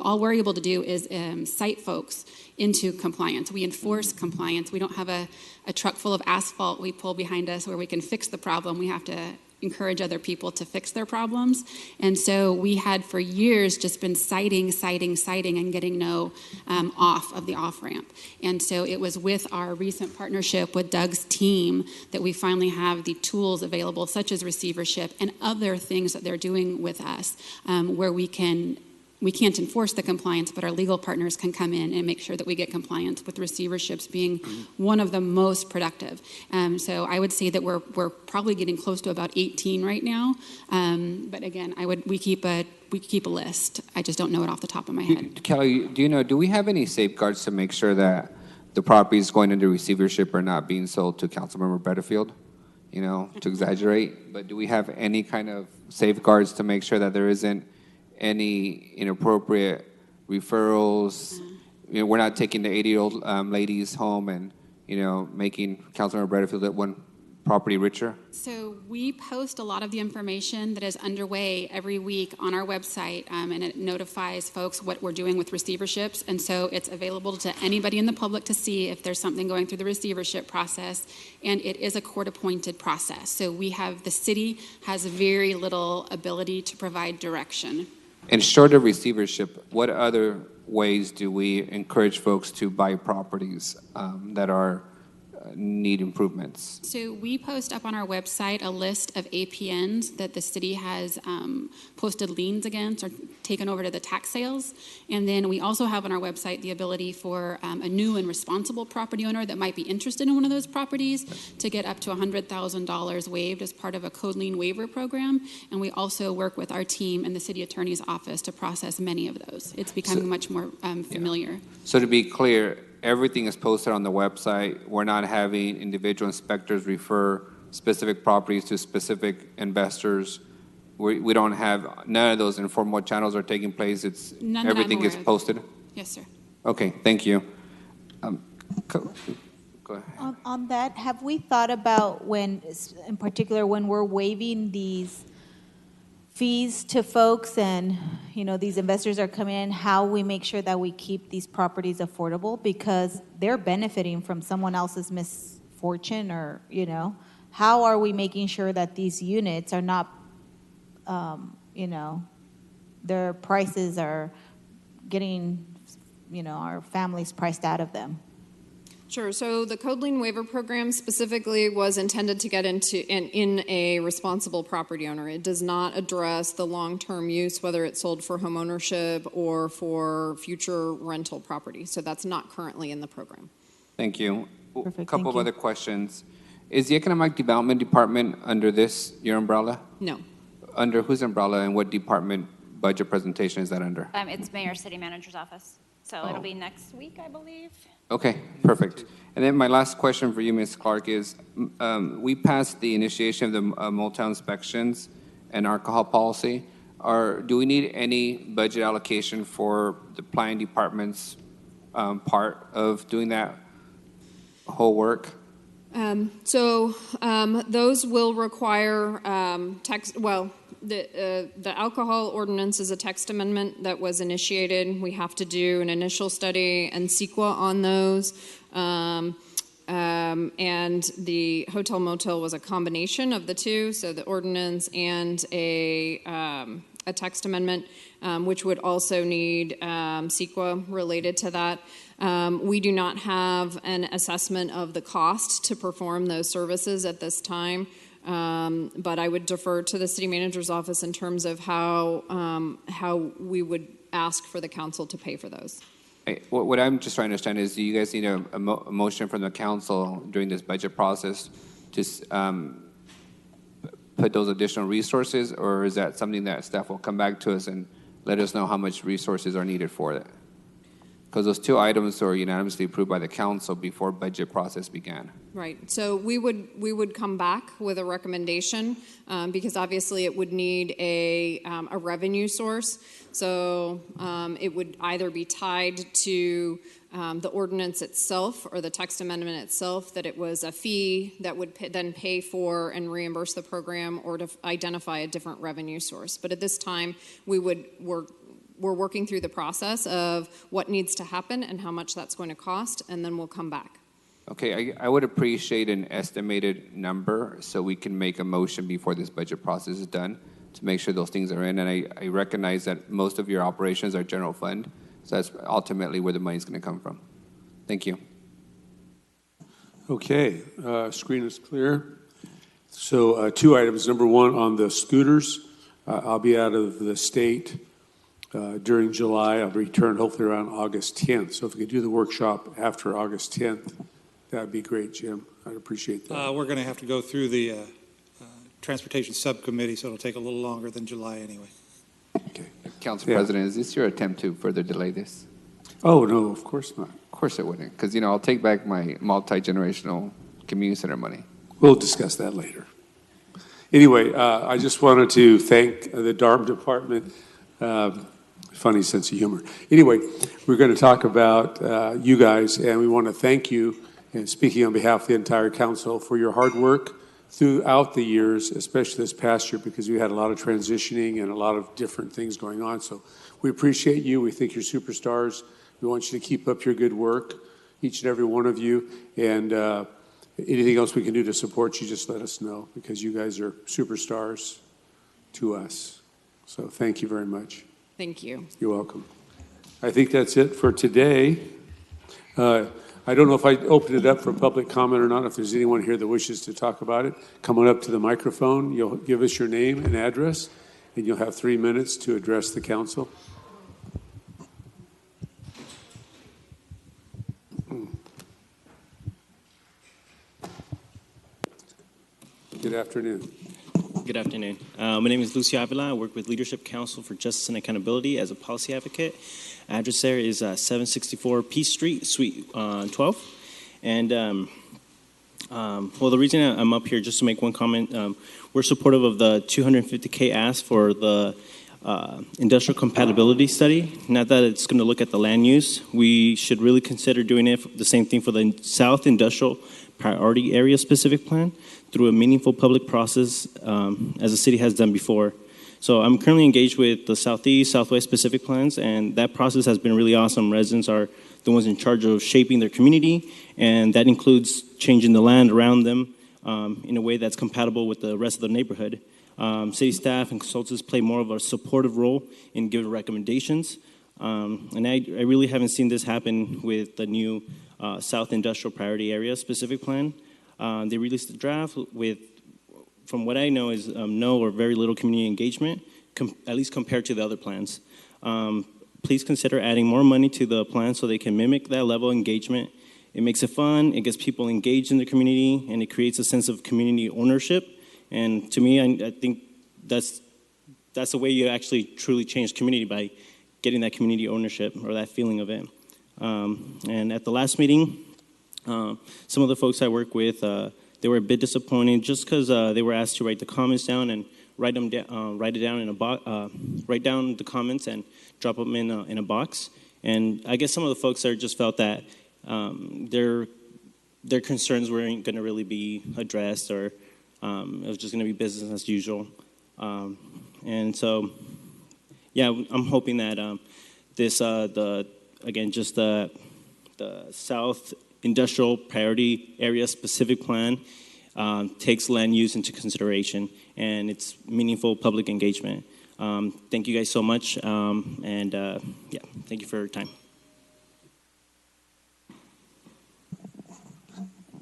all we're able to do is cite folks into compliance. We enforce compliance. We don't have a truck full of asphalt we pull behind us where we can fix the problem. We have to encourage other people to fix their problems. And so we had for years just been citing, and getting no off of the off-ramp. And so it was with our recent partnership with Doug's team that we finally have the tools available, such as receivership and other things that they're doing with us, where we can't enforce the compliance, but our legal partners can come in and make sure that we get compliance, with receiverships being one of the most productive. So I would say that we're probably getting close to about 18 right now. But again, we keep a list. I just don't know it off the top of my head. Kelly, do we have any safeguards to make sure that the properties going into receivership are not being sold to Councilmember Butterfield? To exaggerate, but do we have any kind of safeguards to make sure that there isn't any inappropriate referrals? We're not taking the 80-year-old ladies home and, making Councilmember Butterfield that one property richer. So we post a lot of the information that is underway every week on our website, and it notifies folks what we're doing with receiverships. And so it's available to anybody in the public to see if there's something going through the receivership process. And it is a court-appointed process. So the city has very little ability to provide direction. And short of receivership, what other ways do we encourage folks to buy properties that need improvements? So we post up on our website a list of APNs that the city has posted liens against or taken over to the tax sales. And then we also have on our website the ability for a new and responsible property owner that might be interested in one of those properties to get up to $100,000 waived as part of a code lien waiver program. And we also work with our team in the city attorney's office to process many of those. It's becoming much more familiar. So to be clear, everything is posted on the website. We're not having individual inspectors refer specific properties to specific investors. We don't have, none of those informal channels are taking place. It's None everything is posted? Yes, sir. Okay, thank you. Go ahead. On that, have we thought about in particular, when we're waiving these fees to folks and, these investors are coming in, how we make sure that we keep these properties affordable, because they're benefiting from someone else's misfortune or, how are we making sure that these units are not, their prices are getting, our families priced out of them? Sure. So the code lien waiver program specifically was intended to get in a responsible property owner. It does not address the long-term use, whether it's sold for home ownership or for future rental property. So that's not currently in the program. Thank you. Perfect, A couple thank of you. other questions. Is the Economic Development Department under your umbrella? No. Under whose umbrella, and what department budget presentation is that under? It's Mayor City Manager's office. So it'll be next week, I believe. Okay, perfect. And then my last question for you, Ms. Clark, is we passed the initiation of the motel inspections and alcohol policy. Do we need any budget allocation for the planning department's part of doing that whole work? Those will require text. Well, the alcohol ordinance is a text amendment that was initiated. We have to do an initial study and CEQA on those. And the hotel motel was a combination of the two, so the ordinance and a text amendment, which would also need CEQA related to that. We do not have an assessment of the cost to perform those services at this time, but I would defer to the city manager's office in terms of how we would ask for the council to pay for those. What I'm just trying to understand is, do you guys need a motion from the council during this budget process to put those additional resources, or is that something that staff will come back to us and let us know how much resources are needed for it? Because those two items were unanimously approved by the council before budget process began. Right. So we would come back with a recommendation because obviously it would need a revenue source. So it would either be tied to the ordinance itself or the text amendment itself, that it was a fee that would then pay for and reimburse the program, or to identify a different revenue source. But at this time, we're working through the process of what needs to happen and how much that's going to cost, and then we'll come back. Okay, I would appreciate an estimated number so we can make a motion before this budget process is done to make sure those things are in. And I recognize that most of your operations are general fund, so that's ultimately where the money's going to come from. Thank you. Okay, screen is clear. So two items. Number one, on the scooters, I'll be out of the state during July. I'll return hopefully around August 10th. So if we could do the workshop after August 10th, that'd be great, Jim. I'd appreciate that. We're going to have to go through the Transportation Subcommittee, so it'll take a little longer than July anyway. Okay. Council President, is this your attempt to further delay this? Oh, no, of course not. Of course it wouldn't, because, I'll take back my multi-generational community center money. We'll discuss that later. Anyway, I just wanted to thank the DARM department. Funny sense of humor. Anyway, we're going to talk about you guys, and we want to thank you, and speaking on behalf of the entire council, for your hard work throughout the years, especially this past year, because we had a lot of transitioning and a lot of different things going on. So we appreciate you. We think you're superstars. We want you to keep up your good work, each and every one of you. And anything else we can do to support you, just let us know, because you guys are superstars to us. So thank you very much. Thank you. You're welcome. I think that's it for today. I don't know if I opened it up for public comment or not. If there's anyone here that wishes to talk about it, come on up to the microphone. You'll give us your name and address, and you'll have 3 minutes to address the council. Good afternoon. Good afternoon. My name is Lucio Avila. I work with Leadership Council for Justice and Accountability as a policy advocate. Address there is 764 Peace Street, Suite 12. And, well, the reason I'm up here, just to make one comment, we're supportive of the $250K ask for the industrial compatibility study. Not that it's going to look at the land use. We should really consider doing it, the same thing for the South Industrial Priority Area Specific Plan, through a meaningful public process, as the city has done before. So I'm currently engaged with the Southeast, Southwest specific plans, and that process has been really awesome. Residents are the ones in charge of shaping their community, and that includes changing the land around them in a way that's compatible with the rest of the neighborhood. City staff and consultants play more of a supportive role in giving recommendations. And I really haven't seen this happen with the new South Industrial Priority Area Specific Plan. They released the draft with, from what I know, is no or very little community engagement, at least compared to the other plans. Please consider adding more money to the plan so they can mimic that level of engagement. It makes it fun, it gets people engaged in the community, and it creates a sense of community ownership. And to me, I think that's the way you actually truly change community, by getting that community ownership or that feeling of it. And at the last meeting, some of the folks I work with, they were a bit disappointed just because they were asked to write the comments down and write down the comments and drop them in a box. And I guess some of the folks there just felt that their concerns weren't going to really be addressed, or it was just going to be business as usual. And so, yeah, I'm hoping that this the South Industrial Priority Area Specific Plan takes land use into consideration, and it's meaningful public engagement. Thank you guys so much, and yeah, thank you for your time.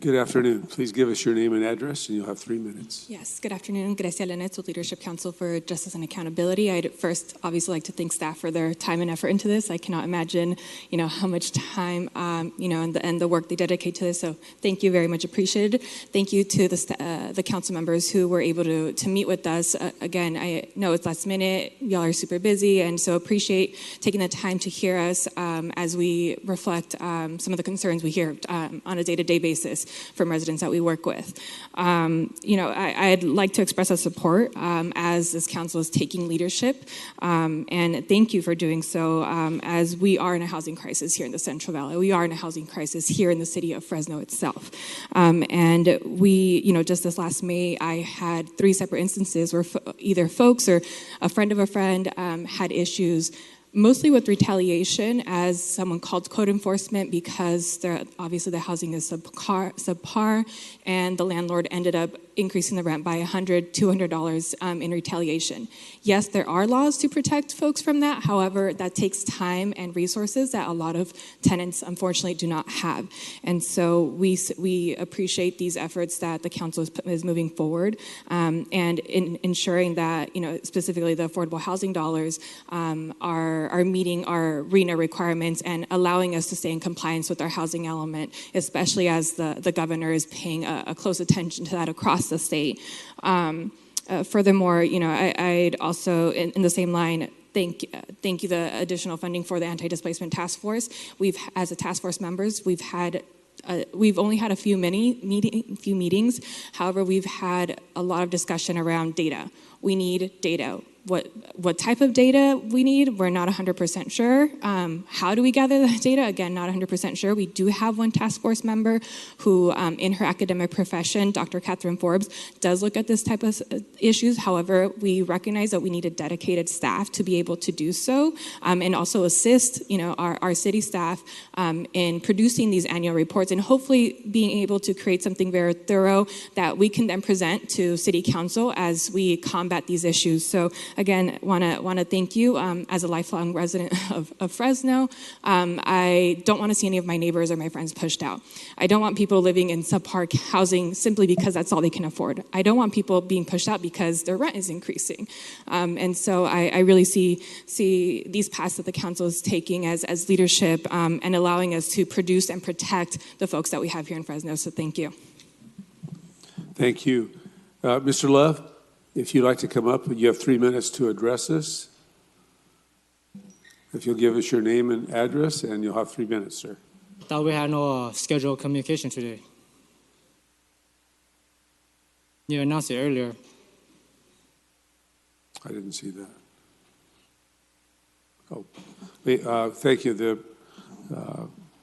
Good afternoon. Please give us your name and address, and you'll have 3 minutes. Yes, good afternoon. Grecia Lenetz with Leadership Council for Justice and Accountability. I'd first obviously like to thank staff for their time and effort into this. I cannot imagine, how much time, and the work they dedicate to this. So thank you, very much appreciated. Thank you to the council members who were able to meet with us. Again, I know it's last minute. Y'all are super busy, and so appreciate taking the time to hear us as we reflect some of the concerns we hear on a day-to-day basis from residents that we work with. I'd like to express our support as this council is taking leadership, and thank you for doing so as we are in a housing crisis here in the Central Valley. We are in a housing crisis here in the city of Fresno itself. And we, just this last May, I had 3 separate instances where either folks or a friend of a friend had issues mostly with retaliation, as someone called code enforcement because obviously the housing is subpar, and the landlord ended up increasing the rent by $100, $200 in retaliation. Yes, there are laws to protect folks from that. However, that takes time and resources that a lot of tenants, unfortunately, do not have. And so we appreciate these efforts that the council is moving forward, and in ensuring that, specifically the affordable housing dollars are meeting our RHNA requirements and allowing us to stay in compliance with our housing element, especially as the governor is paying a close attention to that across the state. Furthermore, I'd also, in the same line, thank you the additional funding for the anti-displacement task force. As a task force members, we've only had a few meetings. However, we've had a lot of discussion around data. We need data. What type of data we need, we're not 100% sure. How do we gather the data? Again, not 100% sure. We do have one task force member who, in her academic profession, Dr. Catherine Forbes, does look at this type of issues. However, we recognize that we need a dedicated staff to be able to do so, and also assist, our city staff in producing these annual reports and hopefully being able to create something very thorough that we can then present to City Council as we combat these issues. So again, want to thank you as a lifelong resident of Fresno. I don't want to see any of my neighbors or my friends pushed out. I don't want people living in subpar housing simply because that's all they can afford. I don't want people being pushed out because their rent is increasing. And so I really see these paths that the council is taking as leadership and allowing us to produce and protect the folks that we have here in Fresno. So thank you. Thank you. Mr. Love? If you'd like to come up, you have 3 minutes to address us. If you'll give us your name and address, and you'll have 3 minutes, sir. Thought we had no scheduled communication today. You announced it earlier. I didn't see that. Oh, thank you.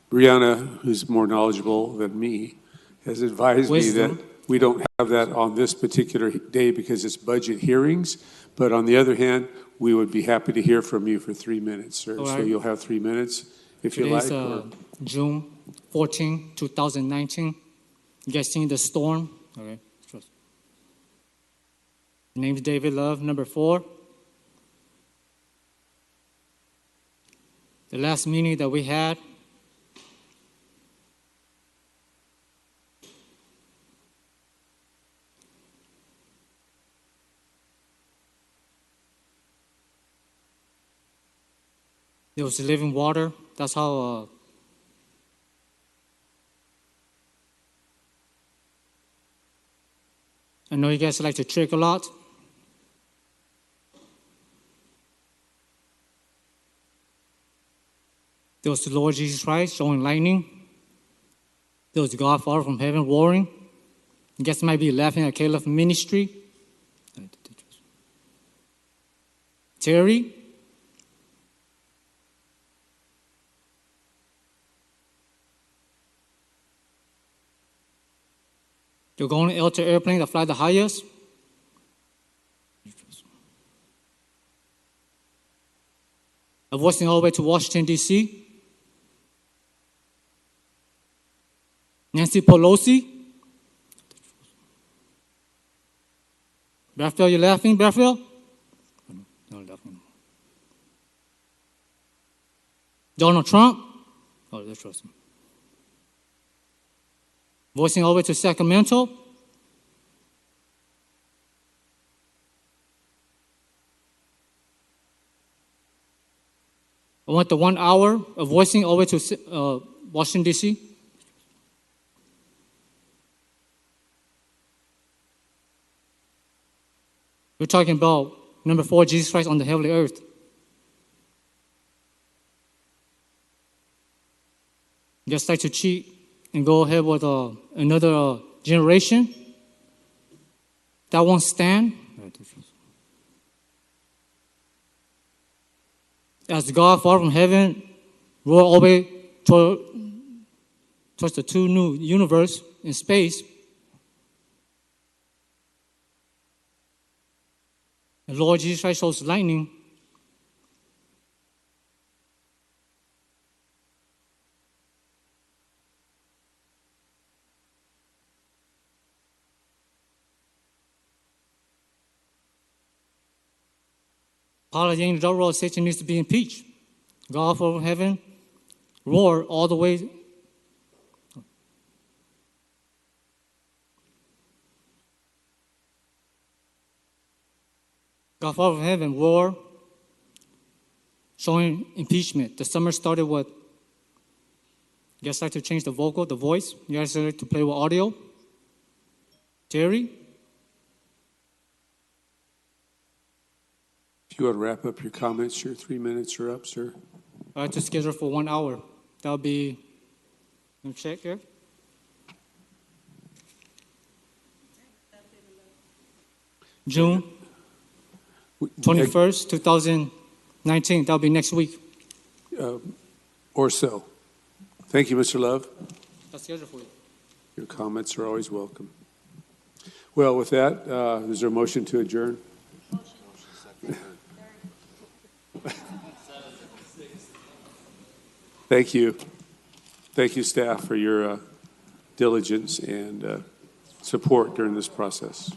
Brianna, who's more knowledgeable than me, has advised me that we don't have that on this particular day because it's budget hearings. But on the other hand, we would be happy to hear from you for 3 minutes, sir. Right. So you'll have 3 minutes if you Today's like. June 14, 2019. You guys seen the storm? Okay. My name's David Love, number 4. The last meeting that we had, there was living water. That's how I know you guys like to trick a lot. There was the Lord Jesus Christ showing lightning. There was God Father from heaven warring. You guys might be laughing at Caleb ministry. Terry. You're going to alter airplane that fly the highest. Avoiding all the way to Washington, D.C. Nancy Pelosi. Bethel, you laughing, Bethel? No laughing. Donald Trump. Oh, that's trust him. voicing all the way to Sacramento. I want the 1 hour of voicing all the way to Washington, D.C. We're talking about number 4, Jesus Christ on the heavenly earth. Just like to cheat and go ahead with another generation that won't stand. As God, Father from heaven, roar all the way towards the 2 new universe in space. The Lord Jesus Christ shows lightning. Paul the angel roar, Satan needs to be impeached. God from heaven, roar all the way. God from heaven, roar, showing impeachment. The summer started with, you guys like to change the vocal, the voice? You guys like to play with audio? Terry? If you want to wrap up your comments, your 3 minutes are up, sir. I like to schedule for 1 hour. That'll be, let me check here. June 21st, 2019. That'll be next week. Or so. Thank you, Mr. Love. That's scheduled for you. Your comments are always welcome. Well, with that, is there a motion to adjourn? Thank you. Thank you, staff, for your diligence and support during this process.